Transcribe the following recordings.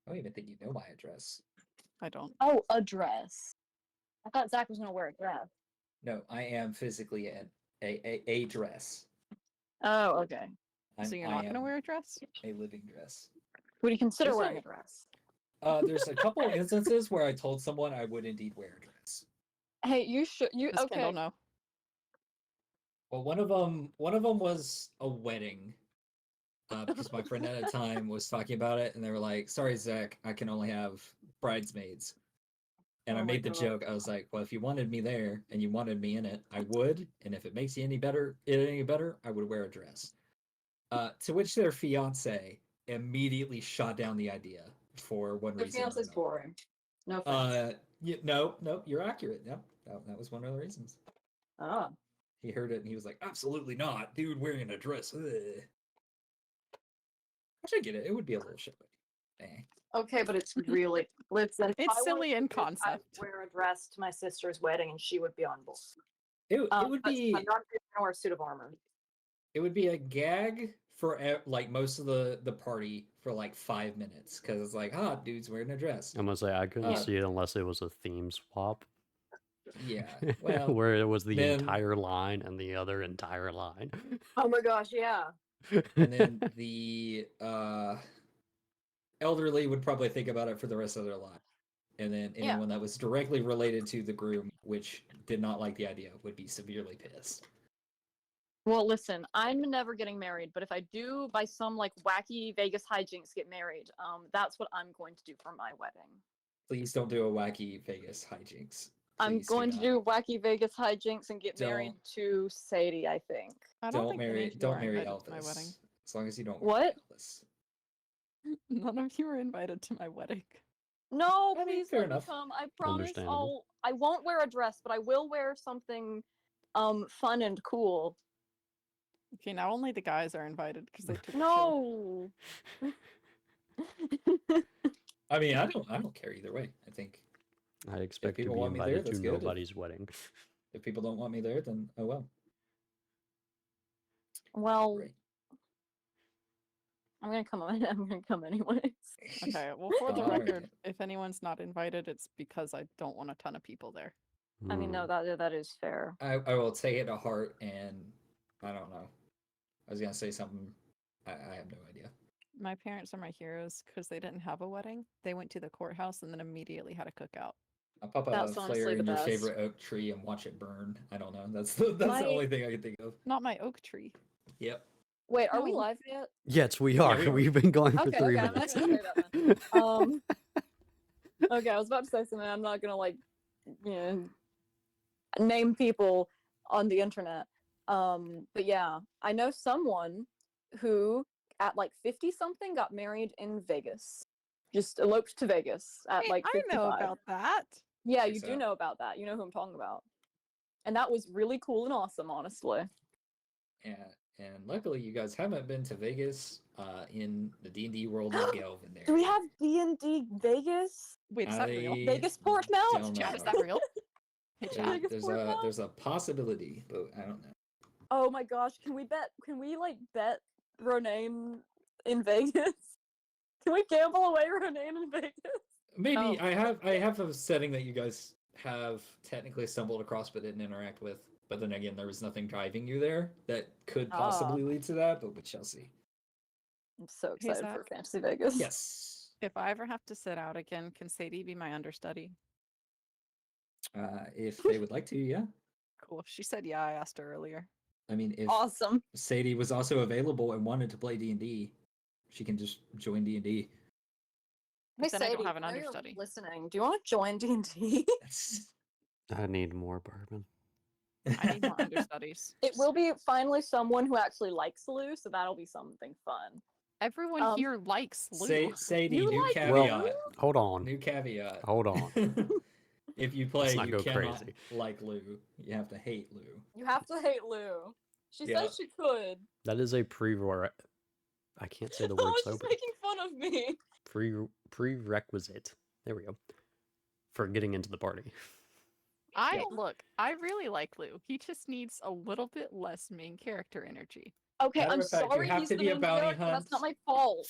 I don't even think you know my address. I don't. Oh, a dress. I thought Zach was gonna wear a dress. No, I am physically a dress. Oh, okay. So you're I not gonna am wear a dress? a living dress. Would you consider There's wearing a- a dress? There's a couple instances where I told someone I would indeed wear a dress. Hey, you should. You Does Kendall okay? know? Well, one of them was a wedding. Because my friend at the time was talking about it, and they were like, "Sorry, Zach, I can only have bridesmaids." And I Oh my made the God. joke. I was like, "Well, if you wanted me there and you wanted me in it, I would. And if it makes you any better, I would wear a dress." To which their fiance immediately shot down the idea for one Your reason or fiance's another. boring. No offense. No, you're accurate. Yep, that was one of the reasons. Oh. He heard it and he was like, "Absolutely not, dude, wearing a dress." Ugh. I should get it. It would be a little shit. Okay, but it's really listen. It's silly in concept. I'd wear a dress to my sister's wedding, and she would be on board. It would But be I'm not gonna wear a suit of armor. it would be a gag for like most of the party for like 5 minutes because it's like, dude's wearing a dress. I'm gonna say I couldn't Uh, see it unless it was a theme swap. Yeah, well, where it was the then- entire line and the other entire line. Oh my gosh, yeah. and then the elderly would probably think about it for the rest of their life. And then Yeah. anyone that was directly related to the groom, which did not like the idea, would be severely pissed. Well, listen, I'm never getting married, but if I do, by some like wacky Vegas hijinks, get married, that's what I'm going to do for my wedding. Please don't do a wacky Vegas hijinks. I'm Please going to not. do wacky Vegas hijinks and get married Don't. to Sadie, I think. I don't, Don't think any marry of you don't are marry invited to my Elvis. wedding. As long as you don't What? marry Elvis. None of you are invited to my wedding. No, I mean, please fair let enough. me come. I promise Understandable. I won't wear a dress, but I will wear something fun and cool. Okay, now only the guys are invited because they took No. I mean, I don't care either way. I think I expect to people be want me there, invited to that's good. nobody's wedding. if people don't want me there, then oh well. Well, Right. I'm gonna come. I'm gonna come anyways. Okay, well, for the Alright. record, if anyone's not invited, it's because I don't want a ton of people there. I mean, no, that is fair. I will take it to heart, and I don't know. I was gonna say something. I have no idea. My parents are my heroes because they didn't have a wedding. They went to the courthouse and then immediately had a cookout. I'll pop a That's honestly flare the in your best. favorite oak tree and watch it burn. I don't know. That's the My- only thing I can think of. Not my oak tree. Yep. Wait, are we No. live yet? Yes, we Yeah, are. we are. We've been going for Okay, 3 okay, I'm not minutes. gonna say that then. Okay, I was about to say something. I'm not gonna like, you know, name people on the internet. But yeah, I know someone who at like 50 something got married in Vegas. Just eloped to Vegas at Hey, like I 55. know about that. Yeah, Check you this do out. know about that. You know who I'm talking about. And that was really cool and awesome, honestly. Yeah. And luckily, you guys haven't been to Vegas in the D&D world of Galvin there. Do we have D&D Vegas? Wait, is that real? I Vegas Portsmouth? don't Chat, know. is that real? Hey, There- chat. Vegas there's Portsmouth? there's a possibility, but I don't know. Oh my gosh, can we like bet Ronaine in Vegas? Can we gamble away Ronaine in Vegas? Maybe Oh. I have a setting that you guys have technically stumbled across but didn't interact with. But then again, there was nothing driving you there that could possibly lead to that, but we shall see. I'm so Hey, excited for Zach. Fantasy Vegas. Yes. If I ever have to sit out again, can Sadie be my understudy? If they would like to, yeah. Cool. She said yeah. I asked her earlier. I mean, if Awesome. Sadie was also available and wanted to play D&D, she can just join D&D. But then I don't have an I know you're understudy. Listening, do you want to join D&D? I need more bourbon. I need more understudies. It will be finally someone who actually likes Lou, so that'll be something fun. Everyone here likes Lou. Sadie, You new like caveat. Well, hold on. New caveat. Hold on. If you play, not you go cannot crazy. like Lou. You have to hate Lou. You have to hate Lou. She Yeah. said she could. That is a I can't say the Oh, word she's sober. making fun of me. Prerequisite. There we go. For getting into the party. Yeah. Look, I really like Lou. He just needs a little bit less main character energy. Okay, Matter I'm of fact, you sorry have he's to the be a main bounty character. That's not hunt. my fault.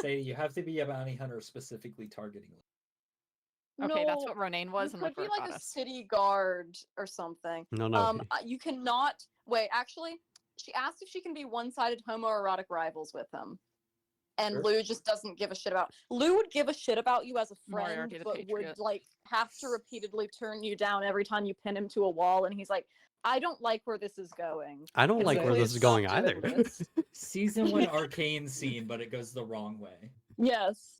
Say you have to be a bounty hunter specifically targeting. Okay, that's No, what Ronaine you was, and could look where be it like got a us. city guard or something. No. You cannot wait. Actually, she asked if she can be one-sided homoerotic rivals with him, and Sure. Lou just doesn't give a shit about. Lou would give a shit about you as a friend, Moriarty the but would Patriot. like have to repeatedly turn you down every time you pin him to a wall. And he's like, "I don't like where this is going. I don't It's like a- where this is Please going stop doing either. this." Season 1 arcane scene, but it goes the wrong way. Yes.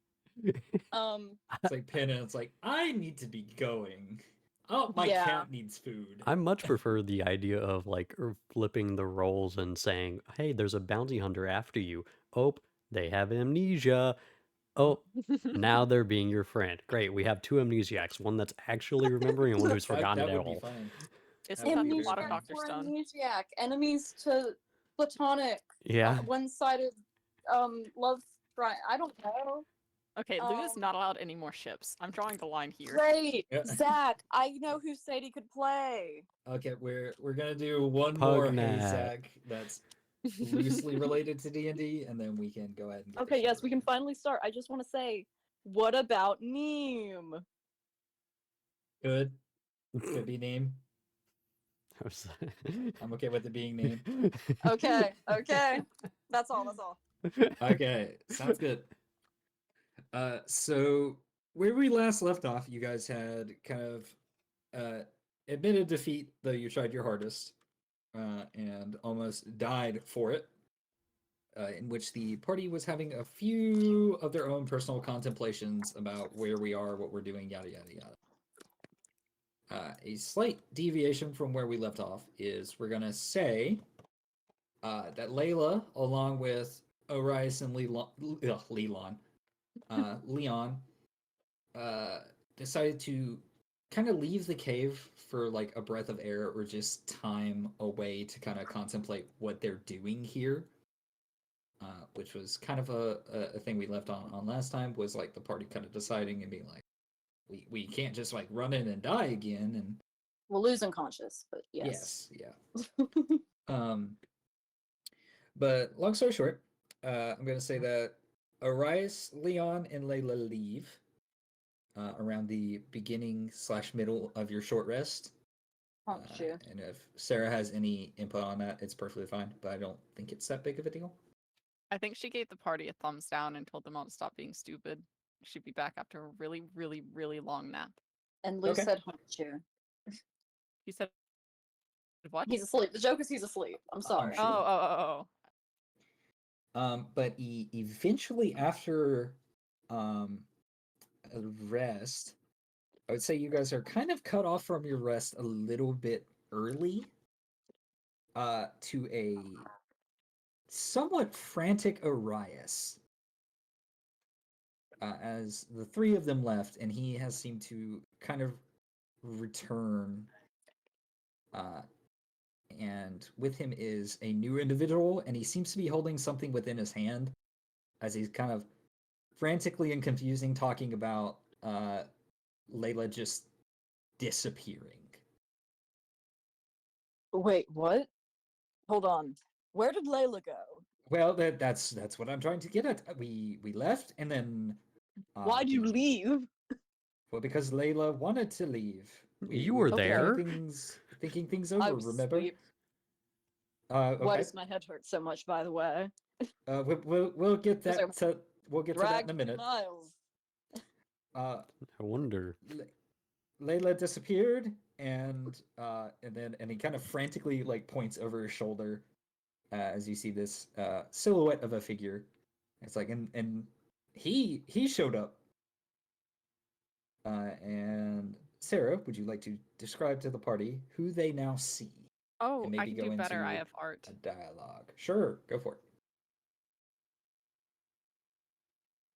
It's like Pin, and it's like, I need to be going. Oh, my Yeah. cat needs food. I much prefer the idea of like flipping the roles and saying, "Hey, there's a bounty hunter after you. Oh, they have amnesia. Oh, now they're being your friend. Great, we have two amnesiacs, one that's actually remembering and one who's forgotten that it would be all." fine. It's That would be a very lot of fun. Dr. for Stone. amnesiac, enemies to platonic, Yeah. one-sided love triangle. I don't know. Okay, Lou is Um, not allowed any more ships. I'm drawing the line here. Great, Yeah. Zach. I know who Sadie could play. Okay, we're gonna do one more Hey Pugnat. Zach that's loosely related to D&D, and then we can go ahead and get Okay, the yes, show we can rolling. finally start. I just want to say, what about Neem? Could be name. I'm okay with it being name. Okay, okay. That's all. That's all. Okay, sounds good. So where we last left off, you guys had kind of admitted defeat, though you tried your hardest, and almost died for it. In which the party was having a few of their own personal contemplations about where we are, what we're doing, yada yada yada. A slight deviation from where we left off is we're gonna say that Layla, along with Orias and Leon, decided to kind of leave the cave for like a breath of air or just time away to kind of contemplate what they're doing here. Which was kind of a thing we left on last time, was like the party kind of deciding and being like, we can't just like run in and die again. And We'll lose unconscious, but yes. yeah. But long story short, I'm gonna say that Arias, Leon, and Layla leave around the beginning / middle of your short rest. Aren't you? And if Sarah has any input on that, it's perfectly fine. But I don't think it's that big of a deal. I think she gave the party a thumbs down and told them all to stop being stupid. She'd be back after a really, really, really long nap. And Lou Okay. said, "Aren't you?" He said, what? He's asleep. The joke is he's asleep. I'm sorry. sure. Oh. But eventually, after a rest, I would say you guys are kind of cut off from your rest a little bit early. To a somewhat frantic Arias. As the three of them left, and he has seemed to kind of return. And with him is a new individual, and he seems to be holding something within his hand as he's kind of frantically and confusing talking about Layla just disappearing. Wait, what? Hold on. Where did Layla go? Well, that's what I'm trying to get at. We left, and then Why'd you leave? Well, because Layla wanted to leave. You were were there. thinking things I over. was Remember? asleep. Okay. Why does my head hurt so much, by the way? We'll get Was that to we'll get to that in a Dragged me minute. miles. I wonder. Layla disappeared, and then he kind of frantically like points over his shoulder as you see this silhouette of a figure. It's like and he showed up. And Sarah, would you like to describe to the party who they now see? Oh, And I maybe can go do better. I into have art. a dialogue. Sure, go for it.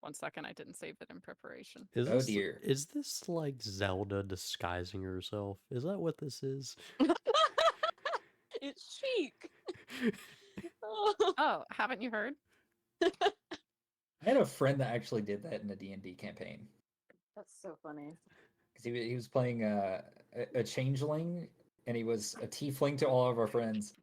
1 second, I didn't save it in preparation. Is Oh this, dear. Is this like Zelda disguising herself? Is that what this is? It's chic. Oh, haven't you heard? I had a friend that actually did that in a D&D campaign. That's so funny. Because he was playing a changeling, and he was a tiefling to all of our friends.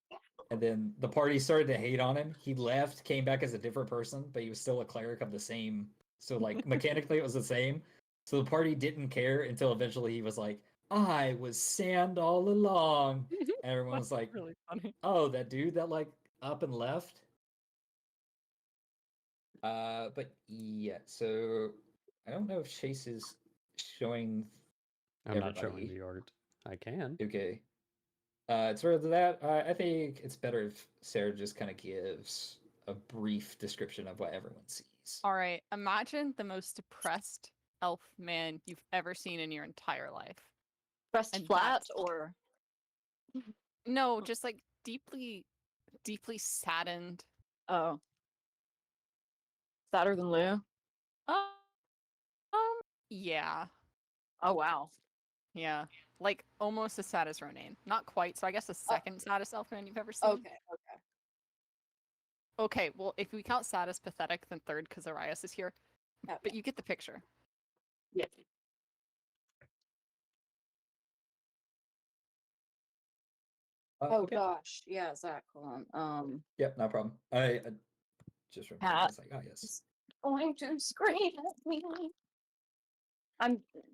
And then the party started to hate on him. He left, came back as a different person, but he was still a cleric of the same. So like mechanically it was the same. So the party didn't care until eventually he was like, I was Sand all along. And everyone was like, Really funny. oh, that dude that like up and left. But yeah, so I don't know if Chase is showing I'm not showing everybody. the art. I can. Okay. Sort of that, I think it's better if Sarah just kind of gives a brief description of what everyone sees. All right, imagine the most depressed elf man you've ever seen in your entire life. Pressed And flat that's- or No, just like deeply, deeply saddened. oh, sadder than Lou? Yeah, Oh wow. yeah, like almost as sad as Ronan. Not quite. So I guess the second saddest elf man you've ever seen. Okay. Okay, well, if we count sad as pathetic, then third because Arias is here. But you get the picture. Yeah. Oh Okay. gosh. Yeah, Zach. Hold on. Yep, no problem. I just remembered. I Pat. was like, oh yes. Going to scream at me.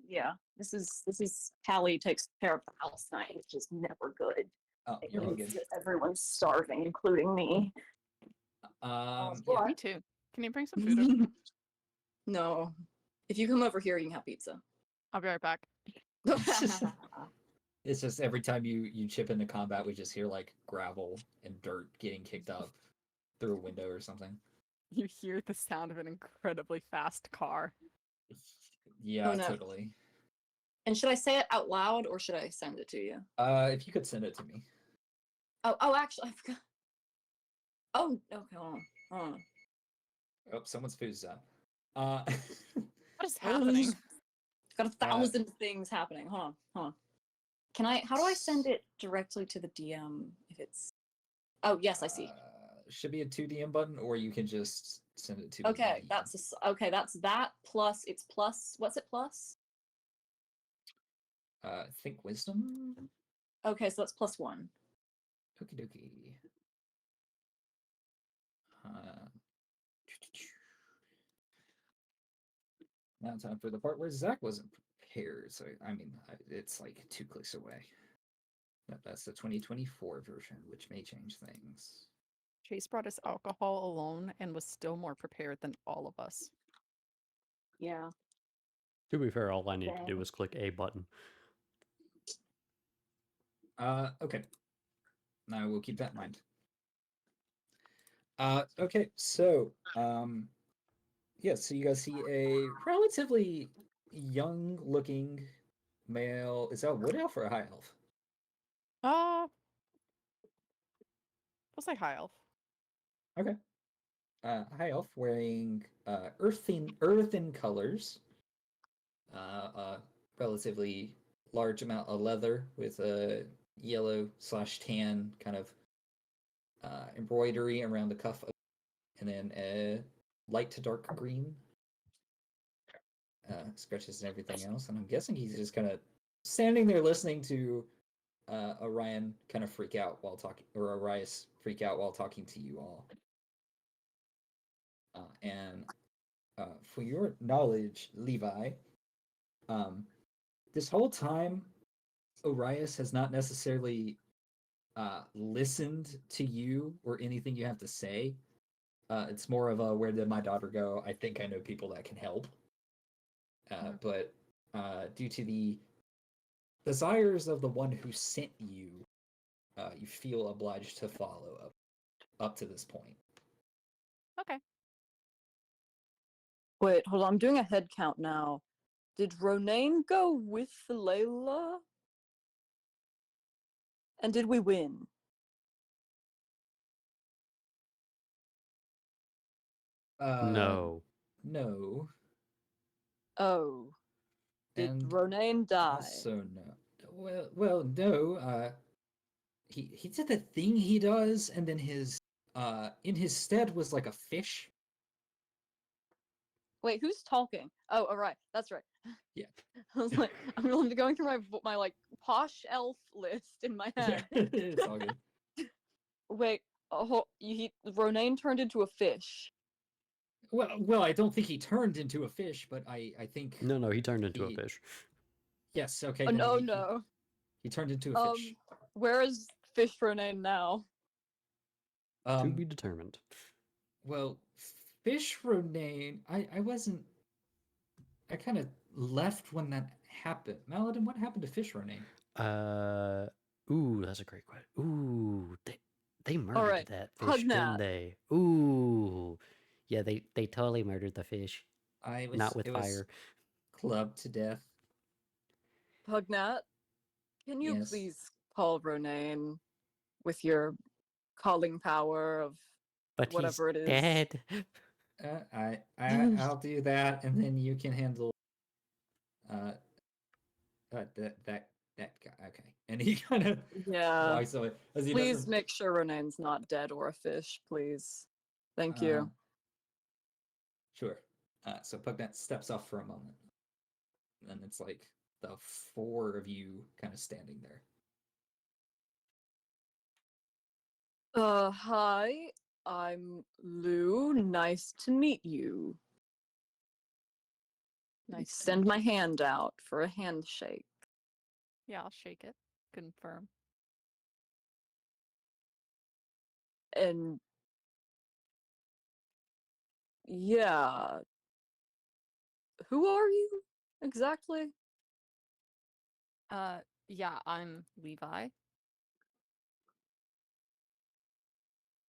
Yeah. This is Callie takes care of the house night, which is never good. Oh, It you're all means good. that everyone's starving, including me. Yeah. Yeah, me too. Can you bring some food over? No. If you come over here, you can have pizza. I'll be right back. It's just every time you chip into combat, we just hear like gravel and dirt getting kicked up through a window or something. You hear the sound of an incredibly fast car. Yeah, Oh, no. totally. And should I say it out loud or should I send it to you? If you could send it to me. Oh, actually, I forgot. Oh, okay, hold on. Oh, someone's food's done. What is happening? Got 1,000 things happening. Hold on. How do I send it directly to the DM if it's... Oh, yes, I see. Should be a 2DM button, or you can just send it to Okay, me. that's that plus, it's plus, what's it plus? Think wisdom. Okay, so that's +1. Okie dokie. Now time for the part where Zach wasn't prepared. So I mean, it's like 2 clicks away. That's the 2024 version, which may change things. Chase brought us alcohol alone and was still more prepared than all of us. Yeah. To be fair, all I need to do Dang. is click A button. Okay. Now we'll keep that in mind. Okay, so yeah, so you guys see a relatively young-looking male. Is that a wood elf or a high elf? We'll say high elf. Okay. High elf wearing earthen colors. A relatively large amount of leather with a yellow/tan kind of embroidery around the cuff, and then a light to dark green scratches and everything else. And I'm guessing he's just kind of standing there listening to Orion kind of freak out while talking, or Arias freak out while talking to you all. And for your knowledge, Levi, this whole time, Arias has not necessarily listened to you or anything you have to say. It's more of a where did my daughter go? I think I know people that can help. But due to the desires of the one who sent you, you feel obliged to follow up to this point. Okay. Wait, hold on. I'm doing a head count now. Did Ronan go with Layla? And did we win? No. No. Oh. Did And Ronan die? also no. Well, no. He did the thing he does, and then his in his stead was like a fish. Wait, who's talking? Oh, all right, that's right. Yeah. I was like, I'm really going through my like posh elf list in my head. Yeah, it's all good. Wait, Ronaine turned into a fish. Well, I don't think he turned into a fish, but I think No, he turned into a he- fish. yes. Okay, Oh, then no, no. he turned into a fish. Where is Fish Ronaine now? To be determined. Well, fish Ronaine, I wasn't. I kind of left when that happened. Maladin, what happened to fish Ronaine? Ooh, that's a great question. Ooh, they murdered Alright, that fish, didn't Pugnat. they? Ooh, yeah, they totally murdered the fish. Not with It was fire. clubbed to death. Pugnat, can you Yes. please call Ronaine with your calling power of But whatever it he's is? dead. I'll do that, and then you can handle that guy. Okay, and he kind of Yeah. walks away as he Please doesn't. make sure Ronaine's not dead or a fish, please. Thank you. Sure. So Pugnat steps off for a moment, and it's like the four of you kind of standing there. Hi, I'm Lou. Nice to meet you. I send my hand out for a handshake. Yeah, I'll shake it. Confirm. And yeah, who are you exactly? Yeah, I'm Levi.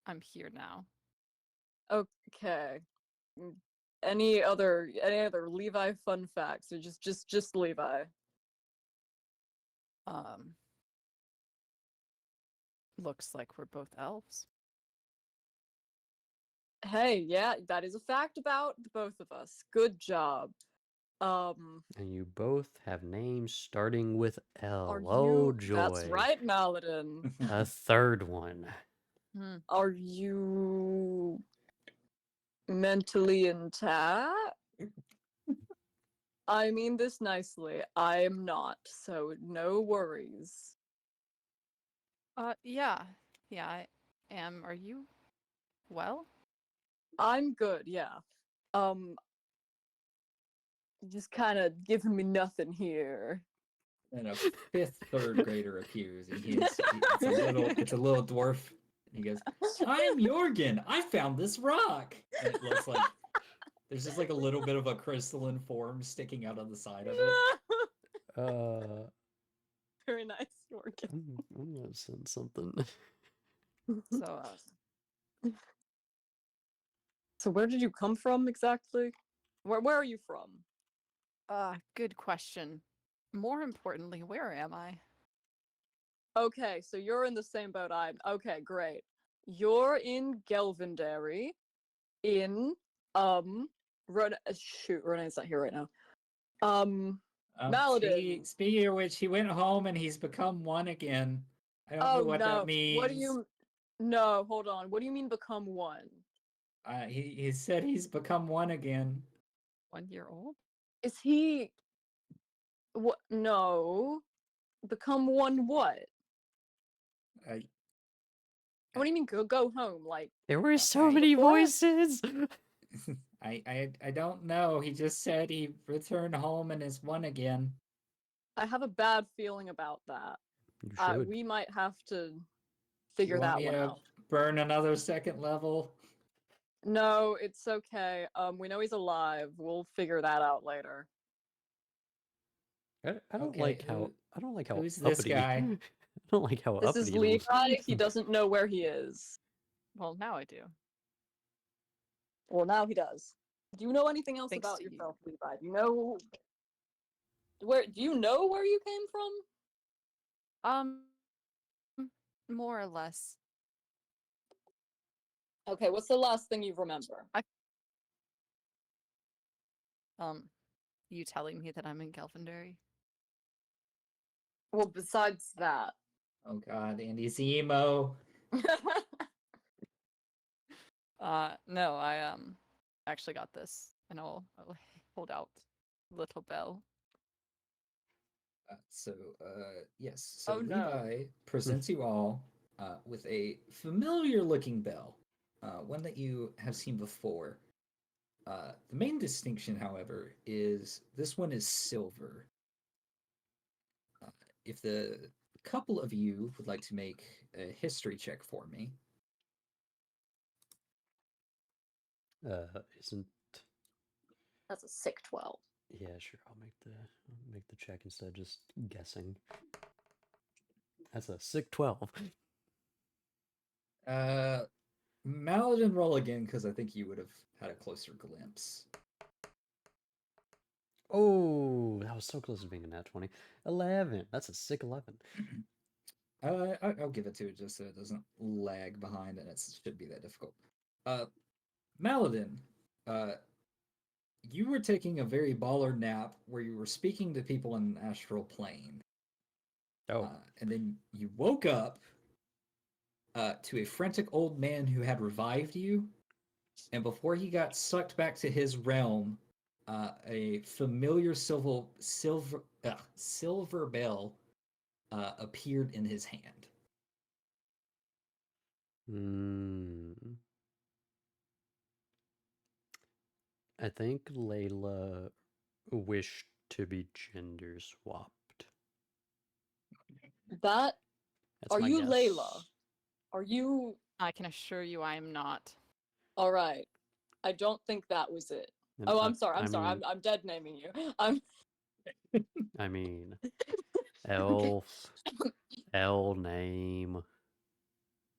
I'm here now. Okay. Mm, Any other Levi fun facts or just Levi? Um, looks like we're both elves. Hey, yeah, that is a fact about the both of us. Good job. And you both have names starting with L. Are Oh, you? That's joy. right, Maladin. A third one. Are you mentally intact? I mean this nicely. I am not, so no worries. Yeah. Yeah, I am. Are you well? I'm good, yeah. Um, just kind of giving me nothing here. And a fifth third grader appears, and it's a little dwarf, and he goes, "I'm Jorgen. I found this rock." And it looks like there's just like a little bit of a crystalline form sticking out on the side of it. Uh, Very nice, Jorgen. I'm gonna send something. So, So where did you come from exactly? Where are you from? good question. More importantly, where am I? Okay, so you're in the same boat I'm. Okay, great. You're in Gelvindary, in shoot, Renee's not here right now. Maladin. Speaking of which, he went home and he's become one again. I don't know Oh what no. that means. What do you? No, hold on. What do you mean become one? He said he's become one again. 1 year old? Is he? What? No. Become one what? I What do you mean go home? Like There were so I- many Before- voices. I don't know. He just said he returned home and is one again. I have a bad feeling about that. You should. We might have to You figure want that me one to out. burn another second level? No, it's okay. We know he's alive. We'll figure that out later. I don't Okay, like how who's this uppity. guy? I don't like how This is uppity Lou's. Levi. He doesn't know where he is. Well, now I do. Well, now he does. Do you know anything else Thanks about to you. yourself, Levi? Do you know where? Do you know where you came from? Um, more or less. Okay, what's the last thing you remember? You telling me that I'm in Gelfandary? Well, besides that. Oh God, Andy's emo. No, I actually got this, and I'll hold out little bell. Yes. So Oh, no. Levi presents you all with a familiar-looking bell, one that you have seen before. The main distinction, however, is this one is silver. If the couple of you would like to make a history check for me, Isn't That's a sick 12. yeah, sure. I'll make the check instead of just guessing. That's a sick 12. Maladin, roll again because I think you would have had a closer glimpse. Oh, that was so close to being a nat 20. 11. That's a sick 11. I'll give it to it just so it doesn't lag behind and it shouldn't be that difficult. Maladin, you were taking a very baller nap where you were speaking to people in an astral plane. Oh, And then you woke up to a frantic old man who had revived you. And before he got sucked back to his realm, a familiar silver bell appeared in his hand. hmm. I think Layla wished to be gender swapped. That That's Are my you guess. Layla? Are you I can assure you I am not. all right? I don't think that was it. And Oh, I'm sorry. I mean, I'm dead naming you. I'm I mean, okay. elf, L name.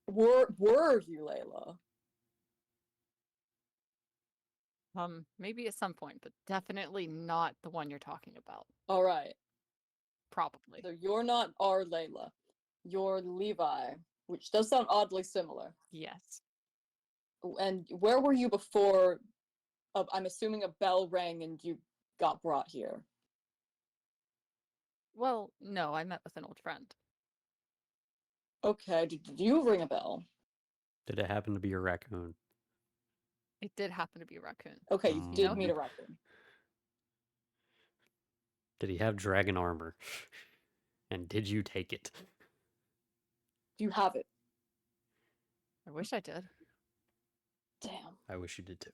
Were you Layla? Maybe at some point, but definitely not the one you're talking about. All right. Probably. So you're not our Layla. You're Levi, which does sound oddly similar. Yes. And where were you before? I'm assuming a bell rang and you got brought here. Well, no, I met with an old friend. Okay. Did you ring a bell? Did it happen to be a raccoon? It did happen to be a raccoon. Okay, you You did know meet him? a raccoon. Did he have dragon armor? And did you take it? Do you have it? I wish I did. Damn. I wish you did too.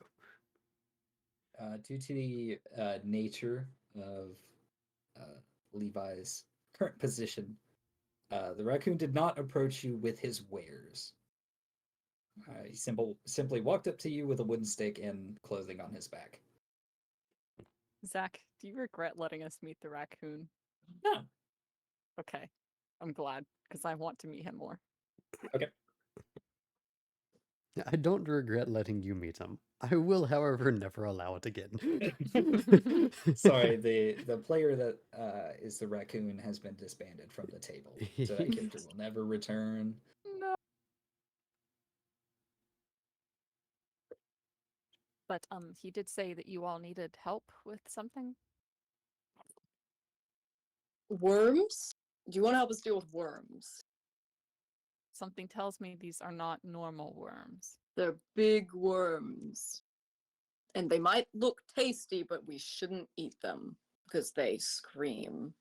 Due to the nature of Levi's current position, the raccoon did not approach you with his wares. He simply walked up to you with a wooden stick and clothing on his back. Zach, do you regret letting us meet the raccoon? No. Okay. I'm glad, because I want to meet him more. Okay. I don't regret letting you meet him. I will, however, never allow it again. Sorry, the player that is the raccoon has been disbanded from the table, so that character will never return. No. But he did say that you all needed help with something. Worms? Do you want to help us deal with worms? Something tells me these are not normal worms. They're big worms. And they might look tasty, but we shouldn't eat them because they scream.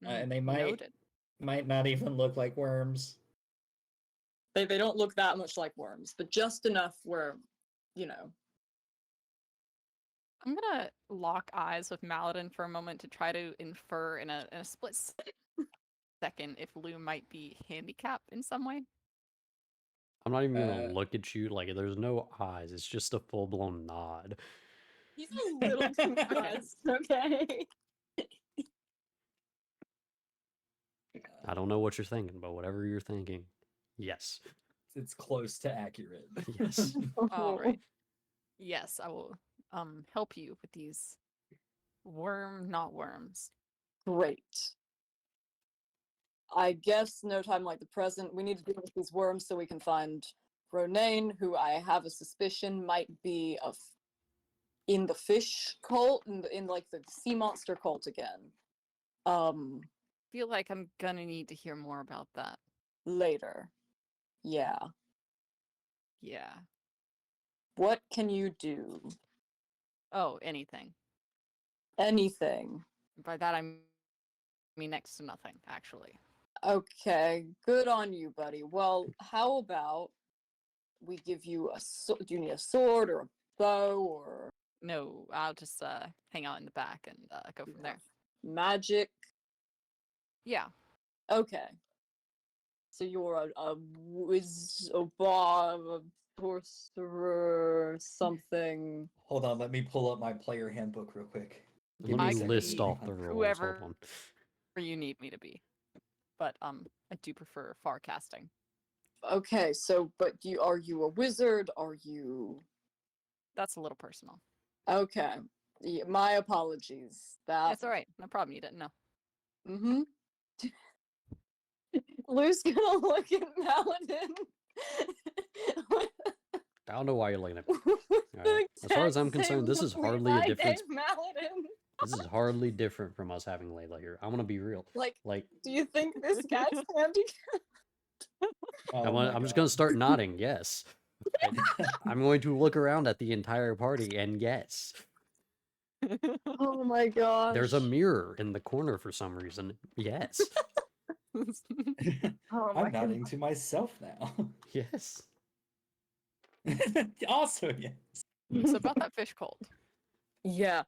And they might Noted. not even look like worms. They don't look that much like worms, but just enough where, you know. I'm gonna lock eyes with Maladin for a moment to try to infer in a split second if Lou might be handicapped in some way. I'm not even gonna look at you. Like, there's no eyes. It's just a full blown nod. He's a little confused, okay? I don't know what you're thinking, but whatever you're thinking, yes. It's close to accurate. Yes. All right. Yes, I will help you with these not worms. Great. I guess no time like the present. We need to deal with these worms so we can find Ronaine, who I have a suspicion might be in the fish cult, in like the sea monster cult again. Feel like I'm gonna need to hear more about that. Later. Yeah. Yeah. What can you do? Oh, anything. Anything. By that I mean next to nothing, actually. Okay, good on you, buddy. Well, how about we give you a sword? Do you need a sword or a bow or No, I'll just hang out in the back and go you from there. have magic? Yeah. Okay. So you're a a sorcerer, something. Hold on, let me pull up my player handbook real quick. Give Let me a me I could second. list be off the roles. whoever Hold on. you need me to be, but I do prefer far casting. Okay, so but are you a wizard? Are you That's a little personal. okay? Yeah, my apologies. That That's all right. No problem. You didn't know. mm-hmm. Lou's gonna look at Maladin. I don't know why you're looking at me. With Alright. the As far as I'm exact same concerned, this look is we hardly a I difference. gave Maladin. This is hardly different from us having Layla here. I'm gonna be real. Like, Like, do you think this cat's handicapped? Oh my I'm just gonna God. start nodding. Yes. I'm going to look around at the entire party and yes. Oh my gosh. There's a mirror in the corner for some reason. Yes. Oh my I'm nodding to myself now. Yes. Also, yes. So about that fish cult. Yeah.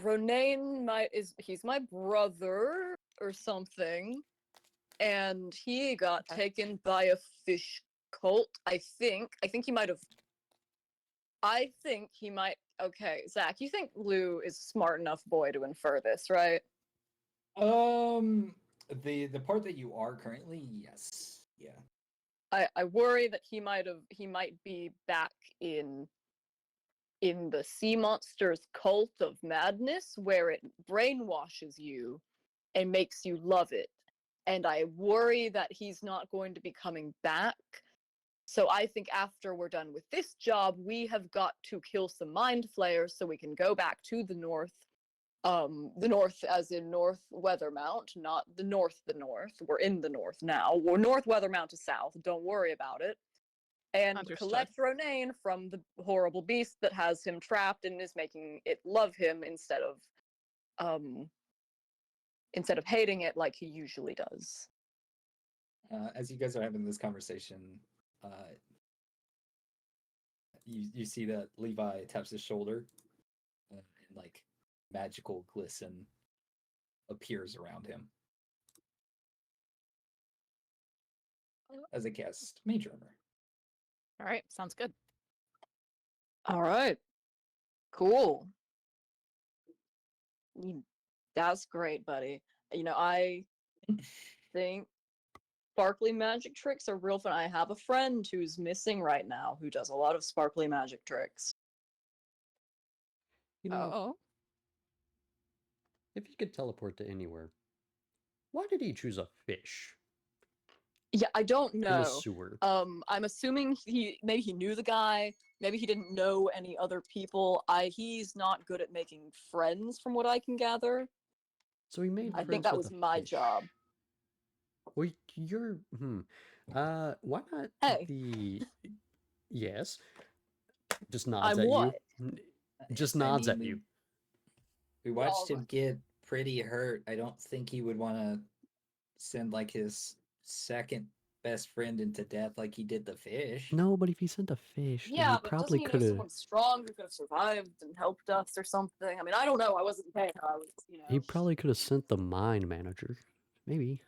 Ronaine he's my brother or something. And he got Okay. taken by a fish cult, I think. I think he might okay, Zach, you think Lou is a smart enough boy to infer this, right? The part that you are currently, yes. Yeah. I worry that he might be back in the sea monster's cult of madness where it brainwashes you and makes you love it. And I worry that he's not going to be coming back. So I think after we're done with this job, we have got to kill some mind flayers so we can go back to the north. The north as in North Weathermount, not the north. We're in the north now. We're North Weathermount to south. Don't worry about it. And Understood. collect Ronaine from the horrible beast that has him trapped and is making it love him instead of hating it like he usually does. As you guys are having this conversation, you see that Levi taps his shoulder, and like magical glisten appears around him. As a guest, Mage Armor. All right. Sounds good. All right. Cool. That's great, buddy. I think sparkly magic tricks are real fun. I have a friend who's missing right now who does a lot of sparkly magic tricks. You know, Oh. if you could teleport to anywhere, why did he choose a fish Yeah, I don't in a know. sewer? I'm assuming maybe he knew the guy. Maybe he didn't know any other people. He's not good at making friends, from what I can gather. So he made I friends think that with was a my fish. job. Well, you're why not Hey. the yes? Just nods I'm at what? you. Just I nods mean, at you. we watched Well, him get pretty hurt. I don't think he would want to send like his second best friend into death like he did the fish. No, but if he sent a fish, then Yeah, he but probably doesn't he know could have. someone strong who could have survived and helped us or something? I mean, I don't know. I wasn't there. I was, He probably could have sent the mine manager, maybe.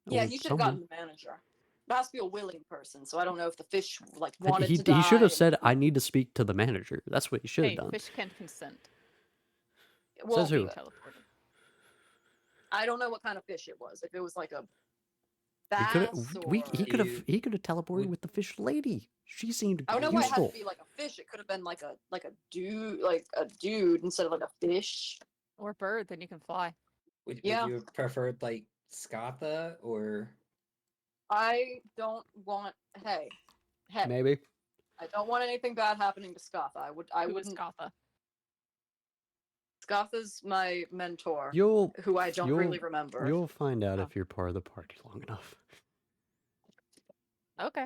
Yeah, Or he should have someone. gotten the manager. It has to be a willing person, so I don't know if the fish He wanted to he should die. have said, "I need to speak to the manager." That's what he should have Hey, done. fish can't consent. Well, Says who? Being teleported. I don't know what kind of fish it was. If it was like a He could bass have. or He could have. He could have teleported would- with the fish lady. She seemed I don't know why it had to useful. be like a fish. It could have been like a dude instead of like a fish. Or bird, then you can fly. Would Yeah. you have preferred like Scatha or I don't want. Hey, Maybe. I don't want anything bad happening to Scatha. I Who is wouldn't. Scatha? Scatha's my mentor, You'll who I don't you'll really remember. you'll find out Oh. if you're part of the party long enough. Okay.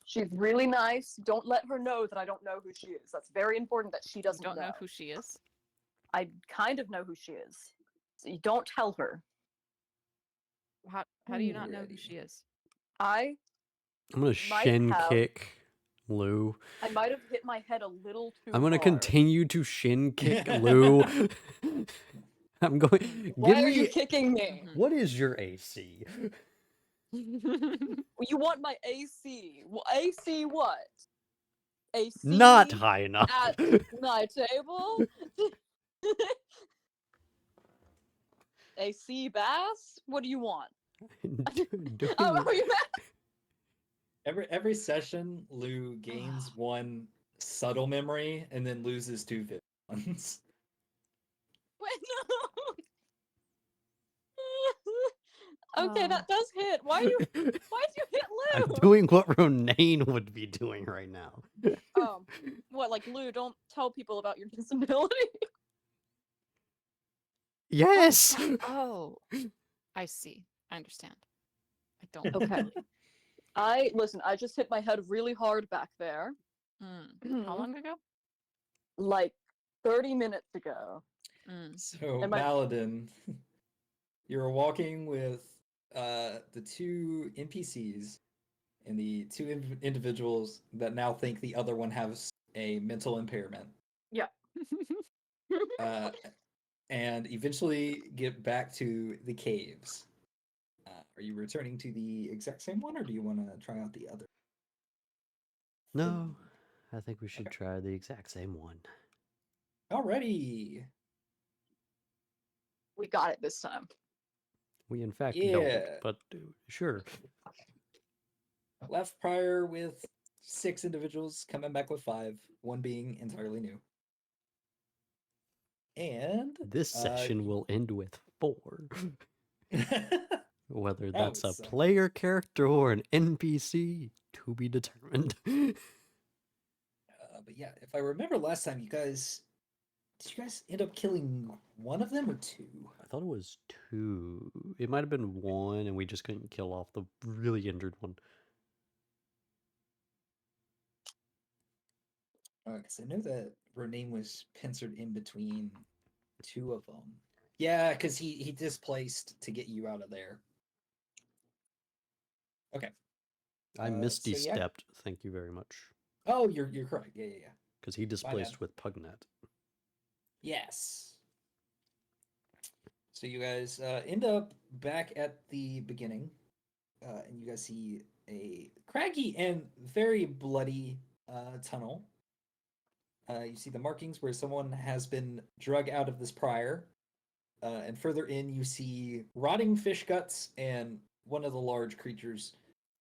She's really nice. Don't let her know that I don't know who she is. That's very important that she You doesn't don't know who she is. I kind of know who she is. So you don't tell her. How do you not know who Alrighty. she is? I I'm gonna might shin have- kick Lou. might have hit my head a little too I'm gonna hard. continue to shin kick Lou. I'm going. Why Give are you me. kicking me? What is your AC? You want my AC? Well, AC what? AC Not high enough. at my table? AC bass? What do you want? Doing Oh, are you mad? Every session, Lou gains one subtle memory and then loses two vivid ones. Wait, no. Okay, that does hit. Why'd you hit I'm Lou? doing what Ronane would be doing right now. What, like Lou, don't tell people about your disability. Yes. Oh, I see. I understand. I don't. Okay. I just hit my head really hard back there. How long ago? Like 30 minutes ago. So Am I- Paladin, you're walking with the two NPCs and the two individuals that now think the other one has a mental impairment. And eventually get back to the caves. Are you returning to the exact same one, or do you want to try out the other? No, I think we should Okay. try the exact same one. Alrighty. We got it this time. We in fact Yeah. don't, but sure. Left prior with 6 individuals, coming back with 5, one being entirely new. And This session will end with 4. Whether that's a was, player character or an NPC, to be determined. but yeah, if I remember last time, did you guys end up killing one of them or 2? I thought it was 2. It might have been 1, and we just couldn't kill off the really injured one. Because I know that Rename was pincered in between 2 of them. Yeah, because he displaced to get you out of there. Okay. I So misty yeah. stepped. Thank you very much. Oh, you're correct. Yeah. Because he displaced with Pugnet. Yes. So you guys end up back at the beginning, and you guys see a craggy and very bloody tunnel. You see the markings where someone has been drug out of this prior, and further in you see rotting fish guts and one of the large creatures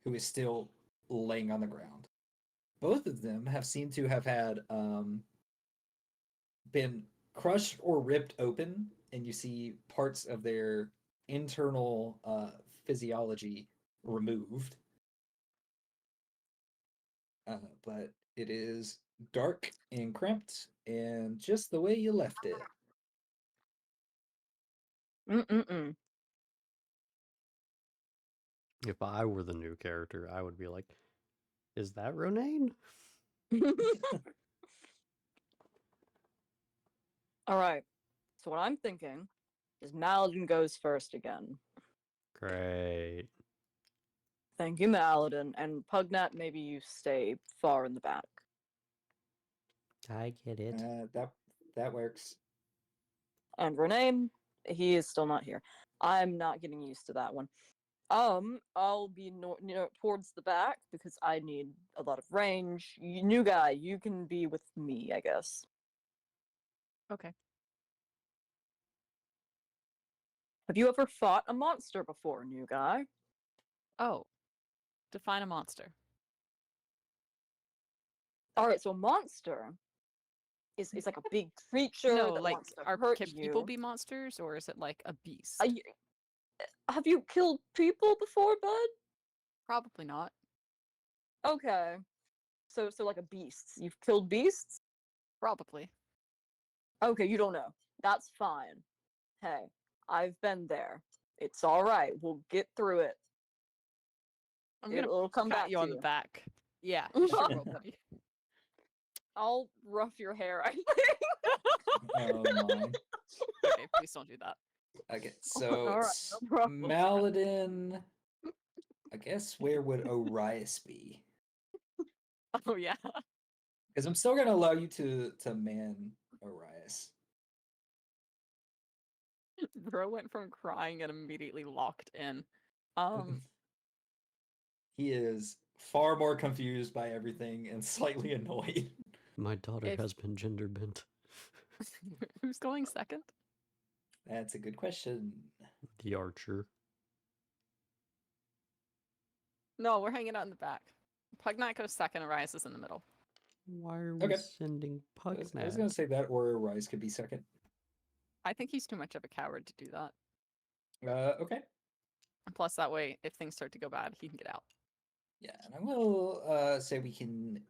who is still laying on the ground. Both of them have seemed to have had been crushed or ripped open, and you see parts of their internal physiology removed. But it is dark and cramped and just the way you left it. Mm-mm-mm. If I were the new character, I would be like, is that Ronane? All right. So what I'm thinking is Maladin goes first again. Great. Thank you, Maladin. And Pugnat, maybe you stay far in the back. I get it. That works. And Rename, he is still not here. I'm not getting used to that one. I'll be towards the back because I need a lot of range. New guy, you can be with me, I guess. Okay. Have you ever fought a monster before, new guy? Oh, define a monster. All right, so a monster is like a big creature No, that like, wants to hurt can you. people be monsters, or is it like a beast? Have you killed people before, bud? Probably not. Okay. So like a beast. You've killed beasts? Probably. Okay, you don't know. That's fine. Hey, I've been there. It's all right. We'll get through it. I'm gonna It'll come pat back you to on the you. back. Yeah, sure will, buddy. I'll rough your hair, I think. Oh my. Okay, please don't do that. Okay, so All right, it's no problem. Maladin. I guess where would Orias be? Oh yeah. Because I'm still gonna allow you to man Orias. Bro went from crying and immediately locked in. He is far more confused by everything and slightly annoyed. My daughter If- has been gender bent. Who's going second? That's a good question. The archer. No, we're hanging out in the back. Pugnat goes second, Arias is in the middle. Why are we Okay. sending I was Pugnat? gonna say that, or Orias could be second. I think he's too much of a coward to do that. Okay. And plus, that way, if things start to go bad, he can get out. Yeah, and I will say we can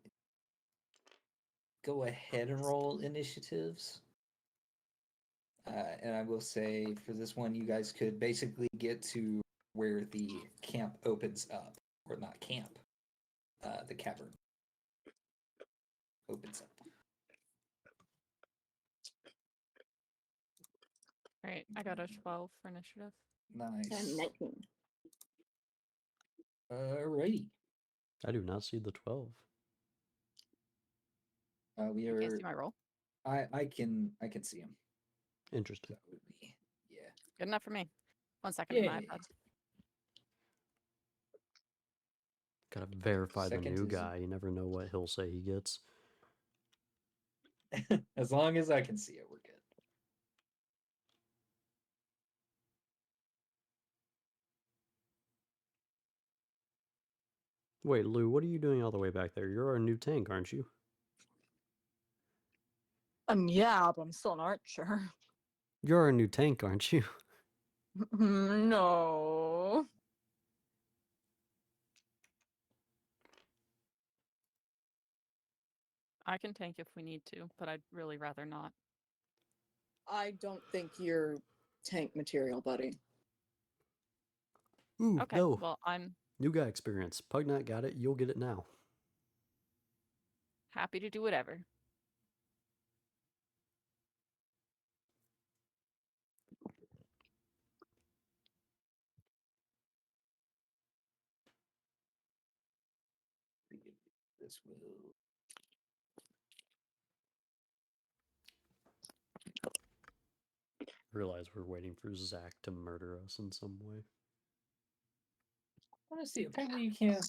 go ahead and roll initiatives. And I will say for this one, you guys could basically get to where the camp opens up, or not camp, the cavern opens up. All right, I got a 12 for initiative. Nice. And 19. Alrighty. I do not see the 12. We You can't are. see my roll. I can see him. Interesting. That would be yeah. Good enough for me. 1 second, my Yay. iPad. Gotta verify the Second new is- guy. You never know what he'll say he gets. As long as I can see it, we're good. Wait, Lou, what are you doing all the way back there? You're our new tank, aren't you? Yeah, but I'm still an archer. You're our new tank, aren't you? No. I can tank if we need to, but I'd really rather not. I don't think you're tank material, buddy. Ooh, Okay, no. well, I'm New guy experience. Pugnat got it. You'll get it now. happy to do whatever. This will. Realize we're waiting for Zach to murder us in some way. Honestly, apparently you can't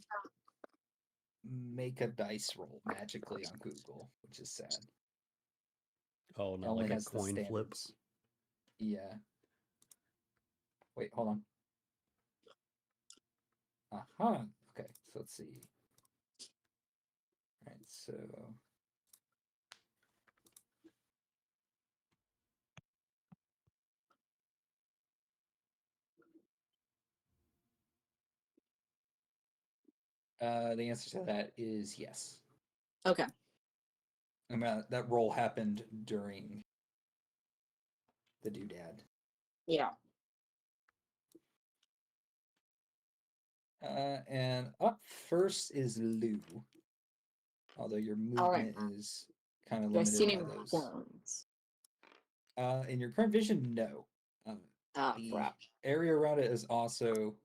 make a dice roll magically on Google, which is sad. Oh, It not only like a has the coin flip. standards. Yeah. Wait, hold on. Uh-huh. Okay, so let's see. All right, so the answer to that is yes. Okay. I mean, that roll happened during the doodad. Yeah. And up first is Lou. Although your All right. movement is kind of Do I see limited any by those. horns? In your current vision, no. Ah, The crap. area around it is also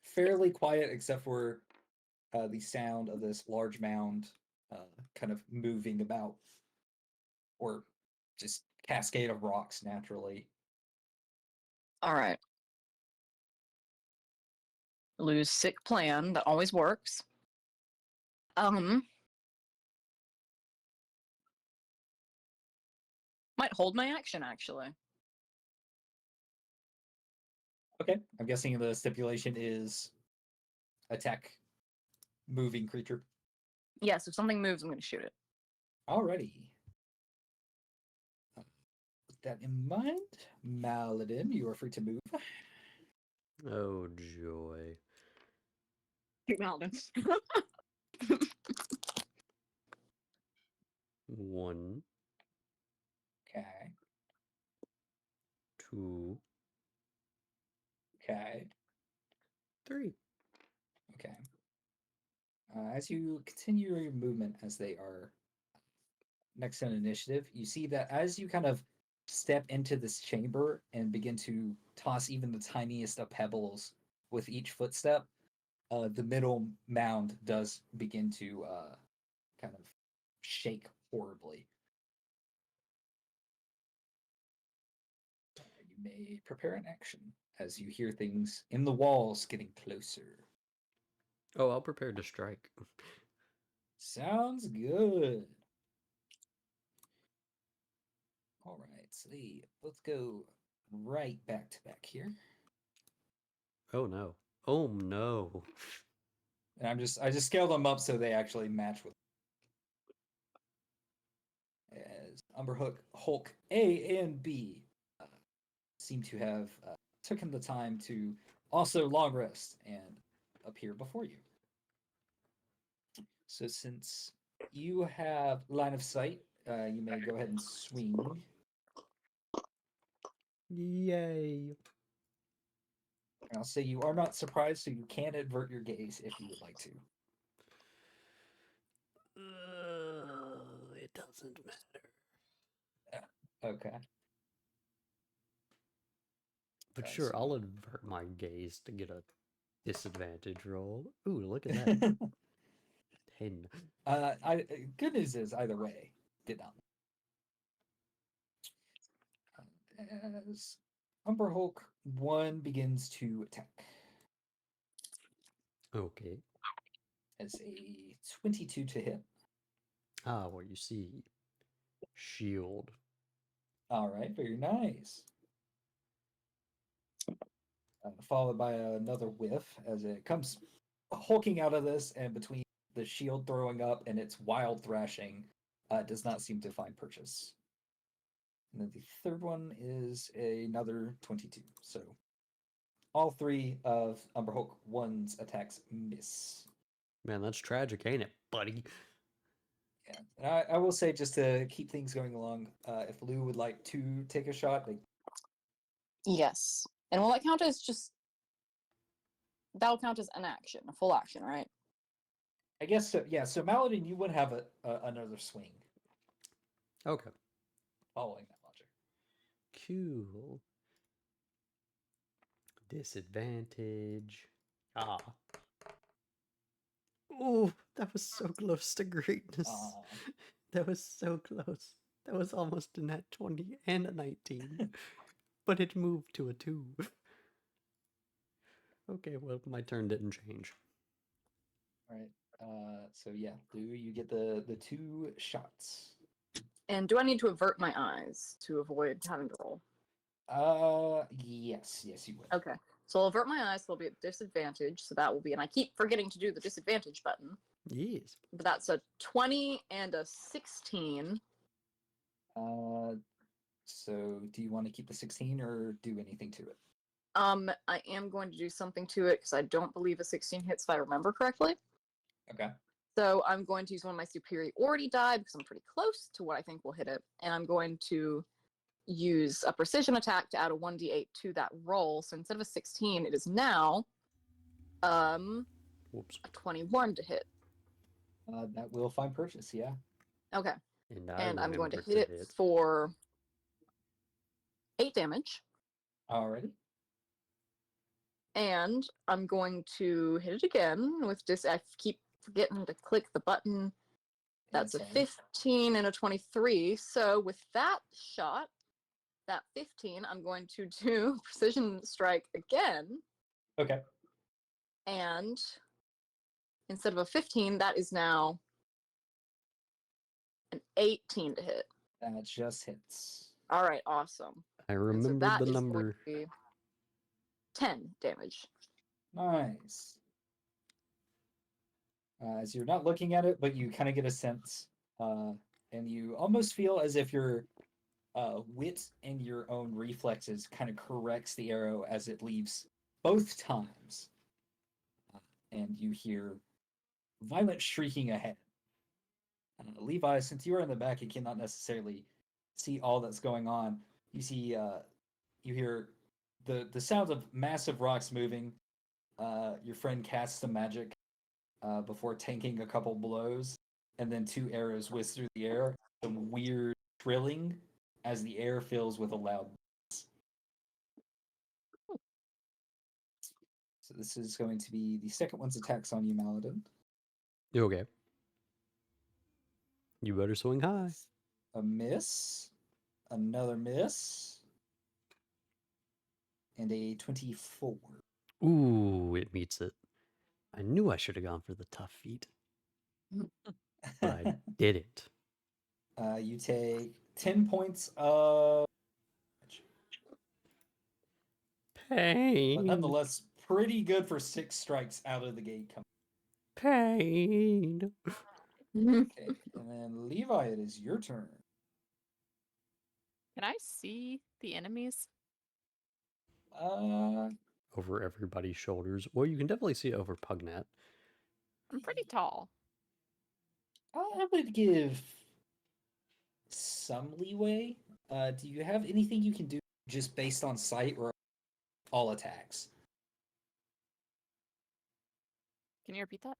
fairly quiet, except for the sound of this large mound kind of moving about, or just cascade of rocks naturally. All right. Lou's sick plan that always works. Might hold my action actually. Okay, I'm guessing the stipulation is attack moving creature. Yes, if something moves, I'm going to shoot it. Alrighty. With that in mind, Maladin, you are free to move. Oh, joy. Shoot Malden. 1, Okay. 2, Okay. 3. Okay. As you continue your movement as they are next in initiative, you see that as you kind of step into this chamber and begin to toss even the tiniest of pebbles with each footstep, the middle mound does begin to kind of shake horribly. You may prepare an action as you hear things in the walls getting closer. Oh, I'll prepare to strike. Sounds good. All right, let's go right back to back here. Oh no. Oh no. And I just scaled them up so they actually match with as Umberhook, Hulk A and B seem to have taken the time to also long rest and appear before you. So since you have line of sight, you may go ahead and swing. Yay. And I'll say you are not surprised, so you can avert your gaze if you would like to. It doesn't matter. Okay. But Uh, sure, so I'll avert my gaze to get a disadvantage roll. Ooh, look at that. 10. Good news is either way, did not. As Umber Hulk 1 begins to attack. Okay. As a 22 to hit. Ah, well, you see. Shield. All right, very nice. Followed by another whiff as it comes hulking out of this, and between the shield throwing up and its wild thrashing, does not seem to find purchase. And then the third one is another 22. So all three of Umber Hulk 1's attacks miss. Man, that's tragic, ain't it, buddy? Yeah, and I will say, just to keep things going along, if Lou would like to take a shot, like, Yes. And will that count as just that'll count as an action, a full action, right? I guess so. Yeah, so Maladin, you would have another swing Okay. following that logic. Cool. Disadvantage. Ah. Oh, that was so close to greatness. Aw. That was so close. That was almost a nat 20 and a 19. But it moved to a 2. Okay, well, my turn didn't change. All right. So yeah, Lou, you get the two shots. And do I need to avert my eyes to avoid having to roll? Yes, you would. Okay. So I'll avert my eyes, so I'll be at disadvantage. So that will be, and I keep forgetting to do the disadvantage button. Yes. But that's a 20 and a 16. So do you want to keep the 16 or do anything to it? I am going to do something to it because I don't believe a 16 hits if I remember correctly. Okay. So I'm going to use one of my superiority die because I'm pretty close to what I think will hit it. And I'm going to use a precision attack to add a 1d8 to that roll. So instead of a 16, it is now Whoops. a 21 to hit. That will find purchase, yeah. Okay. And And I'm going to remember hit it for 8 damage. Alrighty. And I'm going to hit it again with this. I keep forgetting to click the button. That's a 15 and a 23. So with that shot, that 15, I'm going to do precision strike again. Okay. And instead of a 15, that is now an 18 to hit. That just hits. All right, awesome. I And so remembered that the is number. going to be 10 damage. Nice. As you're not looking at it, but you kind of get a sense, and you almost feel as if your wit and your own reflexes kind of corrects the arrow as it leaves both times. And you hear violent shrieking ahead. Levi, since you are in the back, you cannot necessarily see all that's going on. You see, you hear the sounds of massive rocks moving. Your friend casts some magic before tanking a couple blows, and then two arrows whiz through the air. Some weird trilling as the air fills with a loud buzz. So this is going to be the second one's attacks on you, Maladin. You okay? You better swing high. A miss, another miss, and a 24. Ooh, it meets it. I knew I should have gone for the tough feat, but I didn't. You take 10 points of but Pain. nonetheless, pretty good for 6 strikes out of the gate. Pain. Okay, and then Levi, it is your turn. Can I see the enemies? Over everybody's shoulders. Well, you can definitely see it over Pugnat. I'm pretty tall. I would give some leeway. Do you have anything you can do just based on sight or all attacks? Can you repeat that?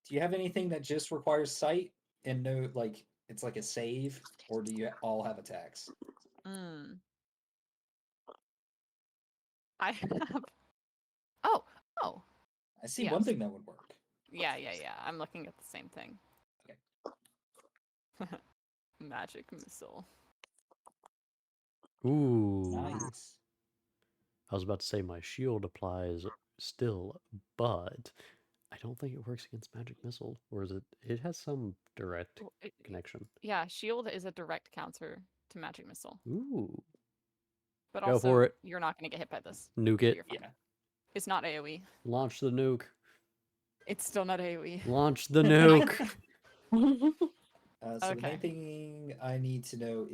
Do you have anything that just requires sight and no, like, it's like a save, or do you all have attacks? Mm. I have. Oh, oh. I see one Yes. thing that would work. Yeah. I'm looking at the same thing. Okay. Magic missile. Ooh. Nice. I was about to say my shield applies still, but I don't think it works against magic missile. Or is it? It has some direct Well, connection. Yeah, shield is a direct counter to magic missile. Ooh. But Go also, for it. you're not going to get hit by this. Nuke So it. you're fine. Yeah. It's not AoE. Launch the nuke. It's still not AoE. Launch the nuke. So the main Okay. thing I need to know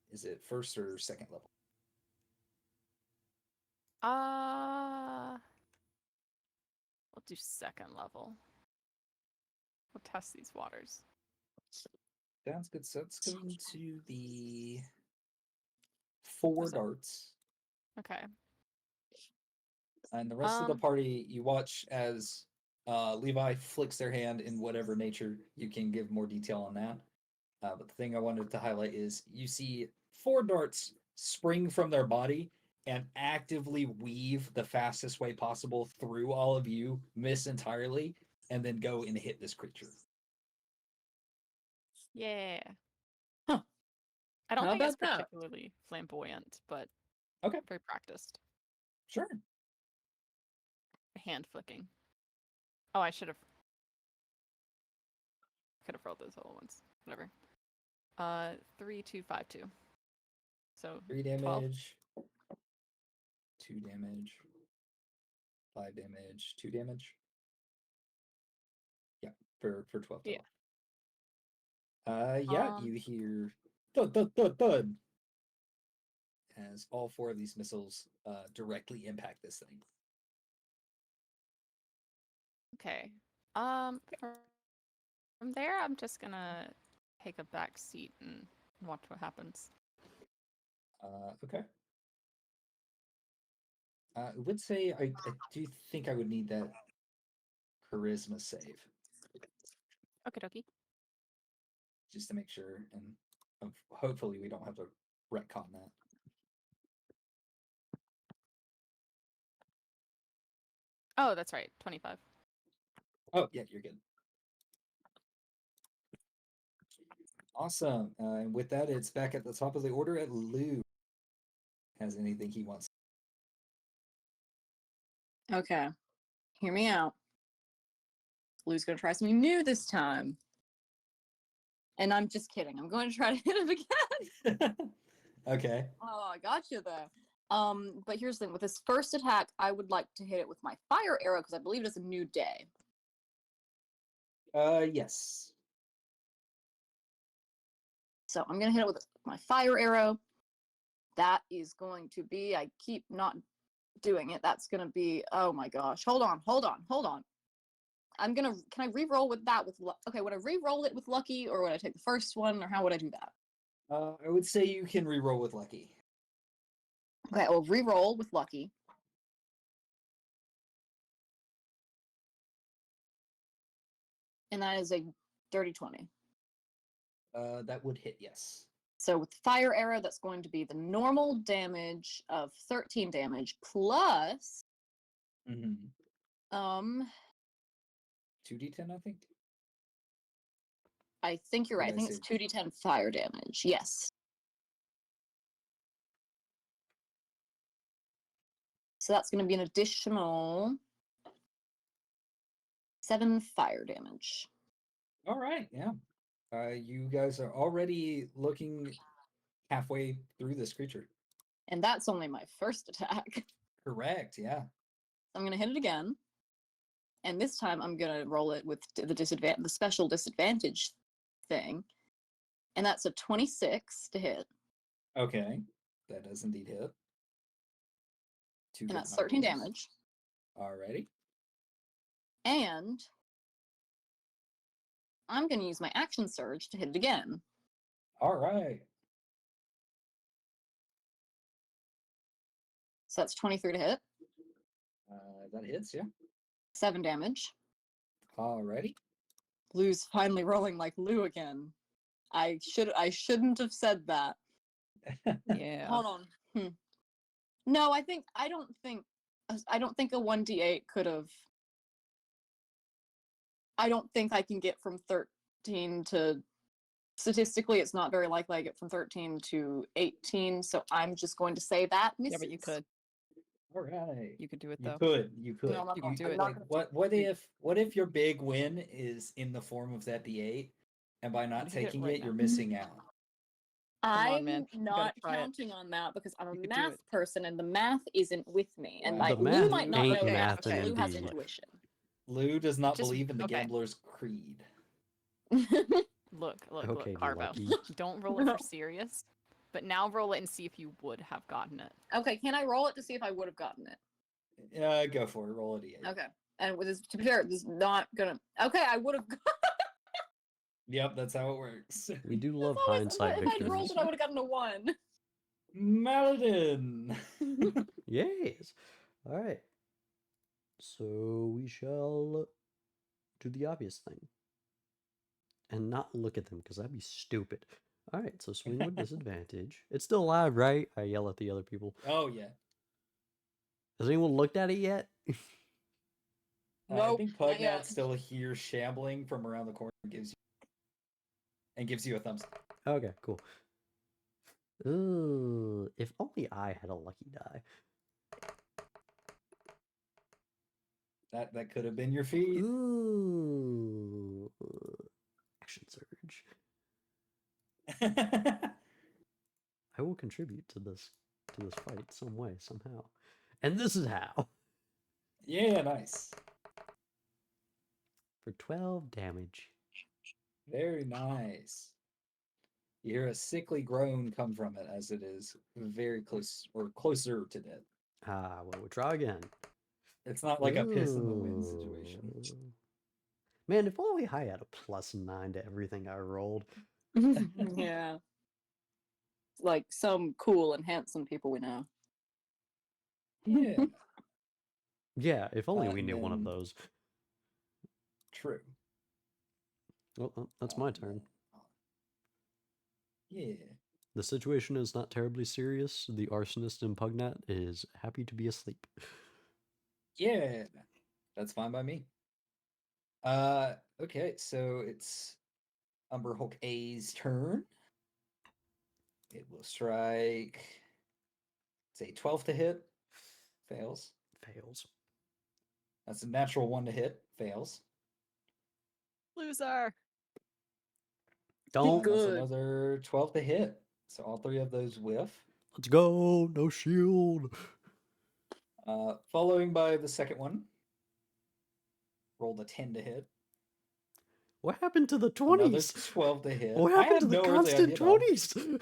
is it first or second level? We'll do second level. We'll test these waters. Sounds good. So it's going to the 4 Was it- darts. Okay. And the rest of the party, you watch as Levi flicks their hand in whatever nature. You can give more detail on that. But the thing I wanted to highlight is you see 4 darts spring from their body and actively weave the fastest way possible through all of you, miss entirely, and then go and hit this creature. Yeah. Huh. I don't How think it's about that? particularly flamboyant, but Okay. very practiced. Sure. Hand flicking. Oh, I could have rolled those all at once. Whatever. 3, 2, 5, 2. So 3 12. damage, 2 damage, 5 damage, 2 damage. Yeah, for 12 Yeah. total. You hear thud, thud, thud, thud as all 4 of these missiles directly impact this thing. Okay. From there, I'm just gonna take a back seat and watch what happens. Okay. I would say I do think I would need that charisma save Okie dokie. just to make sure, and hopefully we don't have to retcon that. Oh, that's right. 25. Oh yeah, you're good. Awesome. And with that, it's back at the top of the order at Lou. Has anything he wants? Okay. Hear me out. Lou's gonna try something new this time. And I'm just kidding. I'm going to try to hit him again. Okay. Oh, I got you there. But here's the thing. With this first attack, I would like to hit it with my fire arrow because I believe it is a new day. Yes. So I'm gonna hit it with my fire arrow. That is going to be, I keep not doing it. That's gonna be, oh my gosh. Hold on. Can I re-roll with that okay, would I re-roll it with lucky or would I take the first one or how would I do that? I would say you can re-roll with lucky. Okay, I will re-roll with lucky. And that is a dirty 20. That would hit, yes. So with fire arrow, that's going to be the normal damage of 13 damage plus Mm-hmm. 2d10, I think. I think you're right. Did I I think it's say- 2d10 fire damage. Yes. So that's going to be an additional 7 fire damage. All right, yeah. You guys are already looking halfway through this creature. And that's only my first attack. Correct, yeah. I'm going to hit it again. And this time I'm going to roll it with the special disadvantage thing. And that's a 26 to hit. Okay, that does indeed hit. Two And good that's 13 numbers. damage. Alrighty. And I'm going to use my action surge to hit it again. All right. So that's 23 to hit. That hits, yeah. 7 damage. Alrighty. Lou's finally rolling like Lou again. I shouldn't have said that. Yeah. Hold on. No, I don't think a 1d8 could have. I don't think I can get from 13 to. Statistically, it's not very likely I get from 13 to 18, so I'm just going to say that misses. Yeah, but you could. All right. You could do it You though. could. You could. No, I'm not You gonna- could do I'm it. not Like, gonna what if your big win is in the form of that d8, and by not What if you get it taking right it, now? you're missing out. I'm man. You gotta not try it. counting on that because I'm a You could do math it. person and the math isn't with me. And Wow. like The Lou math might not ain't know math that, in but Lou has indeed. intuition. Lou does not Just- believe in the okay. gambler's creed. Look, Okay, Carvo. Lucky. Don't roll it for serious, but now roll it and see if you would have gotten it. Okay, can I roll it to see if I would have gotten it? Go for it. Roll a d8. Okay. And with this, to be fair, this is not gonna. Okay, I would have. Yep, that's how it works. We do love If hindsight I'd rolled victories. it, I would have gotten a 1. Maladin. Yes. All right. So we shall do the obvious thing and not look at them because that'd be stupid. All right. So swing with disadvantage. It's still alive, right? I yell at the other people. Oh yeah. Has anyone looked at it yet? I Nope, think not yet. Pugnat still hears shambling from around the corner and gives you a thumbs up. Okay, cool. Ooh, if only I had a lucky die. That could have been your feat. Ooh. Action surge. I will contribute to this fight some way, somehow. And this is how. Yeah, nice. For 12 damage. Very nice. You hear a sickly groan come from it as it is very close or closer to death. Ah, well, we'll try again. It's not like a piss in the wind situation. Ooh. Man, if only I had a +9 to everything I rolled. Yeah. Like some cool and handsome people we know. Yeah, Yeah, if only we and knew one of then- those. true. Well, that's my turn. Yeah. The situation is not terribly serious. The arsonist in Pugnat is happy to be asleep. Yeah. That's fine by me. Okay, so it's Umber Hulk A's turn. It will strike. Say 12 to hit. Fails. Fails. That's a natural 1 to hit. Fails. Loser. Don't. That's Good. another 12 to hit. So all 3 of those whiff. Let's go. No shield. Following by the second one. Rolled a 10 to hit. What happened to the Another 20s? 12 to hit. What I happened have to the no earthly constant idea, dog. 20s?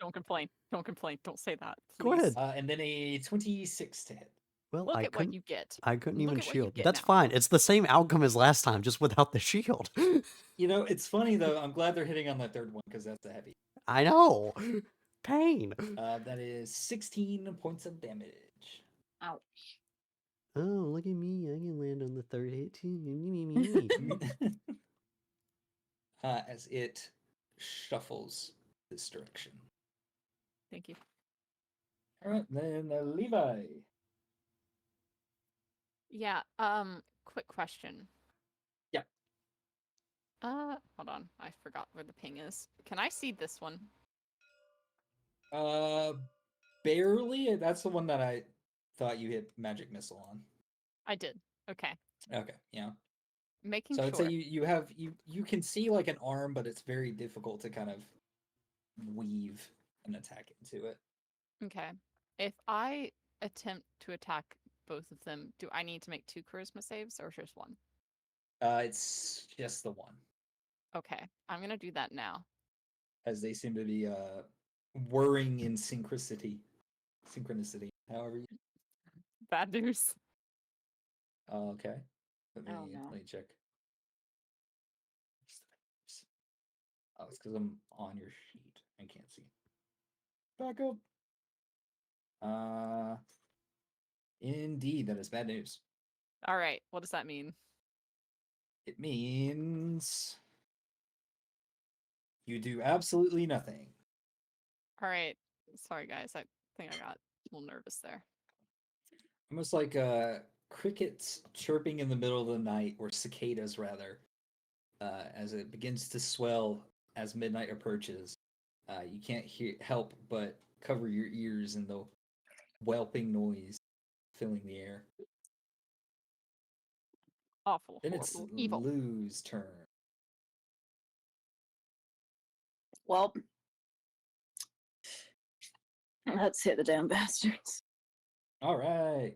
Don't complain. Don't complain. Don't say that. Go Please. ahead. And then a 26 to hit. Well, Look I at what couldn't. you get. I couldn't Look even at what you shield. get That's now. fine. It's the same outcome as last time, just without the shield. You know, it's funny though. I'm glad they're hitting on that third one because that's a heavy. I know. Pain. That is 16 points of damage. Ouch. Oh, look at me. I can land on the third hit too. As it shuffles this direction. Thank you. All right, then Levi. Yeah. Quick question. Yeah. Hold on. I forgot where the ping is. Can I see this one? Barely. That's the one that I thought you hit magic missile on. I did. Okay. Okay, yeah. Making So I'd say sure. you can see like an arm, but it's very difficult to kind of weave an attack into it. Okay. If I attempt to attack both of them, do I need to make 2 charisma saves or just 1? It's just the one, Okay. I'm gonna do that now. as they seem to be whirring in synchronicity. However, you... Bad news. Okay. Let Oh, no. me check. Oh, it's because I'm on your sheet. I can't see. Back up. Indeed, that is bad news. All right. What does that mean? It means you do absolutely nothing. All right. Sorry, guys. I think I got a little nervous there. Almost like crickets chirping in the middle of the night, or cicadas rather, as it begins to swell as midnight approaches. You can't help but cover your ears in the whelping noise filling the air. Awful, Then it's horrible, evil. Lou's turn. Well, let's hit the damn bastards. All right.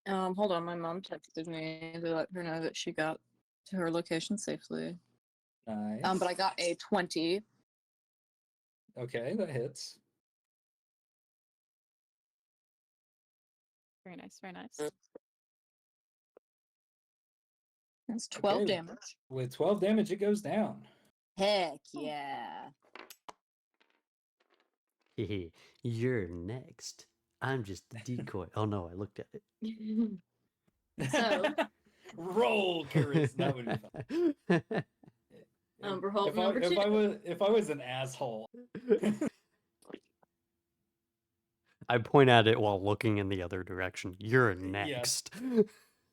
Hold on, my mom texted me to let her know that she got to her location safely. Nice. But I got a 20. Okay, that hits. Very nice, very nice. That's 12 Okay, damage. with 12 damage, it goes down. Heck yeah. Hehe, you're next. I'm just the decoy. Oh no, I looked at it. So- roll charisma. That would be fun. Revolt number 2. If I was an asshole. I point at it while looking in the other direction. You're Yeah. next.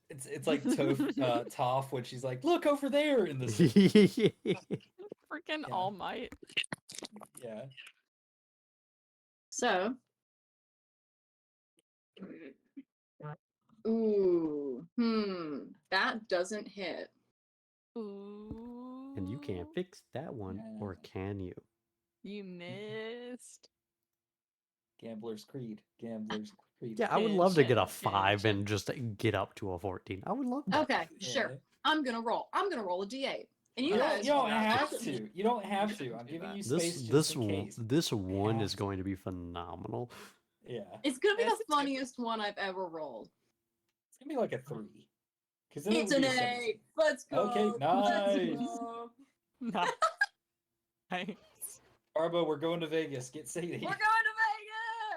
It's like Toph when she's like, look over there in the Freaking Yeah. All Might. yeah. So. Ooh. That doesn't hit. Ooh. And you can't fix that one, or can you? You missed. Gambler's Creed. Gambler's Creed. Yeah, I would love to get a Tension, 5 tension. and just get up to a 14. I would love that. Okay, sure. Yeah. I'm gonna roll a d8. And you You guys don't are have not- to. You don't have to. I'm Do giving that. you space This just in case. this one is have going to be phenomenal. Yeah. It's gonna be Yes, the it's good. funniest one I've ever rolled. It's gonna be like a 3. Because It's an 8. Let's go. Okay, Let's nice. go. Nice. Arbo, we're going to Vegas. Get Sadie. We're going to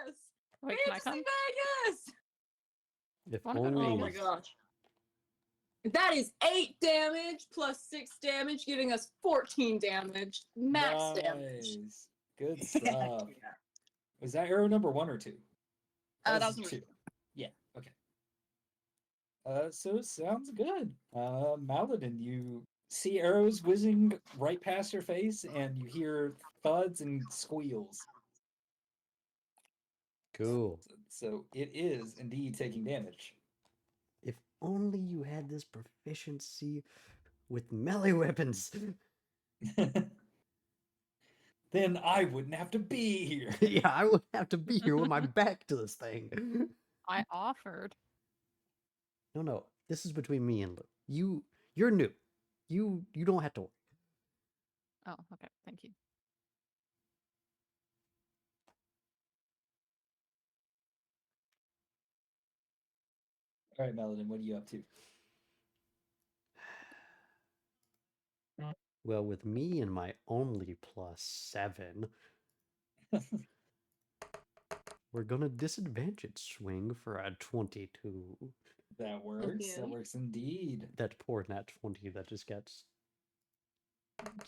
Vegas. Wait, We can I have to see come? Vegas. If Wanna go to only Oh my Vegas? gosh. That is 8 damage plus 6 damage, giving us 14 damage. Max damage. Nice. Good stuff. Was that arrow number 1 or 2? That was number 2. Yeah, okay. So sounds good. Maladin, you see arrows whizzing right past your face, and you hear thuds and squeals. cool. So it is indeed taking damage. If only you had this proficiency with melee weapons. Then I wouldn't have to be here. Yeah, I would have to be here with my back to this thing. I offered. No, this is between me and Lou. You're new. You don't have to worry. Oh, okay. Thank you. All right, Maladin, what are you up to? Well, with me and my only +7, we're gonna disadvantage swing for a 22. That works. That Okay. works indeed. That poor nat 20 that just gets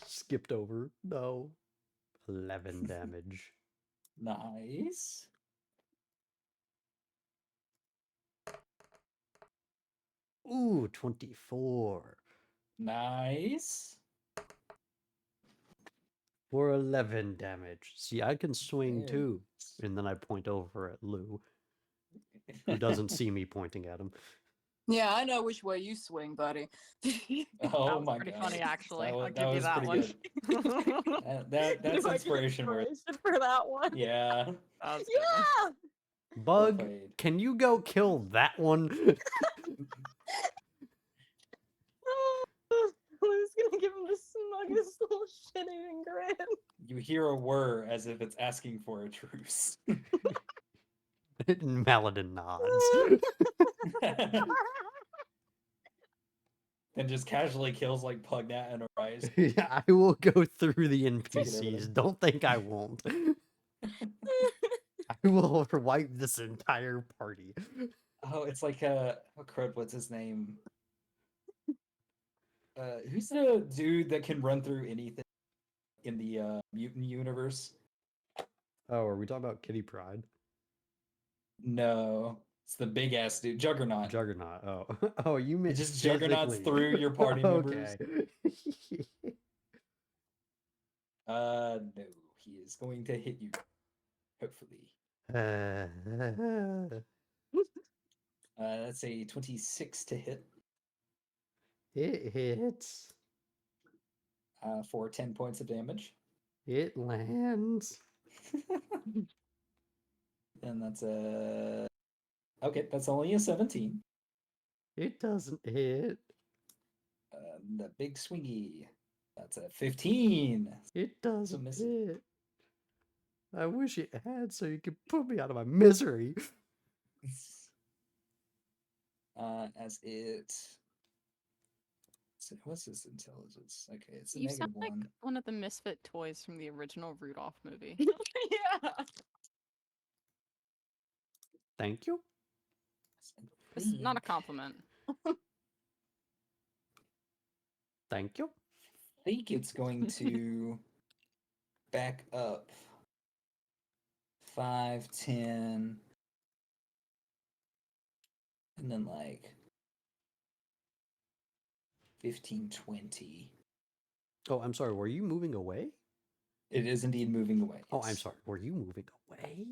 Skipped over. No. 11 damage. Nice. Ooh, 24. Nice. For 11 damage. See, I can swing Very too. nice. And then I point over at Lou, who doesn't see me pointing at him. Yeah, I know which way you swing, buddy. Oh That was my pretty god. funny, actually. I'll That give you was that pretty one. good. That's Knew I get inspiration worth. inspiration for that one. Yeah. That was a good one. Yeah. Well Bug, played. can you go kill that one? Lou's gonna give him the smuggest little shit-eating grin. You hear a whir as if it's asking for a truce. Maladin nods. And just casually kills like Pugnat and Arise. Yeah, I will go through the Take it over NPCs. there. Don't think I won't. I will wipe this entire party. Oh, it's like oh crud, what's his name? Who's the dude that can run through anything in the mutant universe? Oh, are we talking about Kitty Pride? No, it's the big ass dude, Juggernaut. Juggernaut. Oh, oh, you It meant just juggernauts physically. through your party members. Okay. No, he is going to hit you. Hopefully. That's a 26 to hit It hits. For 10 points of damage. It lands. And that's a okay. That's only a 17. It doesn't hit. The big swingy. That's a 15. It doesn't miss. hit. I wish it had so you could put me out of my misery. As it. So what's this intelligence? Okay, it's a You negative sound like 1. one of the misfit toys from the original Rudolph movie. Yeah. Thank you. It's not a compliment. Thank you. I think it's going to back up 5, 10, and then like 15, 20. Oh, I'm sorry. Were you moving away? It is indeed moving away. Oh, I'm yes. sorry. Were you moving away?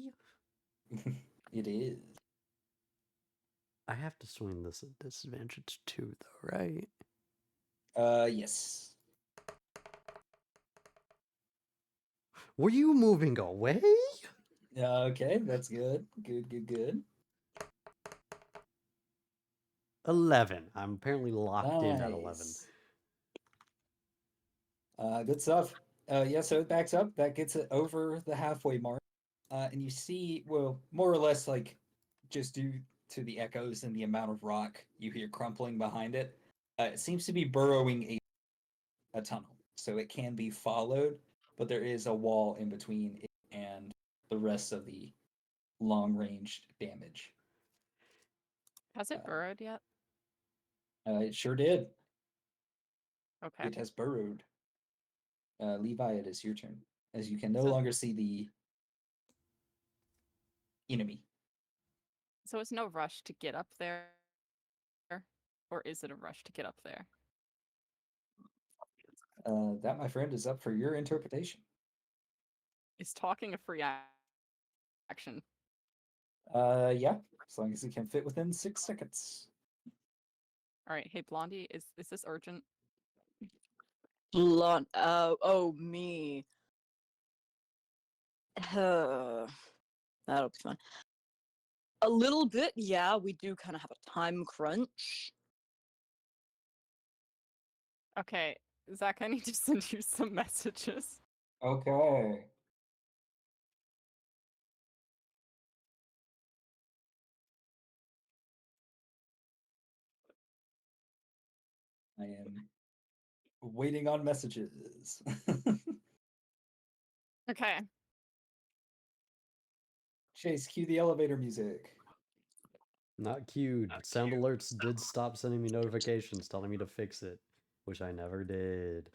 It is. I have to swing this at disadvantage too, though, right? Yes. Were you moving away? Okay, that's good. Good. 11. I'm apparently locked in at 11. Nice. Good stuff. Yeah, so it backs up. That gets it over the halfway mark. And you see, well, more or less, like, just due to the echoes and the amount of rock you hear crumpling behind it, it seems to be burrowing a tunnel. So it can be followed, but there is a wall in between it and the rest of the long-range damage. Has it burrowed yet? It sure did. Okay. It has burrowed. Levi, it is your turn, as you can no So- longer see the enemy. So it's no rush to get up there? Or is it a rush to get up there? That, my friend, is up for your interpretation. Is talking a free action? Yeah, as long as it can fit within 6 seconds. Alright, hey Blondie, is this urgent? Blonde. Oh, me. That'll be fun. A little bit, yeah. We do kind of have a time crunch. Okay, Zach, I need to send you some messages. Okay. I am waiting on messages. Okay. Chase, cue the elevator music. Not queued. Sound alerts did stop sending me notifications telling me to fix it, which I never did.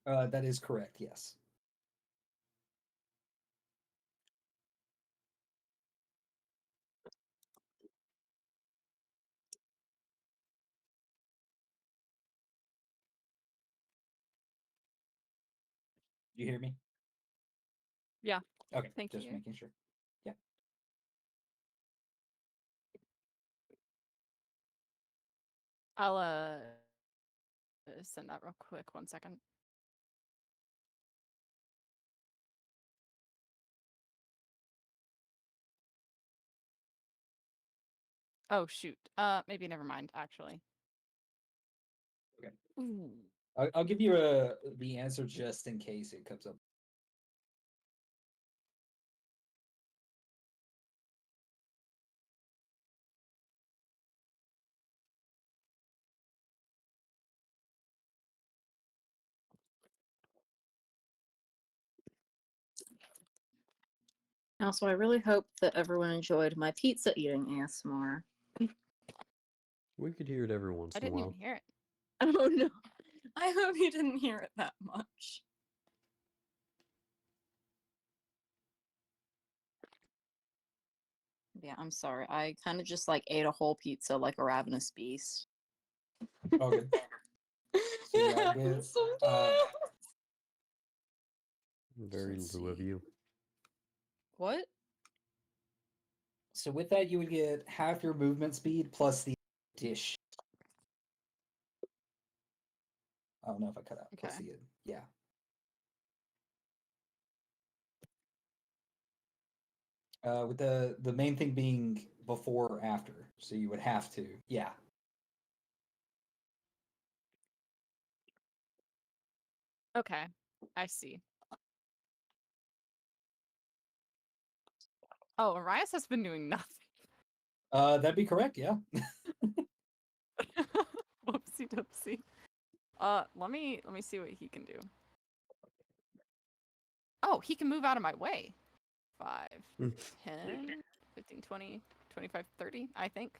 That is correct. Yes. You hear me? Yeah. Okay. Thank Just you. making sure. Yeah. I'll send that real quick. 1 second. Oh shoot. Maybe never mind. Actually. Okay. Ooh. I'll give you the answer just in case it comes up. Also, I really hope that everyone enjoyed my pizza eating ASMR. We could hear it every once I in a didn't while. even hear it. Oh no. I hope you didn't hear it that much. Yeah, I'm sorry. I kind of just like ate a whole pizza like a ravenous beast. Oh, good. So yeah, with Very let's Lou of see. you. What? So with that, you would get half your movement speed plus the dish. I don't know if I cut out. Plus Okay. the yeah. With the main thing being before or after, so you would have to. Yeah. Okay. I see. Oh, Arias has been doing nothing. That'd be correct. Yeah. Whoopsie doopsie. Let me see what he can do. Oh, he can move out of my way. 5, 10, 15, 20, 25, 30, I think.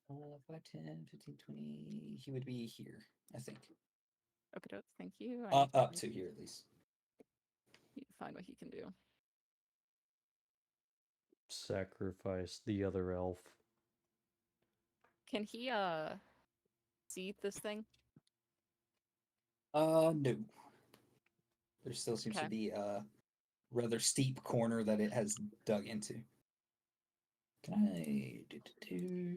5, 10, 15, 20. He would be here, I think. Okay, thank you. I Up to here at least. need to find what he can do. Sacrifice the other elf. Can he see this thing? No. There still seems to Okay. be a rather steep corner that it has dug into. Can I do?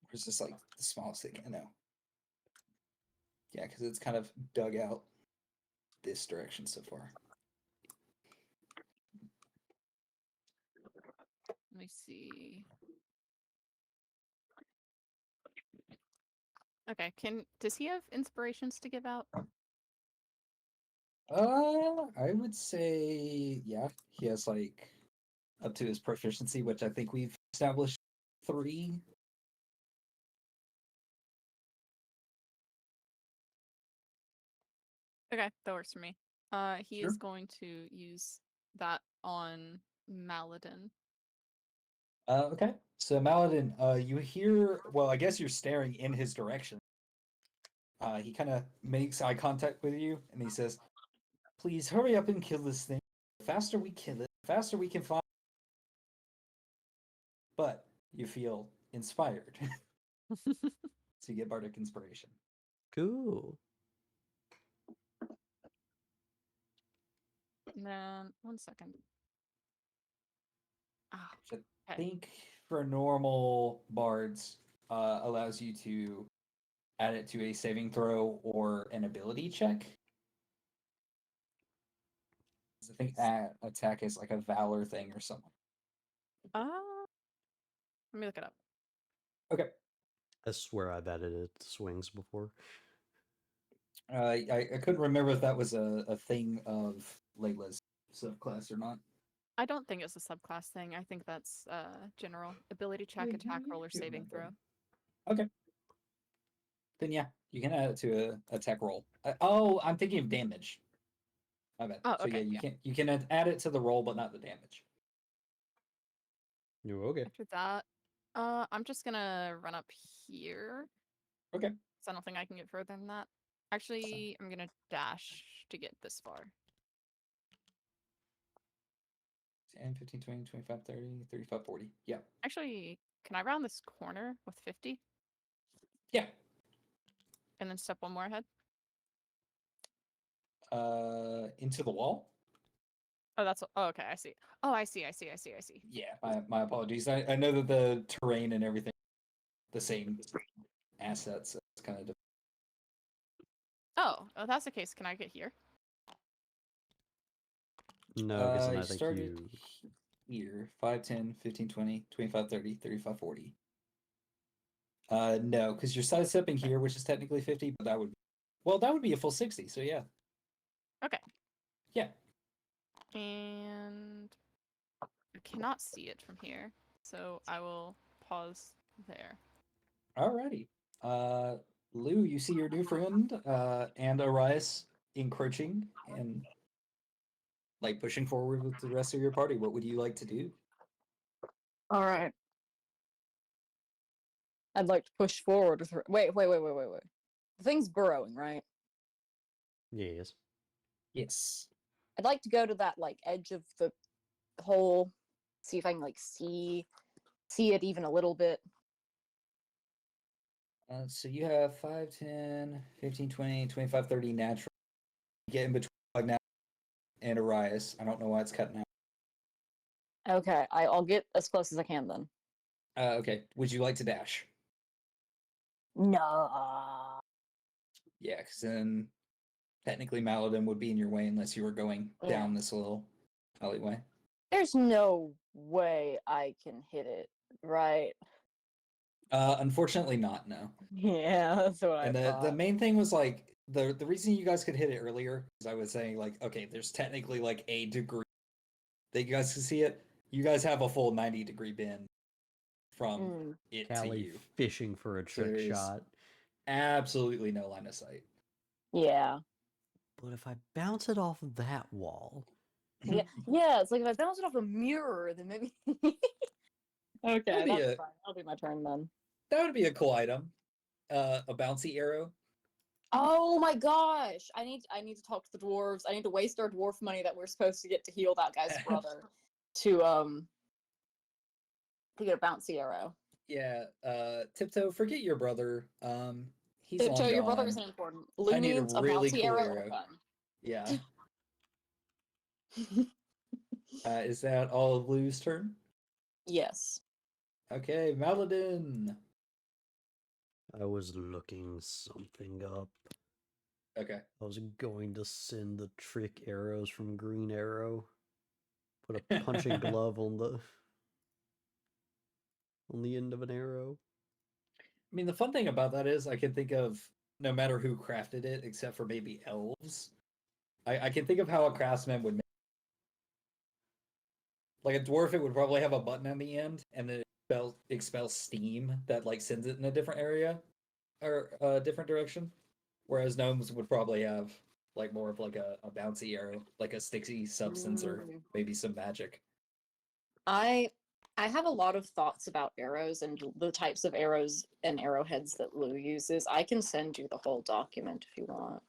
Or is this like the smallest thing? I know. Yeah, because it's kind of dug out this direction so far. Let me see. Okay, does he have inspirations to give out? I would say yeah, he has like up to his proficiency, which I think we've established 3. Okay, that works for me. He Sure. is going to use that on Maladin. Okay. So Maladin, you hear? Well, I guess you're staring in his direction. He kind of makes eye contact with you, and he says, "Please hurry up and kill this thing. The faster we kill it, the faster we can find." But you feel inspired, so you get bardic inspiration. Cool. And then 1 second. Ah, Which I okay. think for normal bards allows you to add it to a saving throw or an ability check. I think attack is like a valor thing or something. Uh, let me look it up. Okay. I swear I've added it to swings before. I couldn't remember if that was a thing of Layla's subclass or not. I don't think it's a subclass thing. I think that's general ability check, attack roll, or saving throw. Okay. Then yeah, you can add it to a attack roll. Oh, I'm thinking of damage. My bad. Oh, So yeah, okay. Yeah. you can add it to the roll, but not the damage. You okay? After that, I'm just gonna run up here Okay. So I don't think I can get further than that. Actually, I'm gonna dash to get this far. 10, 15, 20, 25, 30, 35, 40. Yeah. Actually, can I round this corner with 50 Yeah. and then step one more ahead? Into the wall? Oh, that's okay. I see. Oh, I see. Yeah, my apologies. I know that the terrain and everything the same assets. So it's kind of Oh, if that's the case, can I get here? No, because then you I think started you. here 5, 10, 15, 20, 25, 30, 35, 40. No, because you're sidestepping here, which is technically 50, but that would be a full 60. So yeah. Okay. Yeah. And I cannot see it from here, so I will pause there. Alrighty. Lou, you see your new friend, and Arias encroaching and like pushing forward with the rest of your party. What would you like to do? All right. I'd like to push forward with her. Wait. The thing's burrowing, right? Yes. Yes. I'd like to go to that like edge of the hole, see if I can like see it even a little bit. So you have 5, 10, 15, 20, 25, 30 natural. Get in between Bugnaut and Arias. I don't know why it's cutting out. Okay, I'll get as close as I can then. Okay. Would you like to dash? No. Yeah, because then technically Maladin would be in your way unless you were going down this little alleyway. There's no way I can hit it, right? Unfortunately not, no. Yeah, that's what And I the thought. main thing was like the reason you guys could hit it earlier is I was saying like, okay, there's technically like a degree that you guys can see it. You guys have a full 90-degree bend from it to Callie you. fishing for a So trick there is shot. absolutely no line of sight. Yeah. But if I bounce it off of that wall, Yeah. Yeah, it's like if I bounce it off a mirror, then maybe Okay, That'd be that's a- fine. That'll be my turn then. That would be a cool item. A bouncy arrow. Oh my gosh. I need to talk to the dwarves. I need to waste our dwarf money that we're supposed to get to heal that guy's brother to get a bouncy arrow. Yeah, Tiptoe, forget your brother. He's long Tiptoe, your brother gone. isn't important. Lou I need a needs a really bouncy cool arrow and a arrow. gun. Yeah. Is that all of Lou's turn? Yes. Okay, Maladin. I was looking something up. Okay. I was going to send the trick arrows from Green Arrow. Put a punching glove on the end of an arrow. I mean, the fun thing about that is I can think of no matter who crafted it, except for maybe elves. I can think of how a craftsman would make. Like a dwarf, it would probably have a button on the end, and then it expels steam that like sends it in a different area or a different direction. Whereas gnomes would probably have like more of like a bouncy arrow, like a sticky substance or maybe some magic. I have a lot of thoughts about arrows and the types of arrows and arrowheads that Lou uses. I can send you the whole document if you want.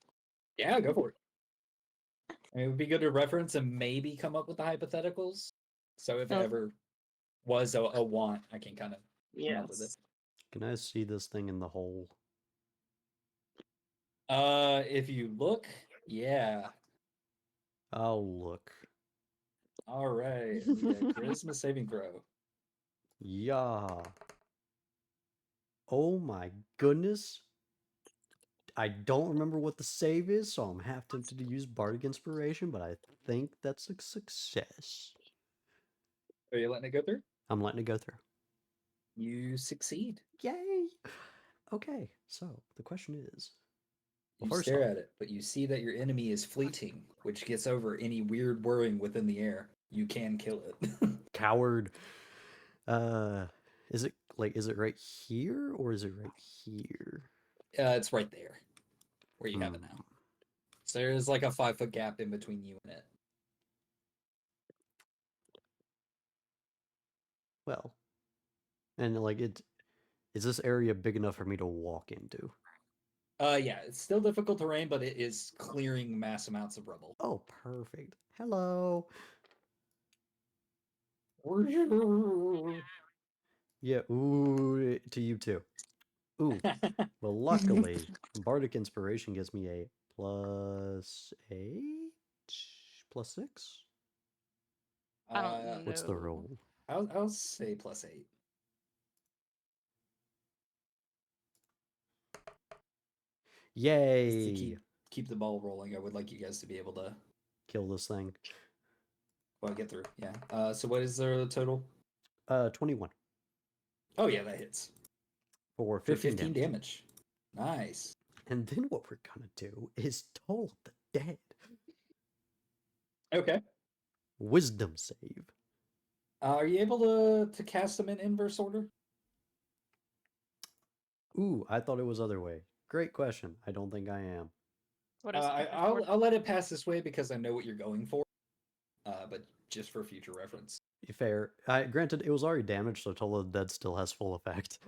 Yeah, go for it. I mean, it would be good to reference and maybe come up with the hypotheticals. So if it Okay. ever was a want, I can kind of come up with it. Yes. Can I see this thing in the hole? If you look, yeah. I'll look. All right. Need a charisma saving throw. Yeah. Oh my goodness. I don't remember what the save is, so I'm half tempted to use Bardic Inspiration, but I think that's a success. Are you letting it go through? I'm letting it go through. You succeed. Yay! Okay, so the question is... You Well, first stare off, at it, but you see that your enemy is fleeting, which gets over any weird whirring within the air. You can kill it. coward. Is it right here or is it right here? It's right there, where you have it now. Hmm. So there's like a 5-foot gap in between you and it. Well, and like Is this area big enough for me to walk into? Yeah, it's still difficult terrain, but it is clearing mass amounts of rubble. Oh, perfect. Hello. Yeah, ooh, to you too. Ooh, well, luckily, Bardic Inspiration gives me a +8? +6? I don't know. What's the roll? I'll say +8. Just to Yay! keep the ball rolling, I would like you guys to be able to Kill this thing. get through. Yeah. So what is the total? 21 Oh yeah, that hits for for 15 15 damage. damage. Nice. And then what we're gonna do is Toll the Dead. Okay. Wisdom save. Are you able to cast them in inverse order? Ooh, I thought it was other way. Great question. I don't think I am. What is I'll let it pass this way because I know what you're going for. But just for future reference. Fair. Granted, it was already damaged, so Toll the Dead still has full effect.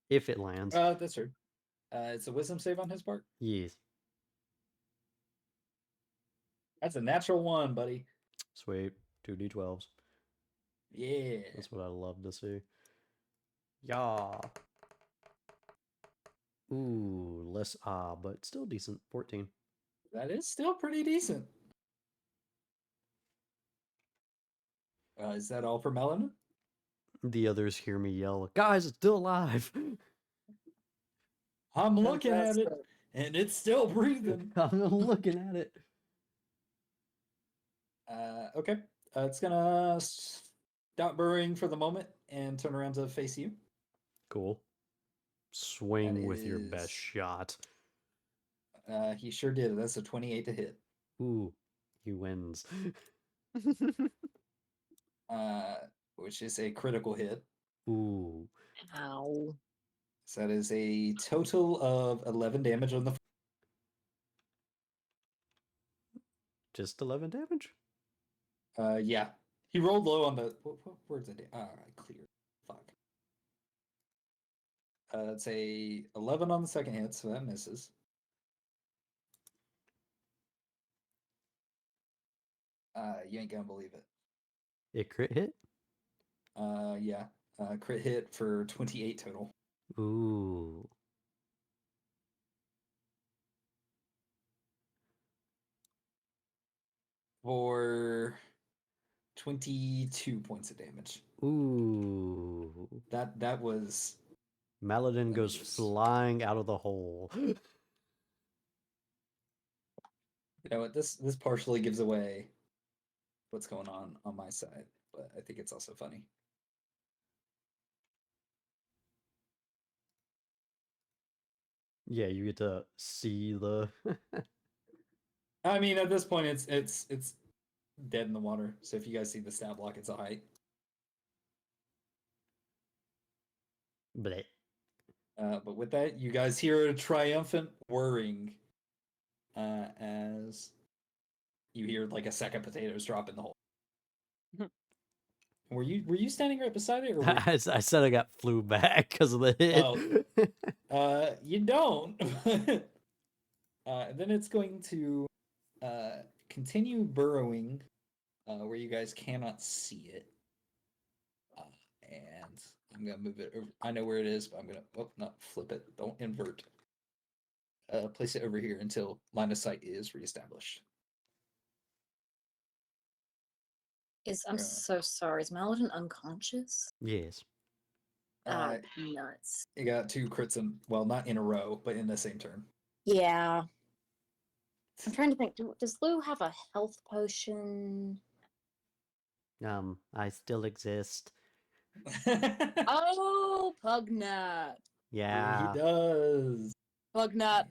If it lands. That's true. It's a wisdom save on his part. Yes. That's a natural 1, buddy. Sweet. 2d12s. Yeah. That's what I love to see. Yeah. Ooh, less but still decent. 14. That is still pretty decent. Is that all for Melanin? The others hear me yell, "Guys, it's still alive!" I'm looking at it, Fantastic. and it's still breathing. I'm looking at it. Okay. It's gonna stop burrowing for the moment and turn around to face you. Cool. Swing That with your best is- shot. He sure did. That's a 28 to hit. Ooh, he wins. Which is a critical hit. Ooh, Ow. So that is a total of 11 damage on the. just 11 damage? Yeah. He rolled low on the. Where's it? Alright, clear. Fuck. It's a 11 on the second hit, so that misses. You ain't gonna believe it. It crit hit? Yeah. Crit hit for 28 total. Ooh. For 22 points of damage. Ooh. That was. Maladin Let me goes just. flying out of the hole. You know what? This partially gives away what's going on my side, but I think it's also funny. Yeah, you get to see the. I mean, at this point, it's dead in the water. So if you guys see the stat block, it's a height. Bleh. But with that, you guys hear a triumphant whirring as you hear like a sack of potatoes drop in the hole. Were you standing right beside it, or were I said I got flew back because of the hit. you don't? And then it's going to continue burrowing where you guys cannot see it. And I'm gonna move it over. I know where it is, but I'm gonna not flip it. Don't invert. Place it over here until line of sight is reestablished. I'm Yeah. so sorry. Is Maladin unconscious? Yes. Nuts. It got 2 crits in, well, not in a row, but in the same turn. Yeah. I'm trying to think. Does Lou have a health potion? I still exist. Oh, Pugnat. Yeah, he Yeah. does. Pugnat.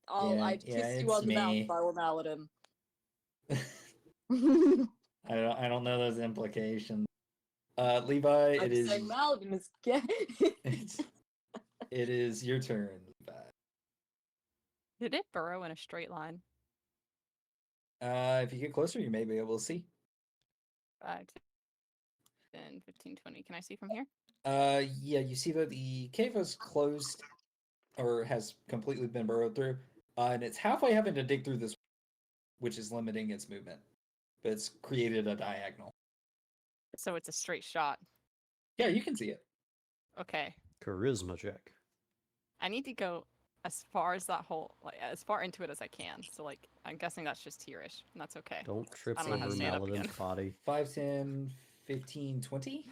I'd Yeah, kiss you it's on the mouth me. if I were Maladin. I don't know those implications. Levi, I'm it is saying Maladin is gay. it is your turn, Levi. Did it burrow in a straight line? If you get closer, you may be able to see. 5, 10, 15, 20. Can I see from here? Yeah, you see that the cave is closed or has completely been burrowed through, and it's halfway having to dig through this, which is limiting its movement. But it's created a diagonal. So it's a straight shot. Yeah, you can see it. Okay. Charisma check. I need to go as far as that hole, like as far into it as I can. So like, I'm guessing that's just here-ish, and that's okay. Don't trip I don't know how to over stand up Maladin's again. body. 5, 10, 15, 20.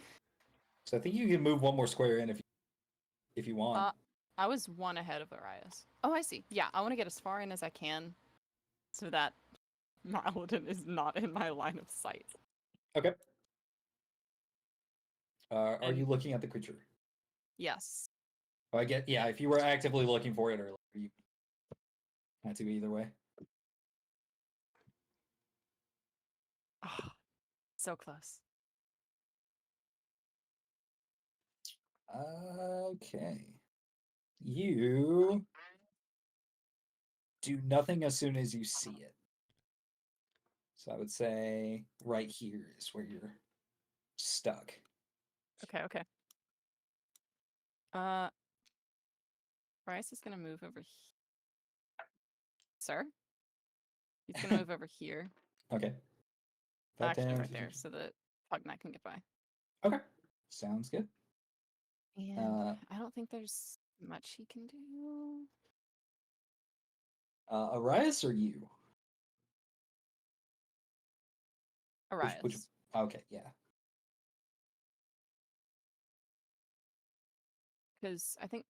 So I think you can move one more square in if you want. I was one ahead of Arias. Oh, I see. Yeah, I want to get as far in as I can, so that Maladin is not in my line of sight. Okay. Are And- you looking at the creature? Yes. Oh, I get. Yeah, if you were actively looking for it, or you had to either way. Oh, so close. Okay. You do nothing as soon as you see it. So I would say right here is where you're stuck. Okay. Bryce is gonna move over here. Sir? He's gonna move over here. Okay. 5, Actually, 10, right there, 15. so that Pugnac can get by. Okay. Sounds good. And I don't think there's much he can do. Arias or you? Arias. Okay, yeah. Because I think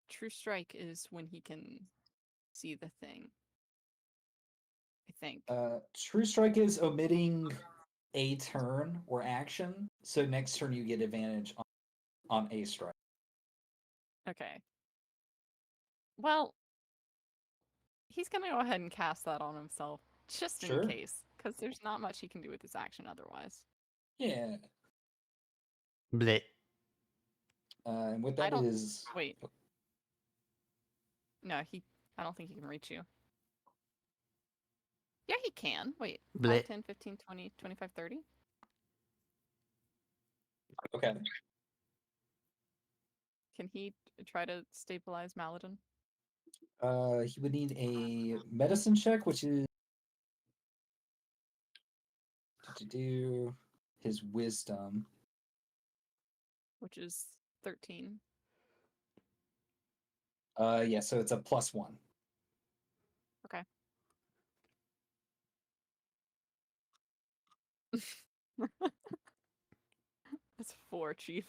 True Strike is when he can see the thing. I think. True Strike is omitting a turn or action. So next turn you get advantage on a strike. Okay. Well, he's gonna go ahead and cast that on himself, just Sure. in case. Because there's not much he can do with his action otherwise. Yeah. Bleh. And what I that don't- is. Wait. No, I don't think he can reach you. Yeah, he can. Wait. Bleh. 5, 10, 15, 20, 25, 30? Okay. Can he try to stabilize Maladin? He would need a medicine check, which is to do his wisdom. Which is 13. Yeah, so it's a +1. Okay. That's 4, Chief.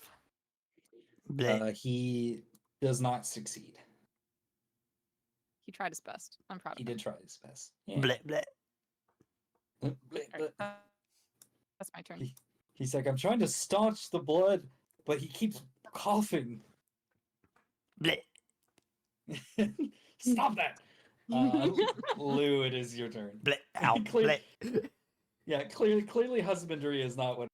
Bleh. He does not succeed. He tried his best. I'm proud He of him. did try his best. Yeah. Bleh. Bleh. Alright, that's my turn. He's like, I'm trying to staunch the blood, but he keeps coughing. Bleh. Stop that! Lou, it is your turn. Bleh. Ow. Clear- Bleh. Yeah, clearly husbandry is not what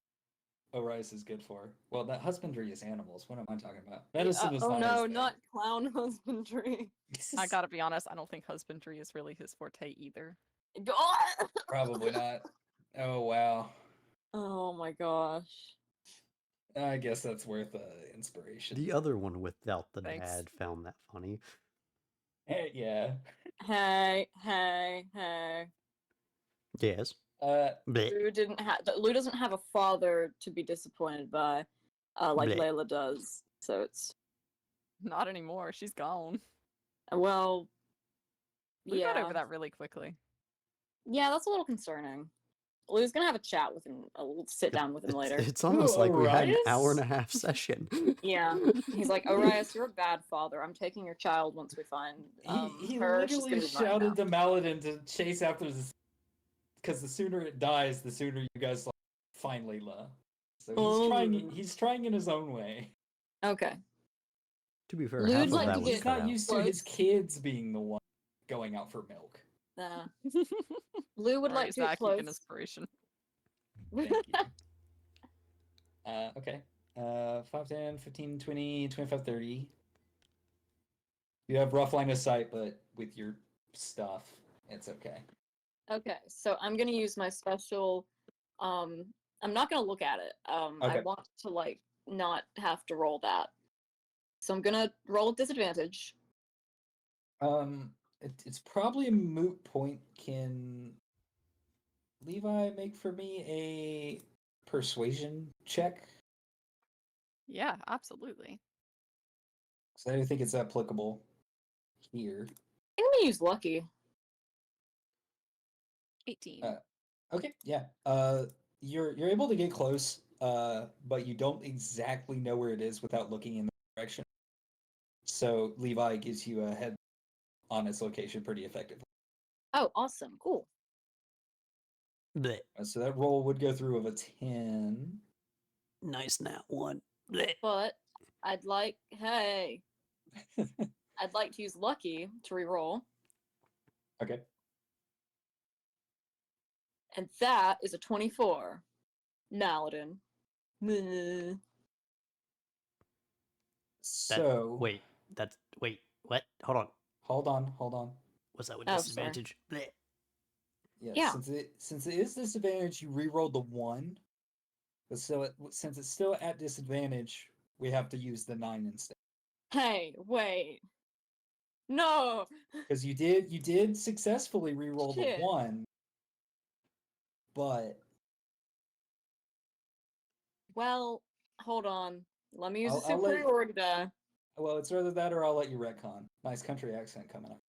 Orice is good for. Well, that husbandry is animals. What am I talking about? Medicine is oh not no, his not clown husbandry. thing. I gotta be honest, I don't think husbandry is really his forte either. Probably not. Oh, wow. Oh my gosh. I guess that's worth inspiration. The other one without the Thanks. dad found that funny. Yeah. Hey. Yes. Uh, Bleh. Lou doesn't have a father to be disappointed by, like Bleh. Layla does. So it's Not anymore. She's gone. well, We yeah, got over that really quickly. yeah, that's a little concerning. Lou's gonna have a chat with him, a little sit down with him later. It's almost like we had an Arias? hour and a half session. Yeah, he's like, Arias, you're a bad father. I'm taking your child once we find he her. She's literally gonna be mine shouted now." to Maladin to chase after this, because the sooner it dies, the sooner you guys find Layla. So he's trying in his own way. Okay. To be fair, Lude's half of like that to was He's get cut not out. used to his close. kids being the one going out for milk. Lou would Sorry, like to get Zach, you close. get inspiration. Thank you. Okay. 5, 10, 15, 20, 25, 30. You have rough line of sight, but with your stuff, it's okay. Okay, so I'm gonna use my special I'm not gonna look at it. I Okay. want to like not have to roll that. So I'm gonna roll at disadvantage. It's probably a moot point. Can Levi make for me a persuasion check? Yeah, absolutely. Because I don't think it's applicable here. I'm gonna use lucky. 18. Okay, yeah. You're able to get close, but you don't exactly know where it is without looking in the direction. So Levi gives you a head on its location pretty effectively. Oh, awesome. Cool. Bleh. So that roll would go through of a 10. Nice nat one. Bleh. But I'd like I'd like to use lucky to reroll. Okay. And that is a 24. Naladin. Meh. So Wait, what? Hold on. hold on. Was that with Oh, sorry. disadvantage? Bleh. Yeah. Since it is disadvantage, you re-rolled the 1. But since it's still at disadvantage, we have to use the 9 instead. Hey, wait. No. Because you did successfully re-roll the Shit. 1, but Well, hold on. Let me use a I'll let superiority die. well, it's either that or I'll let you retcon. Nice country accent coming up.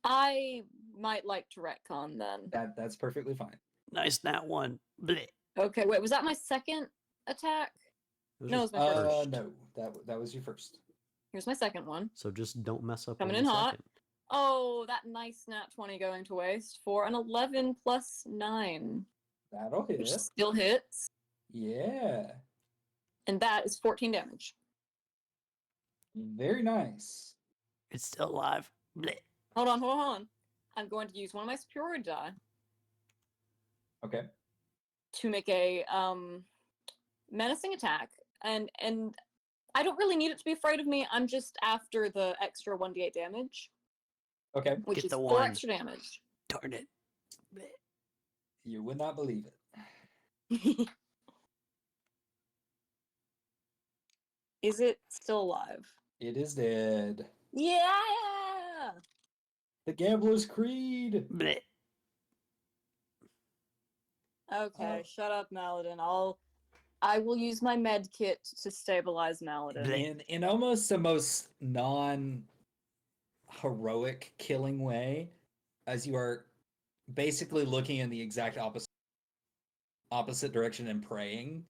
I might like to retcon then. That's perfectly fine. Nice nat one. Bleh. Okay, wait, was that my second attack? It was No, just it was my first. No, that was your first. Here's my second one. So just don't mess up Coming on in the hot. second. Oh, that nice nat 20 going to waste for an 11 plus 9, That'll which hit. still hits. Yeah. And that is 14 damage. Very nice. It's still alive. Bleh. Hold on. I'm going to use one of my superiority die Okay. to make a menacing attack. And I don't really need it to be afraid of me. I'm just after the extra 1d8 damage, Okay. which Get is the 4 one. extra damage. Darn it. Bleh. You would not believe it. Is it still alive? It is dead. Yeah! The Gambler's Creed. Bleh. Okay, shut up, Maladin. I will use my med kit to stabilize Maladin. Bleh. In almost the most heroic killing way, as you are basically looking in the exact opposite direction and praying.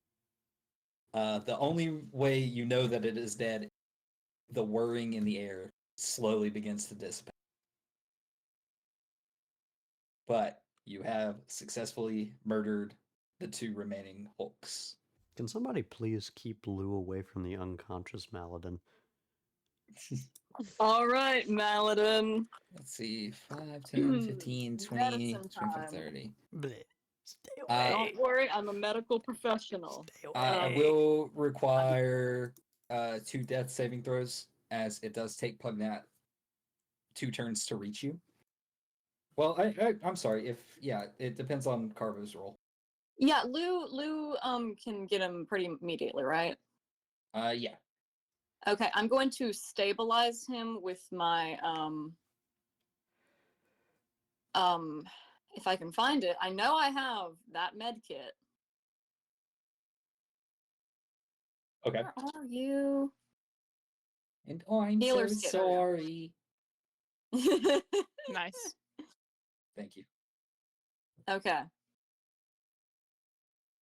The only way you know that it is dead, the whirring in the air slowly begins to dissipate. But you have successfully murdered the 2 remaining Hulks. Can somebody please keep Lou away from the unconscious Maladin? All right, Maladin. Let's see, 5, 10, 15, 20, Medicine 25, time. 30. Bleh. Stay away. Don't worry, I'm a medical professional. Stay away. I will require 2 death saving throws, as it does take Pugnat 2 turns to reach you. Well, I'm sorry. It depends on Carvo's roll. Yeah, Lou can get him pretty immediately, right? Yeah. Okay, I'm going to stabilize him with my if I can find it. I know I have that med kit. Okay. Where are you? And I'm Healer's kit, there we go. sorry. Nice. Thank you. Okay.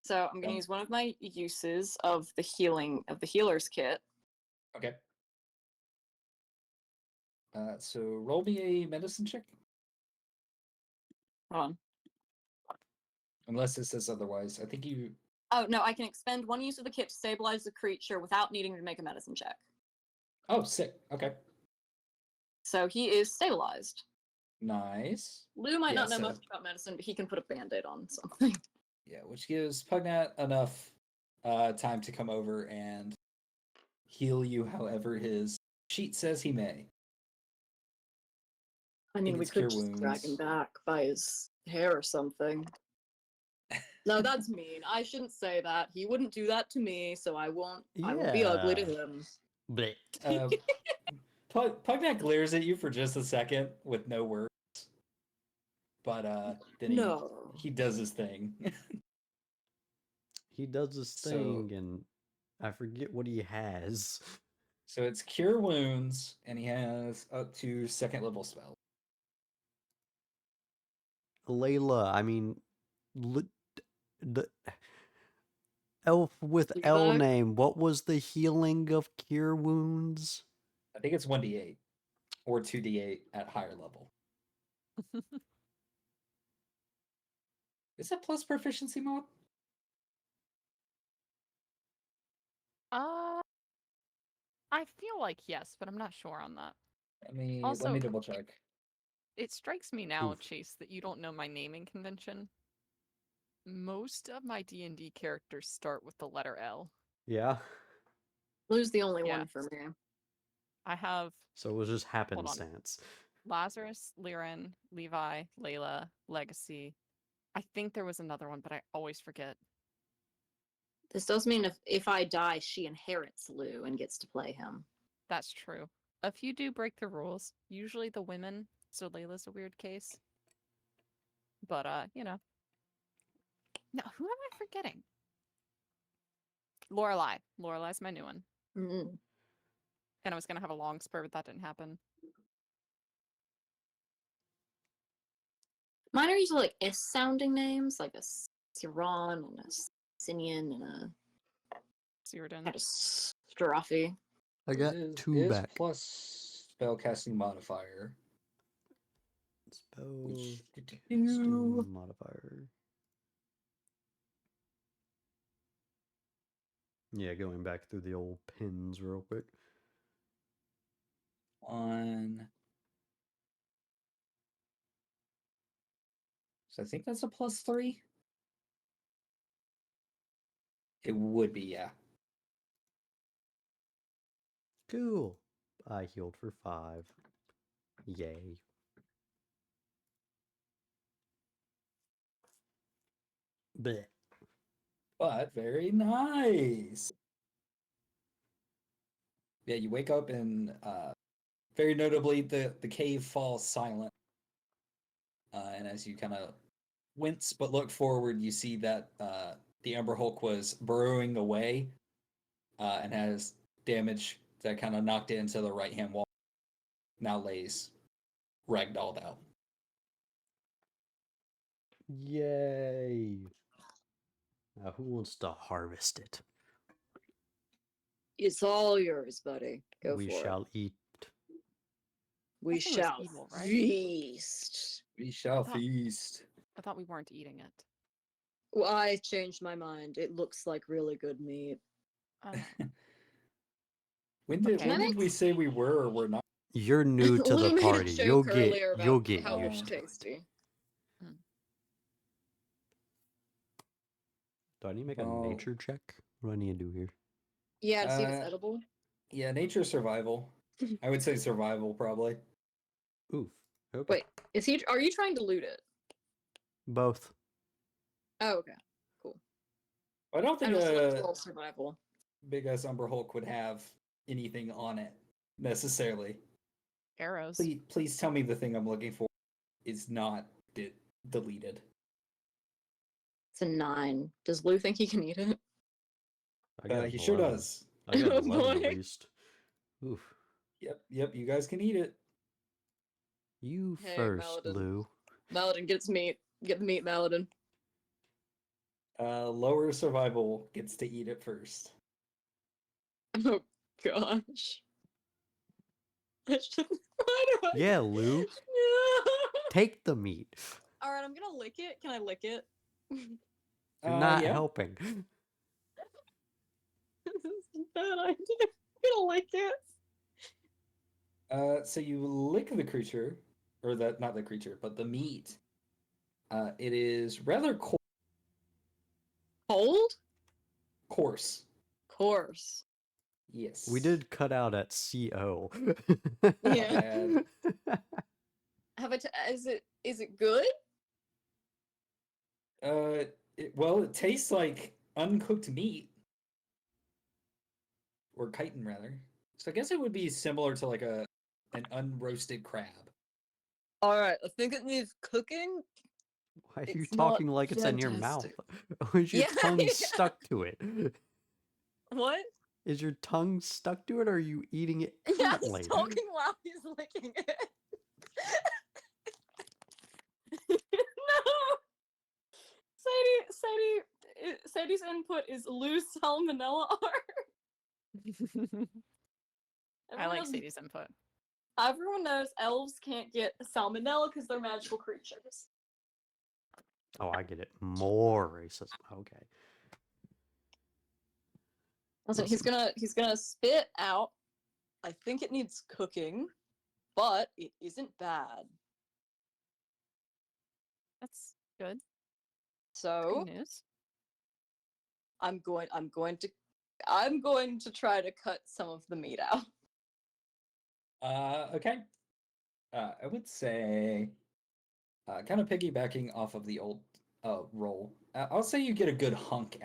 So I'm gonna Yep. use one of my uses of the healer's kit. Okay. So roll me a medicine check, Hold on. unless it says otherwise. I think you. Oh no, I can expend one use of the kit to stabilize the creature without needing to make a medicine check. Oh, sick. Okay. So he is stabilized. Nice. Lou might Yeah, not know so- much about medicine, but he can put a band-aid on something. Yeah, which gives Pugnat enough time to come over and heal you however his sheet says he may. I mean, we it's could cure just drag him wounds. back by his hair or something. No, that's mean. I shouldn't say that. He wouldn't do that to me, so I won't be ugly to Yeah. him. Blech. Pugnac glares at you for just a second with no words, but then No. he does his thing. He does his So- thing, and I forget what he has. So it's Cure Wounds, and he has up to 2nd level spell. Layla, I mean, the elf with L Levi? name. What was the healing of cure wounds? I think it's 1d8 or 2d8 at higher level. Is that plus proficiency mod? I feel like yes, but I'm not sure on that. Let me Also, double check. It strikes me now, Oof. Chase, that you don't know my naming convention. Most of my D&D characters start with the letter L. Yeah. Lou's the only Yeah. one for me. I have So it was just Hold on. happenstance. Lazarus, Liren, Levi, Layla, Legacy. I think there was another one, but I always forget. This does mean if I die, she inherits Lou and gets to play him. That's true. A few do break the rules. Usually the women, so Layla's a weird case. But you know. Now, who am I forgetting? Lorelai. Lorelai's my new one. Mm. And I was gonna have a long spur, but that didn't happen. Mine are usually like S-sounding names, like a Siron and a Sinian and a Cyrodiil. kind of Strophy. I got It two is back. plus spellcasting modifier. Spell Which casting modifier. Yeah, going back through the old pins real quick. on. So I think that's a +3. It would be, yeah. Cool. I healed for 5. Yay. Blech. But very nice. Yeah, you wake up and very notably the cave falls silent. And as you kind of wince but look forward, you see that the Ember Hulk was burrowing away and has damage that kind of knocked it into the right hand wall. Now lays ragdolled out. Yay. Now, who wants to harvest it? It's all yours, buddy. Go We for it. shall eat. We That thing was shall evil, right? feast. We shall Oh. feast. I thought we weren't eating it. Well, I changed my mind. It looks like really good meat. Oh. When did Okay. we say we were or were not? You're new to Lou the made party. a joke earlier You'll about get how it was used to it. tasty. Do I need to make a Well- nature check? What do I need to do here? Yeah, to see if it's Uh, edible. Yeah, nature survival. I would say survival probably. Oof. Okay. Wait, is he? Are you trying to loot it? Both. Oh, okay. I don't I think was a roll survival. big ass Umber Hulk would have anything on it necessarily. Arrows. Please tell me the thing I'm looking for is not deleted. It's a 9. Does Lou think he can eat it? I got He sure 11. does. I got Oh, 11 boy. at least. Oof. Yep, you guys can eat it. You Hey, first, Maladin. Lou. Maladin gets meat. Get the meat, Maladin. Lower survival gets to eat it first. Oh gosh. I should. Why do I? Yeah, Lou. Take the meat. All right, I'm gonna lick it. Can I lick it? You're not Yeah. helping. This is a bad idea. I'm gonna lick it. So you lick the creature, or not the creature, but the meat. It is rather Cold? coarse. Course. Yes. We did cut out at CO. Yeah. bad. Have I? Is it good? Well, it tastes like uncooked meat. Or chitin, rather. So I guess it would be similar to like an unroasted crab. All right, I think it needs cooking. Why are you It's not talking like it's in your mouth? fantastic. Is your Yeah, tongue yeah. stuck to it? What? Is your tongue stuck to it, or are you eating it Yeah, currently? he's talking while he's licking it. No, Sadie's input is lose salmonella art. I like Everyone- Sadie's input. Everyone knows elves can't get salmonella because they're magical creatures. Oh, I get it. More racism. Okay. Listen, Listen. he's gonna spit out. I think it needs cooking, but it isn't bad. That's good. So Good news. I'm going to try to cut some of the meat out. Okay. I would say, kind of piggybacking off of the old roll, I'll say you get a good hunk.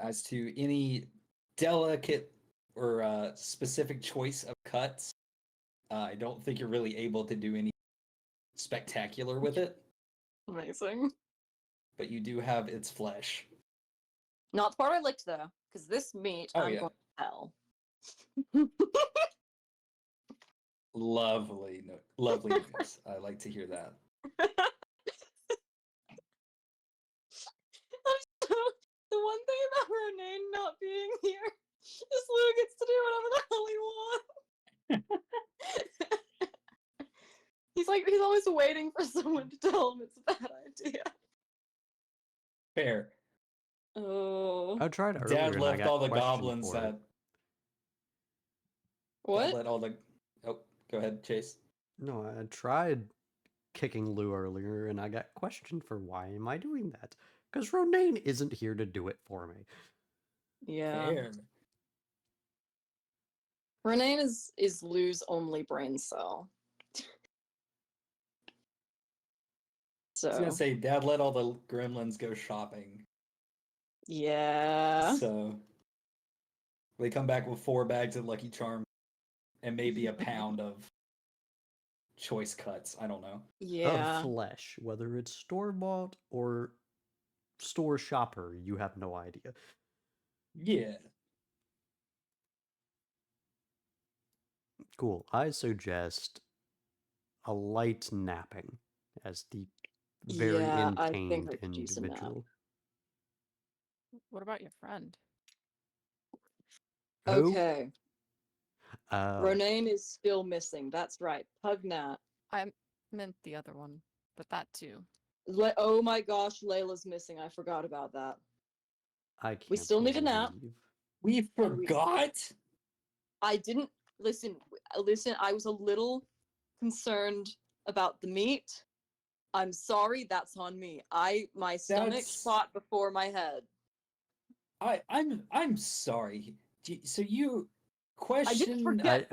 As to any delicate or specific choice of cuts, I don't think you're really able to do any spectacular with it, Amazing. but you do have its flesh. Not the part I licked though, because this meat Oh, I'm yeah. going to hell. Lovely, lovely news. I like to hear that. The one thing about Ronaine not being here is Lou gets to do whatever the hell he wants. He's always waiting for someone to tell him it's a bad idea. Fair. Oh. I tried earlier Dad and I left got all the questioned goblins for it. that. What? Dad let all the. Oh, go ahead, Chase. No, I tried kicking Lou earlier and I got questioned for why am I doing that? Because Ronaine isn't here to do it for me. Yeah. Fair. Ronaine is Lou's only brain cell. I was gonna So say, Dad let all the gremlins go shopping, yeah. so they come back with 4 bags of Lucky Charms and maybe a pound of choice cuts. I don't know. Yeah. Of flesh, whether it's store-bought or store shopper, you have no idea. Yeah. Cool. I suggest a light napping as the very Yeah, I think intamed I could use a nap. individual. What about your friend? Who? Okay. Oh, Ronaine is still missing. That's right. Pugnat. I meant the other one, but that too. Oh my gosh, Layla's missing. I forgot about that. I can't We still need a nap. believe- We And we- forgot? I didn't listen. Listen, I was a little concerned about the meat. I'm sorry, that's on me. My stomach That's- shot before my head. I'm sorry. So you I question didn't forget.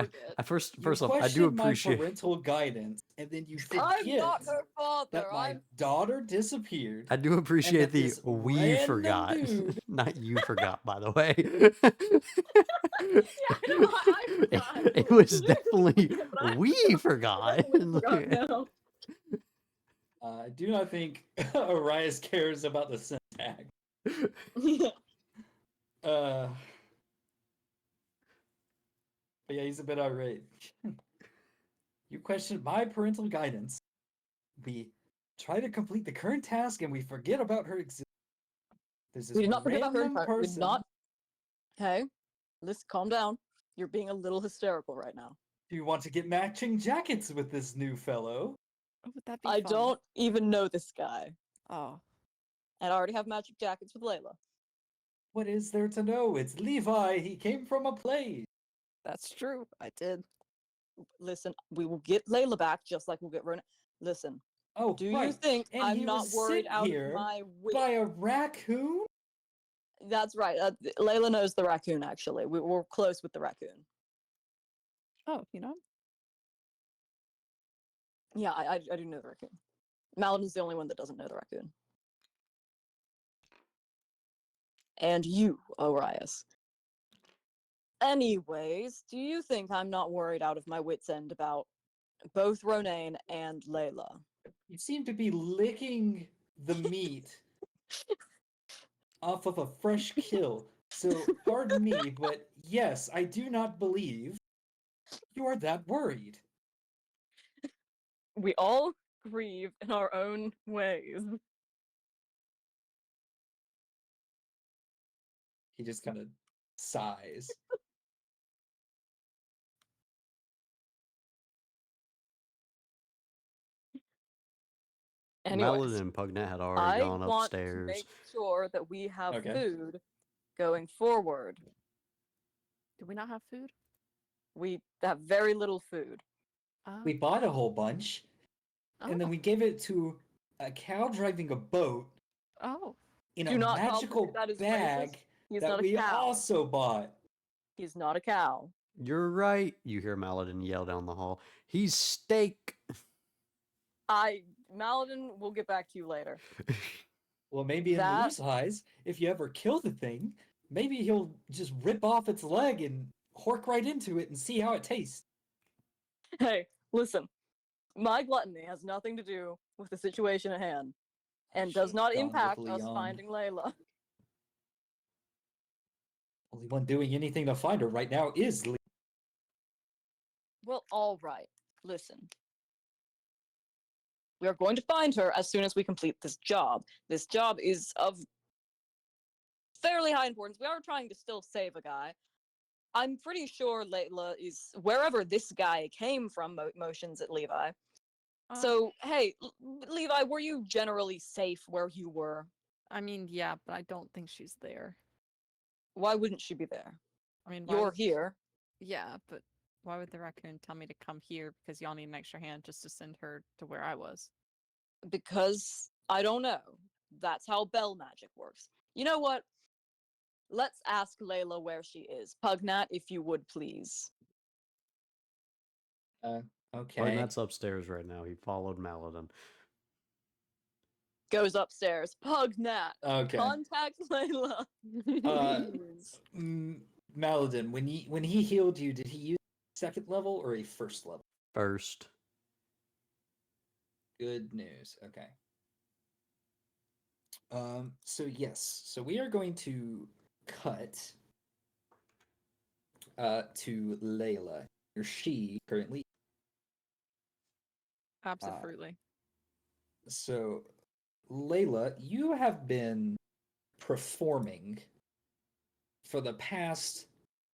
First you off, I do question my appreciate. parental guidance, and then you I'm forget not her father. that my daughter disappeared. I do appreciate the this we random forgot, dude- not you forgot. By the way, Yeah, I know, I forgot. It was You definitely forget, but I we forgot. forgot. Definitely forgot now. I do not think Arias cares about the syntax. Yeah. But yeah, he's a bit irate. You questioned my parental guidance. We try to complete the current task and we forget about her existence. There's this We did not forget about her. random We did person. not. Hey, let's calm down. You're being a little hysterical right now. Do you want to get matching jackets with this new fellow? Oh, would that be I fun? don't even know this guy. Oh, And I already have magic jackets with Layla. What is there to know? It's Levi. He came from a play. that's true. I did. Listen, we will get Layla back just like we'll get Rona. Listen, Oh, do you right. think And I'm he not was worried sent out here of my wit? by a raccoon? That's right. Layla knows the raccoon, actually. We're close with the raccoon. Oh, you know? Yeah, I do know the raccoon. Maladin's the only one that doesn't know the raccoon. And you, Orias. Anyways, do you think I'm not worried out of my wits' end about both Ronaine and Layla? You seem to be licking the meat off of a fresh kill. So, pardon me, but yes, I do not believe you are that worried. We all grieve in our own ways. He just kind of sighs. Anyways, Maladin and Pugnat had already I gone want to upstairs. make sure that we have Okay. food going forward. Do we not have food? We have very little food. Oh. We bought a whole bunch, and then Oh. we gave it to a cow driving a boat Oh. in Do a not call magical that is racist. bag He's that not a we cow. also bought. He's not a cow. You're right, you hear Maladin yell down the hall. He's steak! Maladin, we'll get back to you later. Well, maybe in That- Lou's eyes, if you ever kill the thing, maybe he'll just rip off its leg and hork right into it and see how it tastes. Hey, listen. My gluttony has nothing to do with the situation at hand, and does Should've not gone with impact us Leon. finding Layla. Only one doing anything to find her right now is Lee. Well, all right. Listen. We are going to find her as soon as we complete this job. This job is of fairly high importance. We are trying to still save a guy. I'm pretty sure Layla is wherever this guy came from. Motions at Levi. So, hey, Levi, were you generally safe where you were? I mean, yeah, but I don't think she's there. Why wouldn't she be there? I mean, why You're would- here. Yeah, but why would the raccoon tell me to come here because y'all need an extra hand just to send her to where I was? Because I don't know. That's how bell magic works. You know what? Let's ask Layla where she is. Pugnat, if you would please. Okay. Pugnat's upstairs right now. He followed Maladin. Goes upstairs. Pugnat, Okay. contact Layla. Uh, Please. Maladin, when he healed you, did he use second level or a first level? First. Good news. Okay. So yes, so we are going to cut to Layla. Or she currently. Absolutely. So Layla, you have been performing for the past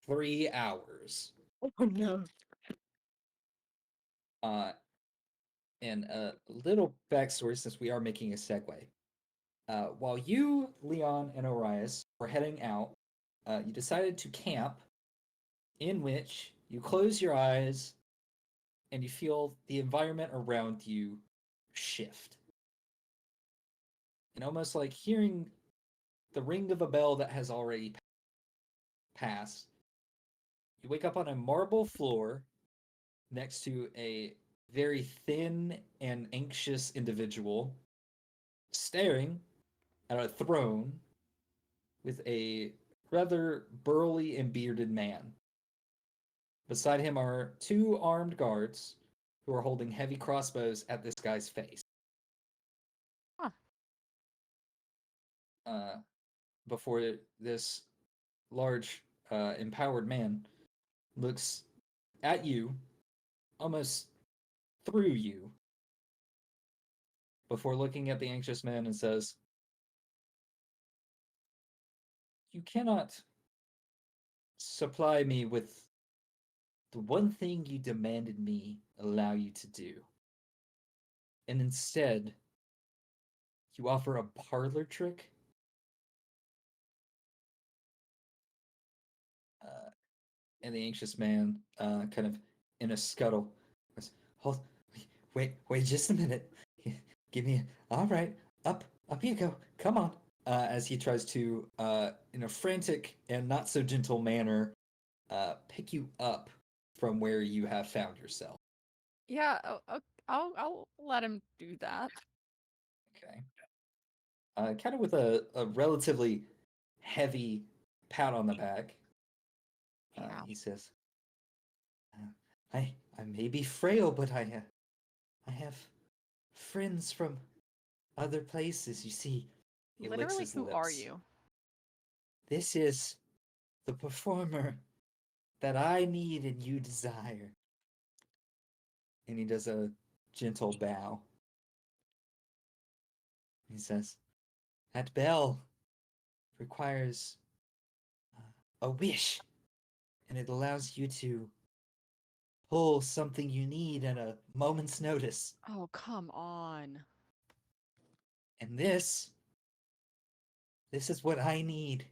3 hours. Oh no. And a little backstory since we are making a segue. While you, Leon, and Orias were heading out, you decided to camp, in which you close your eyes and you feel the environment around you shift. And almost like hearing the ring of a bell that has already passed, you wake up on a marble floor next to a very thin and anxious individual staring at a throne with a rather burly and bearded man. Beside him are 2 armed guards who are holding heavy crossbows at this guy's face. Huh. Before this large, empowered man looks at you, almost through you, before looking at the anxious man and says, "You cannot supply me with the one thing you demanded me allow you to do. And instead, you offer a parlor trick?" And the anxious man, kind of in a scuttle, goes, "Hold, wait just a minute. Give me, all right, up you go. Come on." As he tries to, in a frantic and not so gentle manner, pick you up from where you have found yourself. Yeah, I'll let him do that. Okay. Kind of with a relatively heavy pat on the back, Ow. he says, I may be frail, but I have friends from other places. You see, he licks Literally, his who are lips. you? This is the performer that I need and you desire. And he does a gentle bow. He says, that bell requires a wish, and it allows you to pull something you need at a moment's notice. Oh, come on. And this is what I need.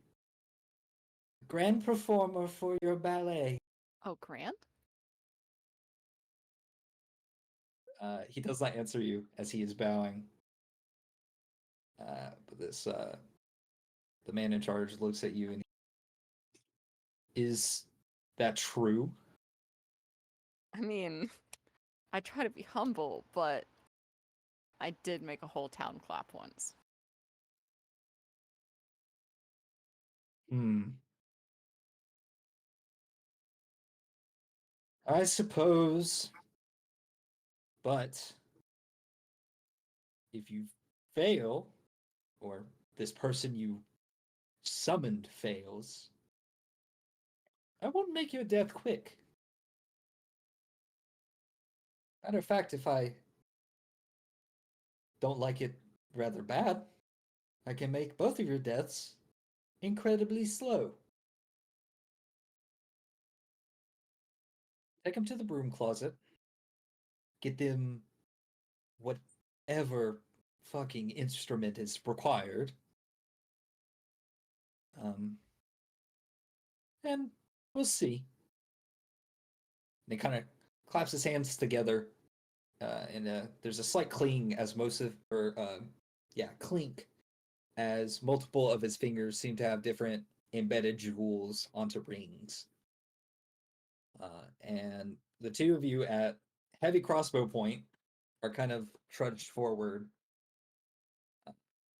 Grand performer for your ballet. Oh, Grant? He does not answer you as he is bowing. But the man in charge looks at you and is that true? I mean, I try to be humble, but I did make a whole town clap once. I suppose. But if you fail, or this person you summoned fails, I won't make your death quick. Matter of fact, if I don't like it rather bad, I can make both of your deaths incredibly slow. Take them to the broom closet, get them whatever fucking instrument is required, and we'll see. And he kind of claps his hands together, and there's a slight cling as clink as multiple of his fingers seem to have different embedded jewels onto rings. And the two of you at heavy crossbow point are kind of trudged forward.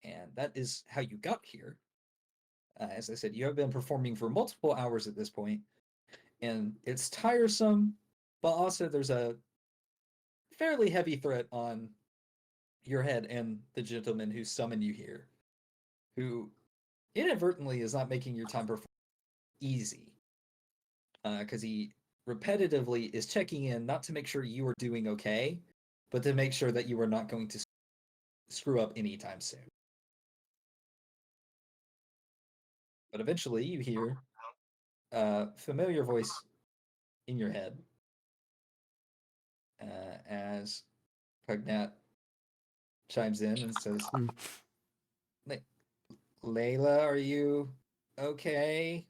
And that is how you got here. As I said, you have been performing for multiple hours at this point, and it's tiresome, but also there's a fairly heavy threat on your head and the gentleman who summoned you here, who inadvertently is not making your time perform easy, because he repetitively is checking in not to make sure you are doing okay, but to make sure that you are not going to screw up anytime soon. But eventually you hear a familiar voice in your head as Pugnat chimes in and says, Layla, are you okay?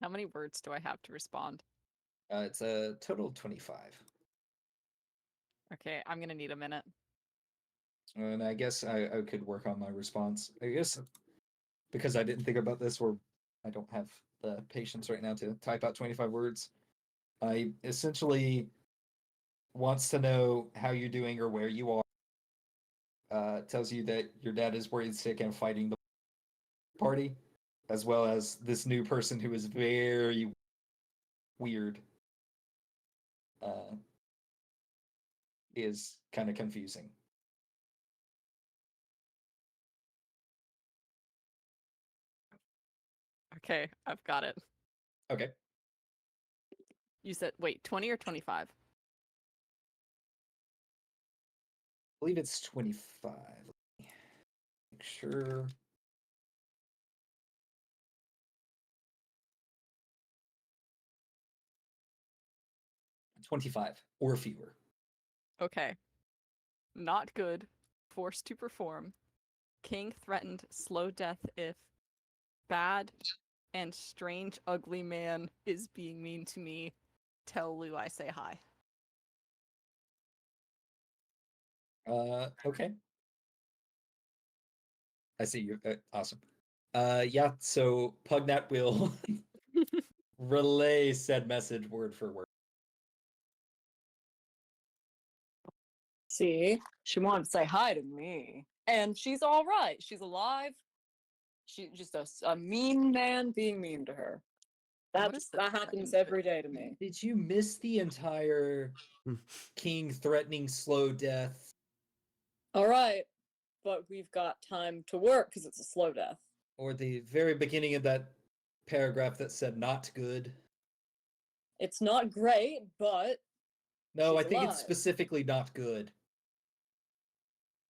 How many words do I have to respond? It's a total of 25. Okay, I'm gonna need a minute. And I guess I could work on my response. I guess because I didn't think about this, or I don't have the patience right now to type out 25 words. I essentially wants to know how you're doing or where you are. Tells you that your dad is worried sick and fighting the party, as well as this new person who is very weird. Is kind of confusing. Okay, I've got it. Okay. You said, wait, 20 or 25? I believe it's 25. Make sure. 25 or fewer. Okay. Not good. Forced to perform. King threatened slow death if bad and strange ugly man is being mean to me. Tell Lou I say hi. Okay. I see you. Awesome. Yeah, so Pugnat will relay said message word for word. See, she wanted to say hi to me. And she's all right. She's alive. She's just a mean man being mean to her. What is That this happens threatened every day to me. Did you miss the entire king threatening slow death? All right, but we've got time to work because it's a slow death. Or the very beginning of that paragraph that said not good? It's not great, but No, I she's think it's alive. specifically not good.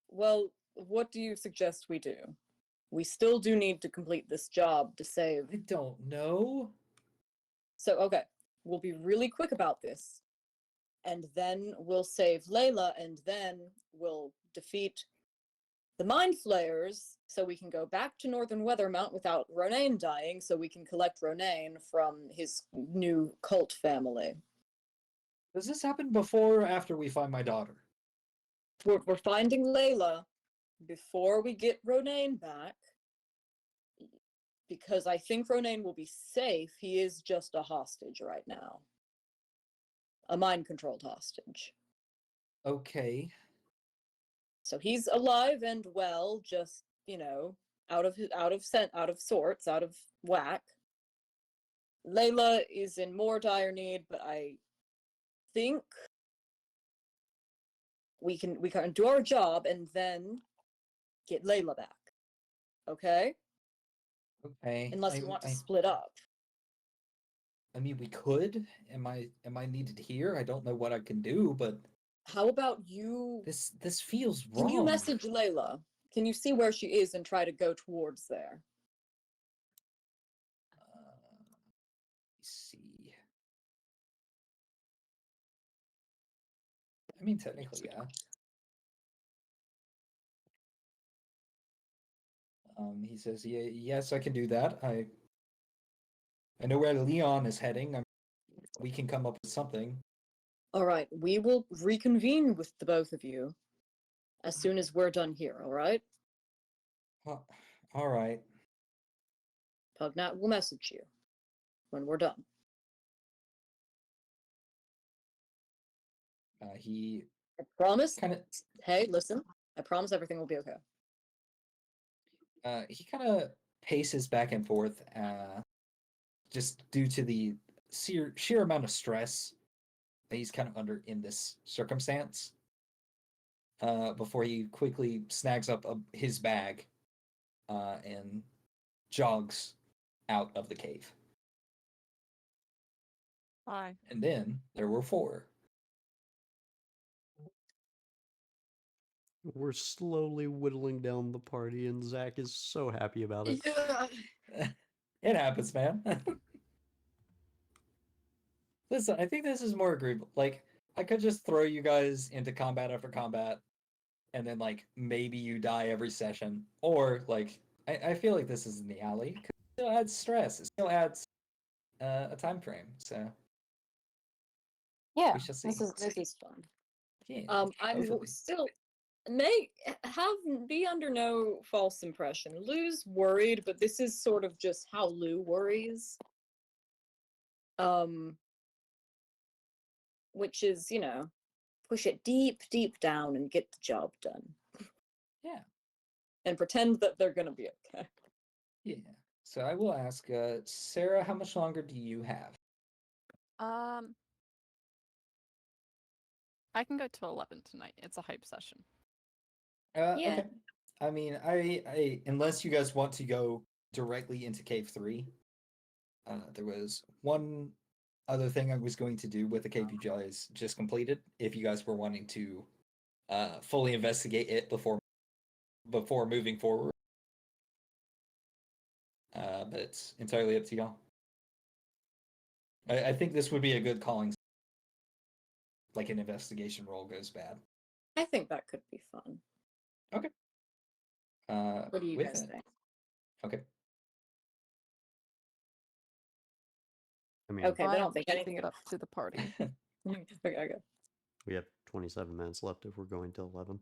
Well, what do you suggest we do? We still do need to complete this job to save. I don't know. So, okay, we'll be really quick about this. And then we'll save Layla, and then we'll defeat the Mind Flayers so we can go back to Northern Weathermount without Ronaine dying, so we can collect Ronaine from his new cult family. Does this happen before or after we find my daughter? We're finding Layla before we get Ronaine back, because I think Ronaine will be safe. He is just a hostage right now. A mind-controlled hostage. Okay. So he's alive and well, just, out of sorts, out of whack. Layla is in more dire need, but I think we can do our job and then get Layla back. Okay? Okay. Unless we want to split up. I mean, we could. Am I needed here? I don't know what I can do, but How about you? this feels wrong. Can you message Layla? Can you see where she is and try to go towards there? Let's see. I mean, technically, yeah. He says, "Yeah, yes, I can do that. I know where Leon is heading. We can come up with something." All right, we will reconvene with the both of you as soon as we're done here, all right? All right. Pugnat will message you when we're done. He I promise. kind of Hey, listen. I promise everything will be okay. he kind of paces back and forth, just due to the sheer amount of stress that he's kind of under in this circumstance. Before he quickly snags up his bag, and jogs out of the cave. Hi. And then there were four. We're slowly whittling down the party, and Zach is so happy about it. Yeah. It happens, man. Listen, I think this is more agreeable. Like, I could just throw you guys into combat after combat, and then, like, maybe you die every session. Or, like, I feel like this is in the alley. 'Cause it still adds stress. It still adds a time frame. So, Yeah, we shall see. this is fun. Yeah, I'm hopefully. still be under no false impression. Lou's worried, but this is sort of just how Lou worries. Which is, push it deep, deep down and get the job done. Yeah. And pretend that they're gonna be okay. Yeah. So I will ask, Sarah, how much longer do you have? I can go to 11 tonight. It's a hype session. Yeah. Okay. I mean, I unless you guys want to go directly into Cave 3, there was one other thing I was going to do with the cave you guys just completed. If you guys were wanting to fully investigate it before moving forward, but it's entirely up to y'all. I think this would be a good calling. Like an investigation roll goes bad. I think that could be fun. Okay. What do you with guys it. think? Okay. I mean, Okay, they I'm don't think keeping anything it up to the party. Okay. we have 27 minutes left if we're going to 11.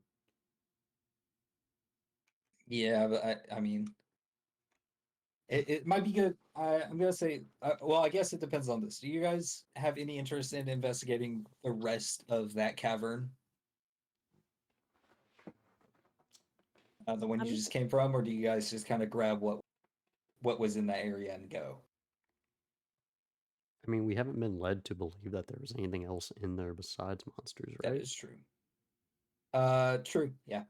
Yeah, but I mean, it might be good. I'm gonna say, well, I guess it depends on this. Do you guys have any interest in investigating the rest of that cavern? The one you I'm- just came from, or do you guys just kind of grab what was in that area and go? I mean, we haven't been led to believe that there was anything else in there besides monsters, That right? is true. True. Yeah.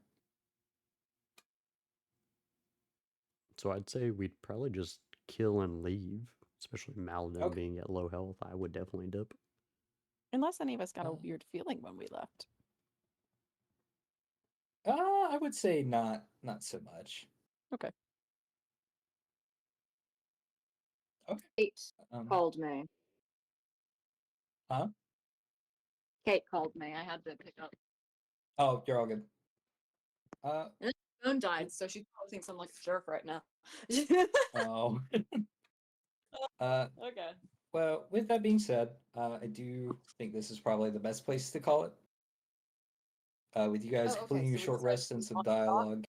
So I'd say we'd probably just kill and leave, especially Maladin Okay. being at low health. I would definitely dip. Unless any of us got a Uh. weird feeling when we left. I would say not so much. Okay. Kate Um, called me. huh? Kate called me. I had to pick up. Oh, you're all good. And then her phone died, so she probably thinks I'm like a jerk right now. Oh. Okay. Well, with that being said, I do think this is probably the best place to call it. With you guys Oh, okay, completing your so we short decided rest and to some not dialogue.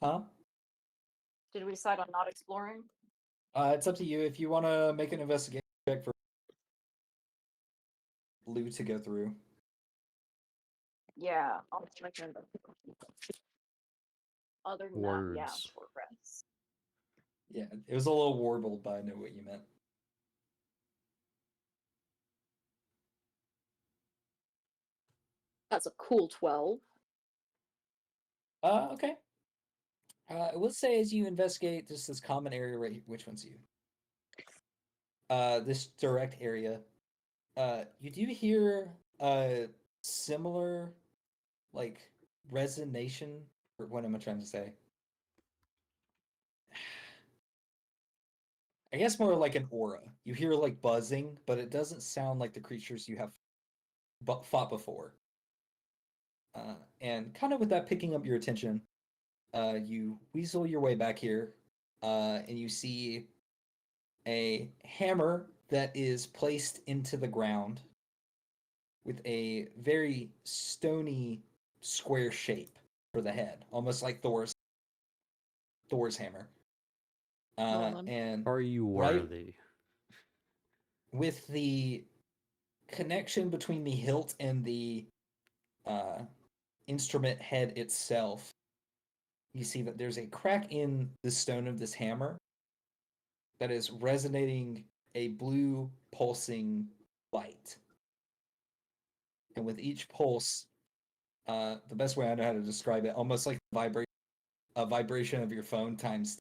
Huh? Did we decide on not exploring? It's up to you. If you want to make an investigation check for Blue to go through. Yeah, I'll check it out. Other than that, yeah, Words. short rest. Yeah, it was a little warbled, but I know what you meant. That's a cool 12. Okay. Let's say as you investigate this common area right here, which one's you? This direct area. You do hear a similar, like, resonation. Or what am I trying to say? I guess more like an aura. You hear like buzzing, but it doesn't sound like the creatures you have fought before. And kind of with that picking up your attention, you weasel your way back here, and you see a hammer that is placed into the ground with a very stony square shape for the head, almost like Thor's hammer. Norman. And Are you right worthy? with the connection between the hilt and the uh, instrument head itself, you see that there's a crack in the stone of this hammer that is resonating a blue pulsing light. And with each pulse, the best way I know how to describe it, almost like a vibration of your phone times.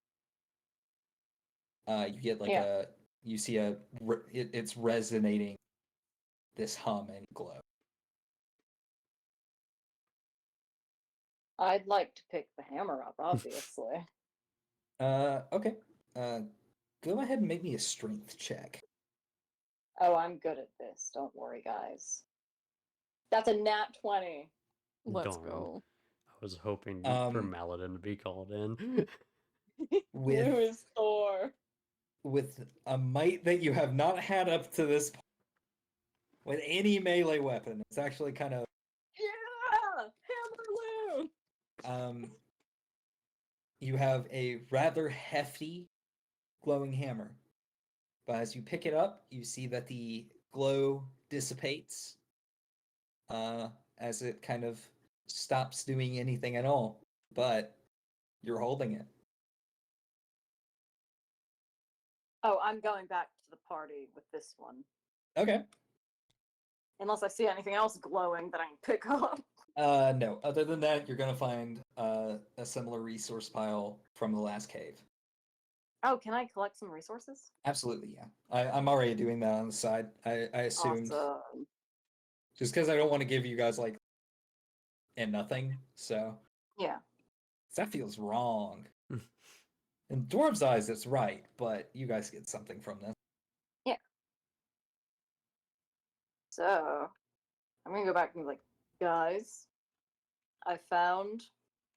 You get like Yeah. you see it's resonating this hum and glow. I'd like to pick the hammer up, obviously. Okay. Go ahead and make me a strength check. Oh, I'm good at this. Don't worry, guys. That's a nat 20. Let's Darn. go. I was hoping for Um, Maladin to be called in. with Blue is Thor. with a might that you have not had up to this point with any melee weapon. It's actually kind of Yeah! Hammer um you have a rather hefty glowing hammer. But as you pick it up, you see that the glow dissipates as it kind of stops doing anything at all. But you're holding it. Oh, I'm going back to the party with this one. Okay. Unless I see anything else glowing that I can pick up. No. Other than that, you're gonna find a similar resource pile from the last cave. Oh, can I collect some resources? Absolutely, yeah. I'm already doing that on the side. I assumed Awesome. just because I don't want to give you guys like and nothing. So Yeah. that feels wrong. In Dwarves' eyes, it's right, but you guys get something from this. Yeah. So, I'm gonna go back and be like, guys, I found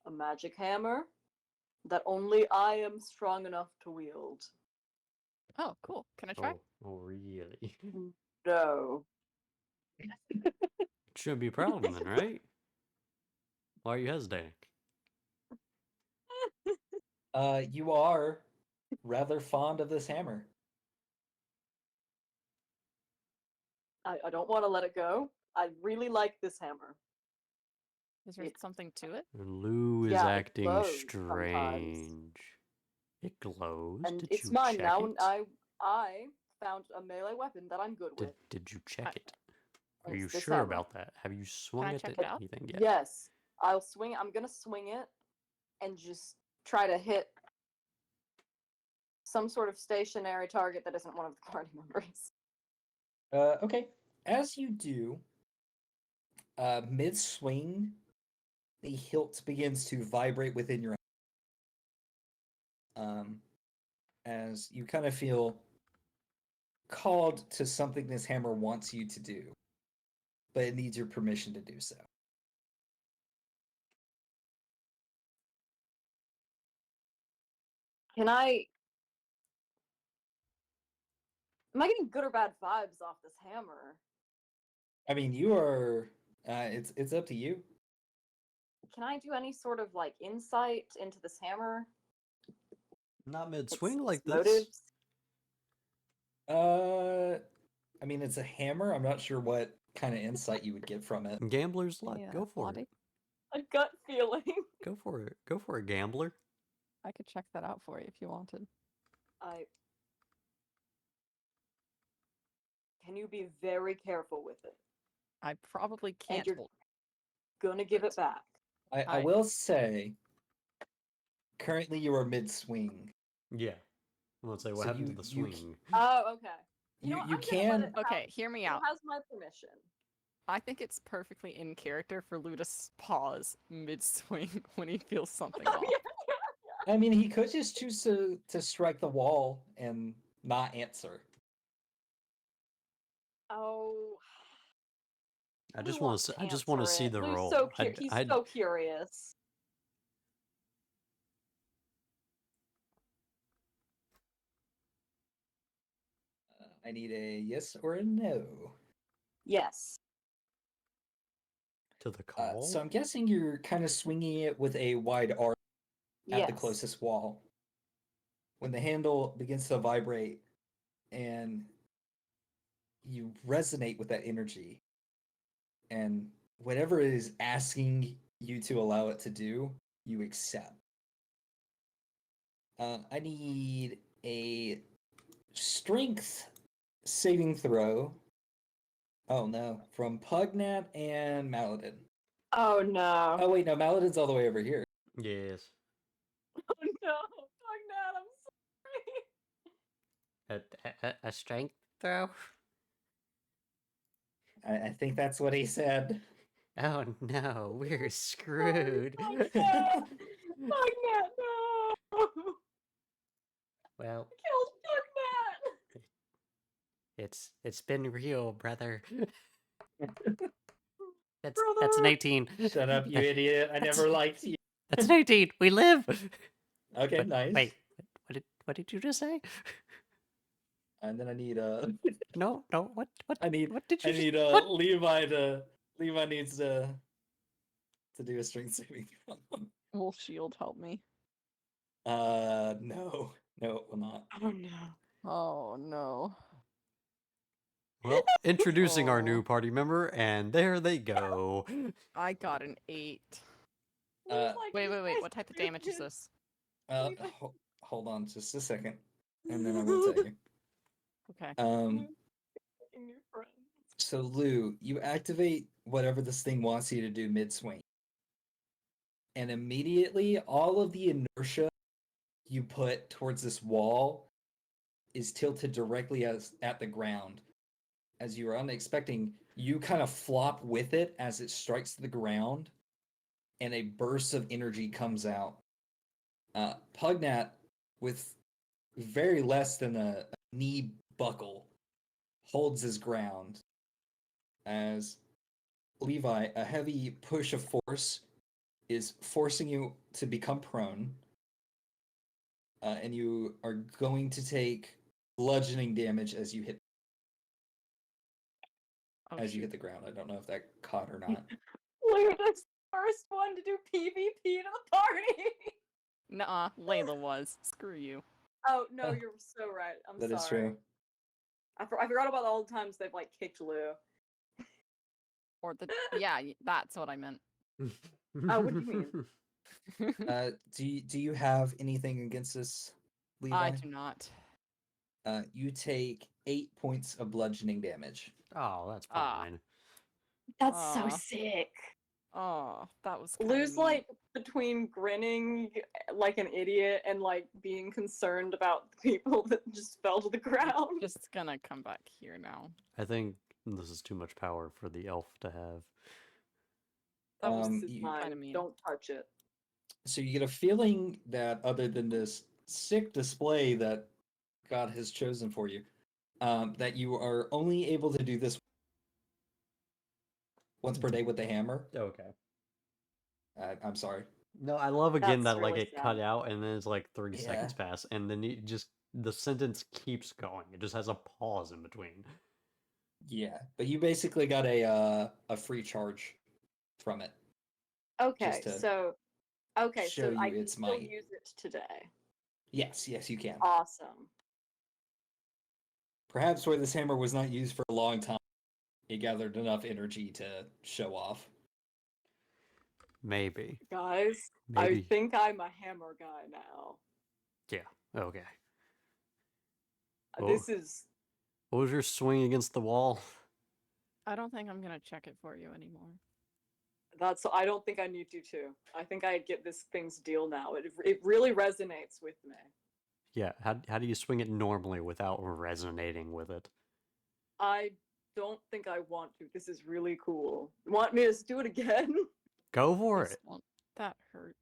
a magic hammer that only I am strong enough to wield. Oh, cool. Can I try? Oh, really? No. Should be proud of him then, right? Why are you hesitating? You are rather fond of this hammer. I don't want to let it go. I really like this hammer. Is there It- something to it? Lou is Yeah, it acting glows sometimes. strange. It glows. And Did it's you mine check now, it? and I found a melee weapon that I'm good with. Did you check it? Are and you it's this sure hammer. about that? Have you swung I it check at it out? anything yet? Yes, I'll swing it. I'm gonna swing it and just try to hit some sort of stationary target that isn't one of the party members. Okay. As you do, mid swing, the hilt begins to vibrate within your as you kind of feel called to something this hammer wants you to do, but it needs your permission to do so. Can I? Am I getting good or bad vibes off this hammer? I mean, you are. It's up to you. Can I do any sort of like insight into this hammer? Not mid Its swing like this. motives? I mean, it's a hammer. I'm not sure what kind of insight you would get from it. Gambler's luck. Yeah, Go for Lottie? it. A gut feeling. Go for it. Go for it, gambler. I could check that out for you if you wanted. Can you be very careful with it? I probably can't you're- hold. Gonna give it back. I will say, currently you are mid swing. Yeah. I'm gonna say what So happened to you- the you swing. Oh, okay. You know what, you I'm gonna let can. it Okay, hear me It out. has my permission. I think it's perfectly in character for Lou to pause mid swing when he feels something off. I mean, he could just choose to strike the wall and not answer. Oh. I Lou just want wants to. to I just want to answer see it. the Lou's roll. so he's so curious. I need a yes or a no. Yes. To the call. So I'm guessing you're kind of swinging it with a wide arc at Yes. the closest wall. When the handle begins to vibrate and you resonate with that energy, and whatever it is asking you to allow it to do, you accept. I need a strength saving throw. Oh no, from Pugnat and Maladin. Oh no. Oh wait, no, Maladin's all the way over here. Yes. Oh no. Oh no, I'm sorry. A strength throw. I think that's what he said. Oh no, we're screwed. Oh no. No. Well, Killed Pugmat. it's been real, brother. That's Brother. an 18. Shut up, you idiot! I That's- never liked you. That's an 18. We live. Okay, But nice. Wait, what did you just say? And then I need No, what I need what did I you just, need what? Levi needs to do a strength saving throw. Will shield help me? No, it will not. Oh no. Oh no. Well, introducing our Oh. new party member, and there they go. I got an 8. Uh, Wait. What type of damage is this? Hold on just a second, and then I will tell you. Okay. New friends. So Lou, you activate whatever this thing wants you to do mid swing, and immediately all of the inertia you put towards this wall is tilted directly at the ground. As you are unexpecting, you kind of flop with it as it strikes the ground, and a burst of energy comes out. Pugnat, with very less than a knee buckle, holds his ground as Levi, a heavy push of force is forcing you to become prone, and you are going to take bludgeoning damage as you hit Oh, you shoot. hit the ground. I don't know if that caught or not. Luda's the first one to do PvP to the party. Nuh-uh, Layla was. Screw you. Oh no, you're so right. I'm That sorry. is true. I forgot about all the times they've like kicked Lou. Or the yeah, that's what I meant. what do you mean? Do you have anything against this, Levi? I do not. You take 8 points of bludgeoning damage. Oh, that's Ah. fine. That's so Aw. sick. Oh, that was kind Lou's like between grinning like an idiot and like being concerned about the people that just fell to the ground. just gonna come back here now. I think this is too much power for the elf to have. That was This is you- mine. kinda mean. Don't touch it. So you get a feeling that other than this sick display that God has chosen for you, that you are only able to do this once per day with the hammer. Okay. I'm sorry. No, I love again That's that like really it cut sad. out and then it's like 30 Yeah. seconds pass and then it just the sentence keeps going. It just has a pause in between. Yeah, but you basically got a free charge from it. Okay, to so show you I can its still might. use it today. Yes, you can. Awesome. Perhaps where this hammer was not used for a long time, it gathered enough energy to show off. Maybe. Guys, Maybe. I think I'm a hammer guy now. Yeah. Okay. Oh. This is What was your swing against the wall? I don't think I'm gonna check it for you anymore. I don't think I need to. I think I get this thing's deal now. It really resonates with me. Yeah. How do you swing it normally without resonating with it? I don't think I want to. This is really cool. Want me to do it again? Go for This it. won't- That hurt.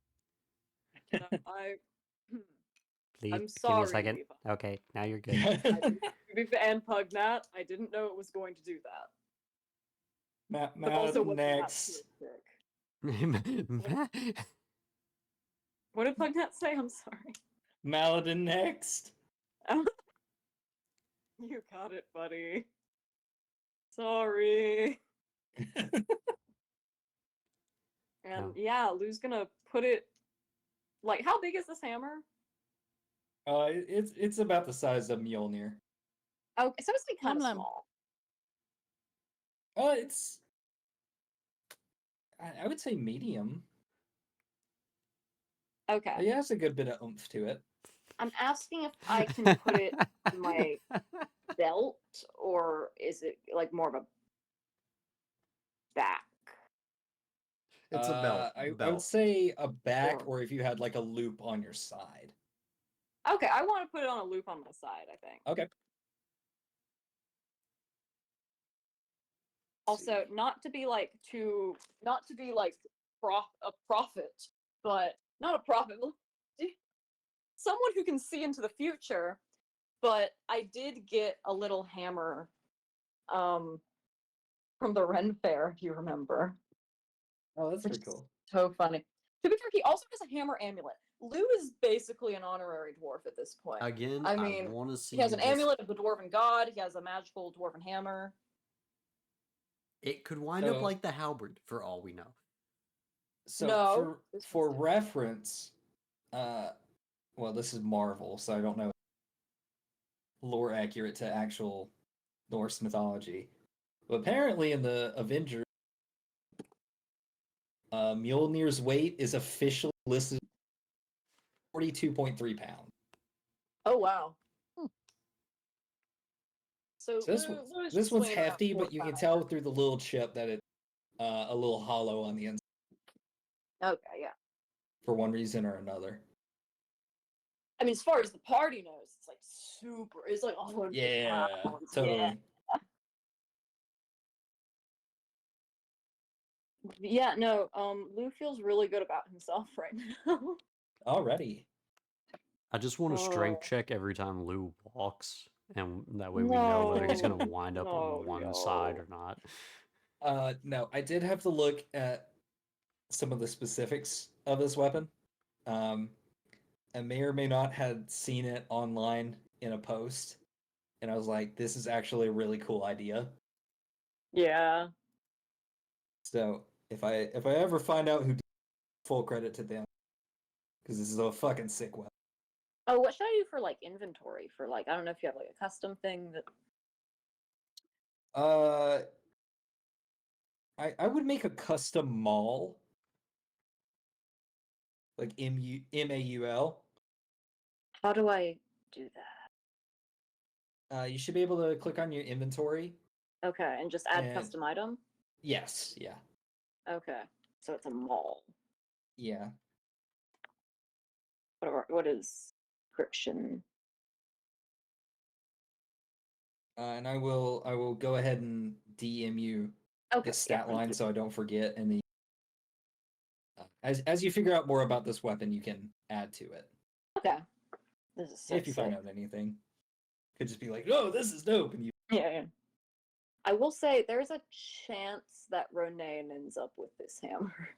No, I Please I'm give me sorry, a second. Levi. Okay, now you're good. And Pugnat, I didn't know it was going to do that. But Matt, also wasn't that next. sick. What did Pugnat say? I'm sorry. Maladin next. You got it, buddy. Sorry. And No. yeah, Lou's gonna put it. Like, how big is this hammer? It's about the size of Mjolnir. Oh, so it's like kind of Lem. small. It's I would say medium. Okay. It has a good bit of oomph to it. I'm asking if I can put it in my belt, or is it like more of a back? It's a belt. I would say a back, Or- or if you had like a loop on your side. Okay, I want to put it on a loop on my side, I think. Okay. Also, not to be like a prophet, but not a prophet. Someone who can see into the future, but I did get a little hammer from the Ren Fair, if you remember. Oh, that's Which pretty is cool. so funny. To be fair, he also has a hammer amulet. Lou is basically an honorary dwarf at this point. Again, I mean, want to see He has an this- amulet of the dwarven god. He has a magical dwarven hammer. It could wind up So- like the halberd, for all we know. So No, this for one's different. reference, well, this is Marvel, so I don't know lore accurate to actual Norse mythology. But apparently in the Avengers, Mjolnir's weight is officially listed 42.3 pounds. Oh wow. So, So this Lou- one's, Lou is this just one's swinging around hefty, but 4 you can pounds. tell through the little chip that it's a little hollow on the inside Okay, yeah. for one reason or another. I mean, as far as the party knows, it's like super. It's like 100 Yeah, pounds. totally. Yeah. Yeah, no, Lou feels really good about himself right now. Alrighty. I just want to strength Oh. check every time Lou walks, and that way we know whether he's going to No. wind up No, on one side no. or not. No, I did have to look at some of the specifics of this weapon. I may or may not had seen it online in a post, and I was like, "This is actually a really cool idea." Yeah. So if I ever find out who did, full credit to them, because this is a fucking sick weapon. Oh, what should I do for like inventory? For like, I don't know if you have like a custom thing that. I would make a custom mall like MAUL. How do I do that? You should be able to click on your inventory. Okay, and just add And- custom item? Yes, yeah. Okay, so it's a mall. Yeah. What is friction? And I will go ahead and DM you Okay, the yeah, stat thank line you. so I don't forget. And then as you figure out more about this weapon, you can add to it Okay. This is so if you find sick. out anything. Could just be like, "Oh, this is dope," and you. Yeah. I will say there's a chance that Ronan ends up with this hammer.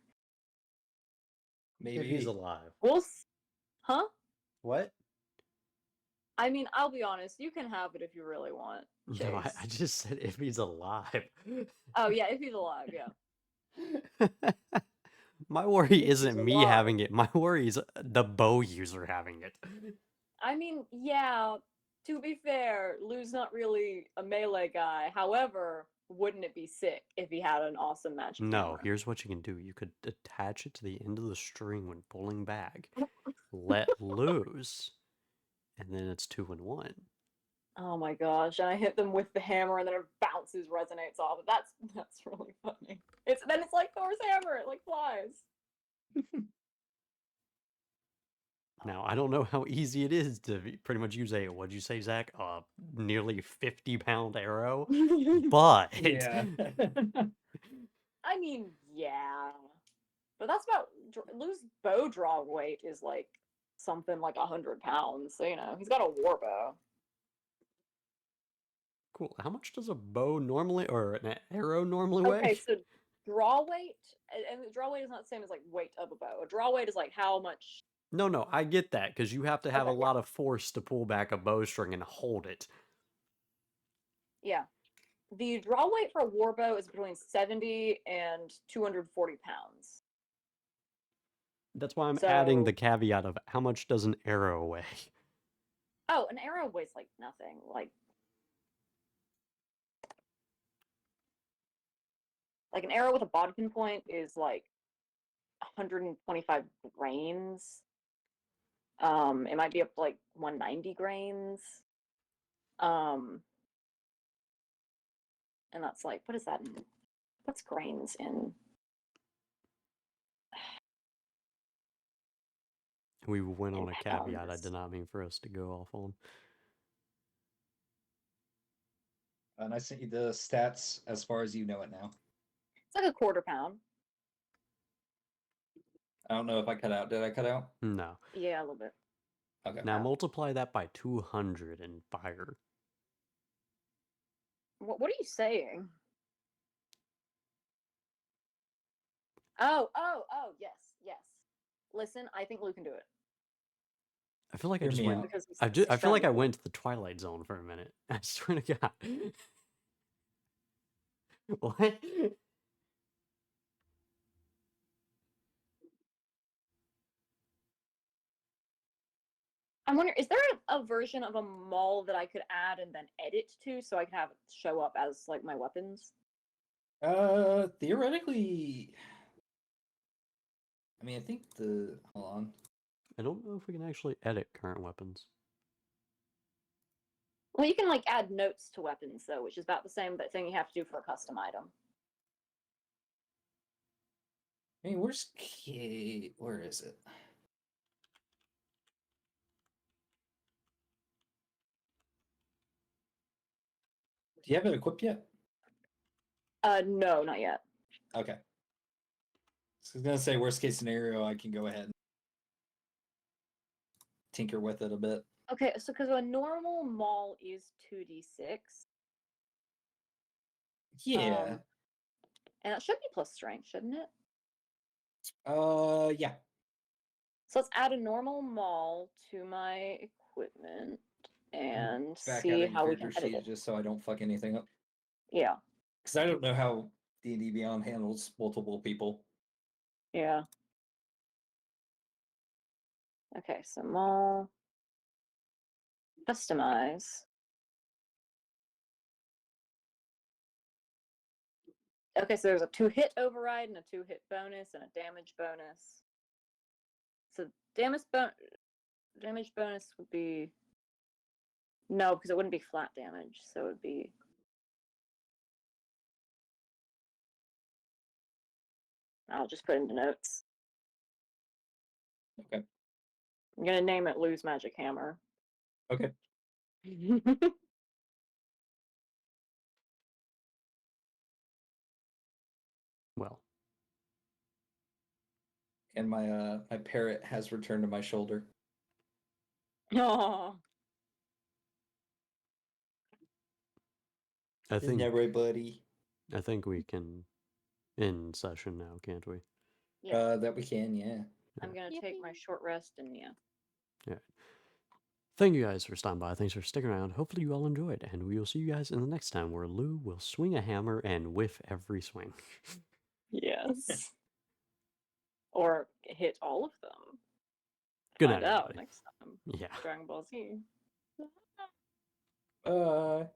Maybe If he's alive. Huh? What? I mean, I'll be honest. You can have it if you really want. Chase. No, I just said if he's alive. Oh yeah, if he's alive, yeah. My worry If he's isn't me alive. having it. My worry is the bow user having it. I mean, yeah. To be fair, Lou's not really a melee guy. However, wouldn't it be sick if he had an awesome magic No, hammer? here's what you can do. You could attach it to the end of the string when pulling back, let loose, and then it's 2-in-1. Oh my gosh! And I hit them with the hammer, and then it bounces, resonates off. That's really funny. It's like Thor's hammer. It like flies. Now, I don't know how easy it is to pretty much use a, what'd you say, Zach? Nearly 50-pound arrow. But Yeah. I mean, yeah, but that's about Lou's bow draw weight is like something like 100 pounds. So he's got a war bow. cool. How much does a bow normally, or an arrow normally weigh? Okay, so draw weight, and draw weight is not the same as like weight of a bow. A draw weight is like how much. No, I get that, because you have to have a Okay, yeah. lot of force to pull back a bowstring and hold it. Yeah. The draw weight for a war bow is between 70 and 240 pounds. That's why I'm adding the So, caveat of how much does an arrow weigh? oh, an arrow weighs like nothing. Like an arrow with a bodkin point is like 125 grains. It might be up to like 190 grains. Um, and that's like, what is that in? What's grains in? We went In on a caveat I pounds. did not mean for us to go off on. And I sent you the stats as far as you know it now. It's like a quarter pound. I don't know if I cut out. Did I cut out? No. Yeah, a little bit. Okay. Now multiply that by 200 and fire. What are you saying? Oh, yes, yes. Listen, I think Lou can do it. I feel like I Hear just me went. out. Because he's I feel like I strong. went to the Twilight Zone for a minute. I swear to God. What? I'm wondering, is there a version of a mall that I could add and then edit to so I could have it show up as like my weapons? Theoretically, I mean, I think hold on. I don't know if we can actually edit current weapons. Well, you can like add notes to weapons though, which is about the same thing you have to do for a custom item. I mean, where is it? Do you have it equipped yet? No, not yet. Okay. So I was gonna say worst case scenario, I can go ahead and tinker with it a bit. Okay, so because a normal mall is 2d6. Yeah. And it should be plus strength, shouldn't it? Yeah. So let's add a normal mall to my equipment and Back see adding how we can character edit sheet it. just so I don't fuck anything up. Yeah, Because I don't know how D&D Beyond handles multiple people. yeah. Okay, so mall. Customize. Okay, so there's a 2-hit override and a 2-hit bonus and a damage bonus. So damage bonus would be no, because it wouldn't be flat damage. So it would be I'll just put it in the notes. Okay. I'm gonna name it Lose Magic Hammer. Okay. Well, And my parrot has returned to my shoulder. Oh, I Isn't that think right, buddy? I think we can end session now, can't we? yeah. That we can, yeah. I'm gonna take my short rest and yeah. Yeah. Thank you guys for stopping by. Thanks for sticking around. Hopefully you all enjoyed, and we will see you guys in the next time where Lou will swing a hammer and whiff every swing. Yes. Or hit all of them. Good Find night, out everybody. next time. Yeah. Dragon Ball Z. Bye.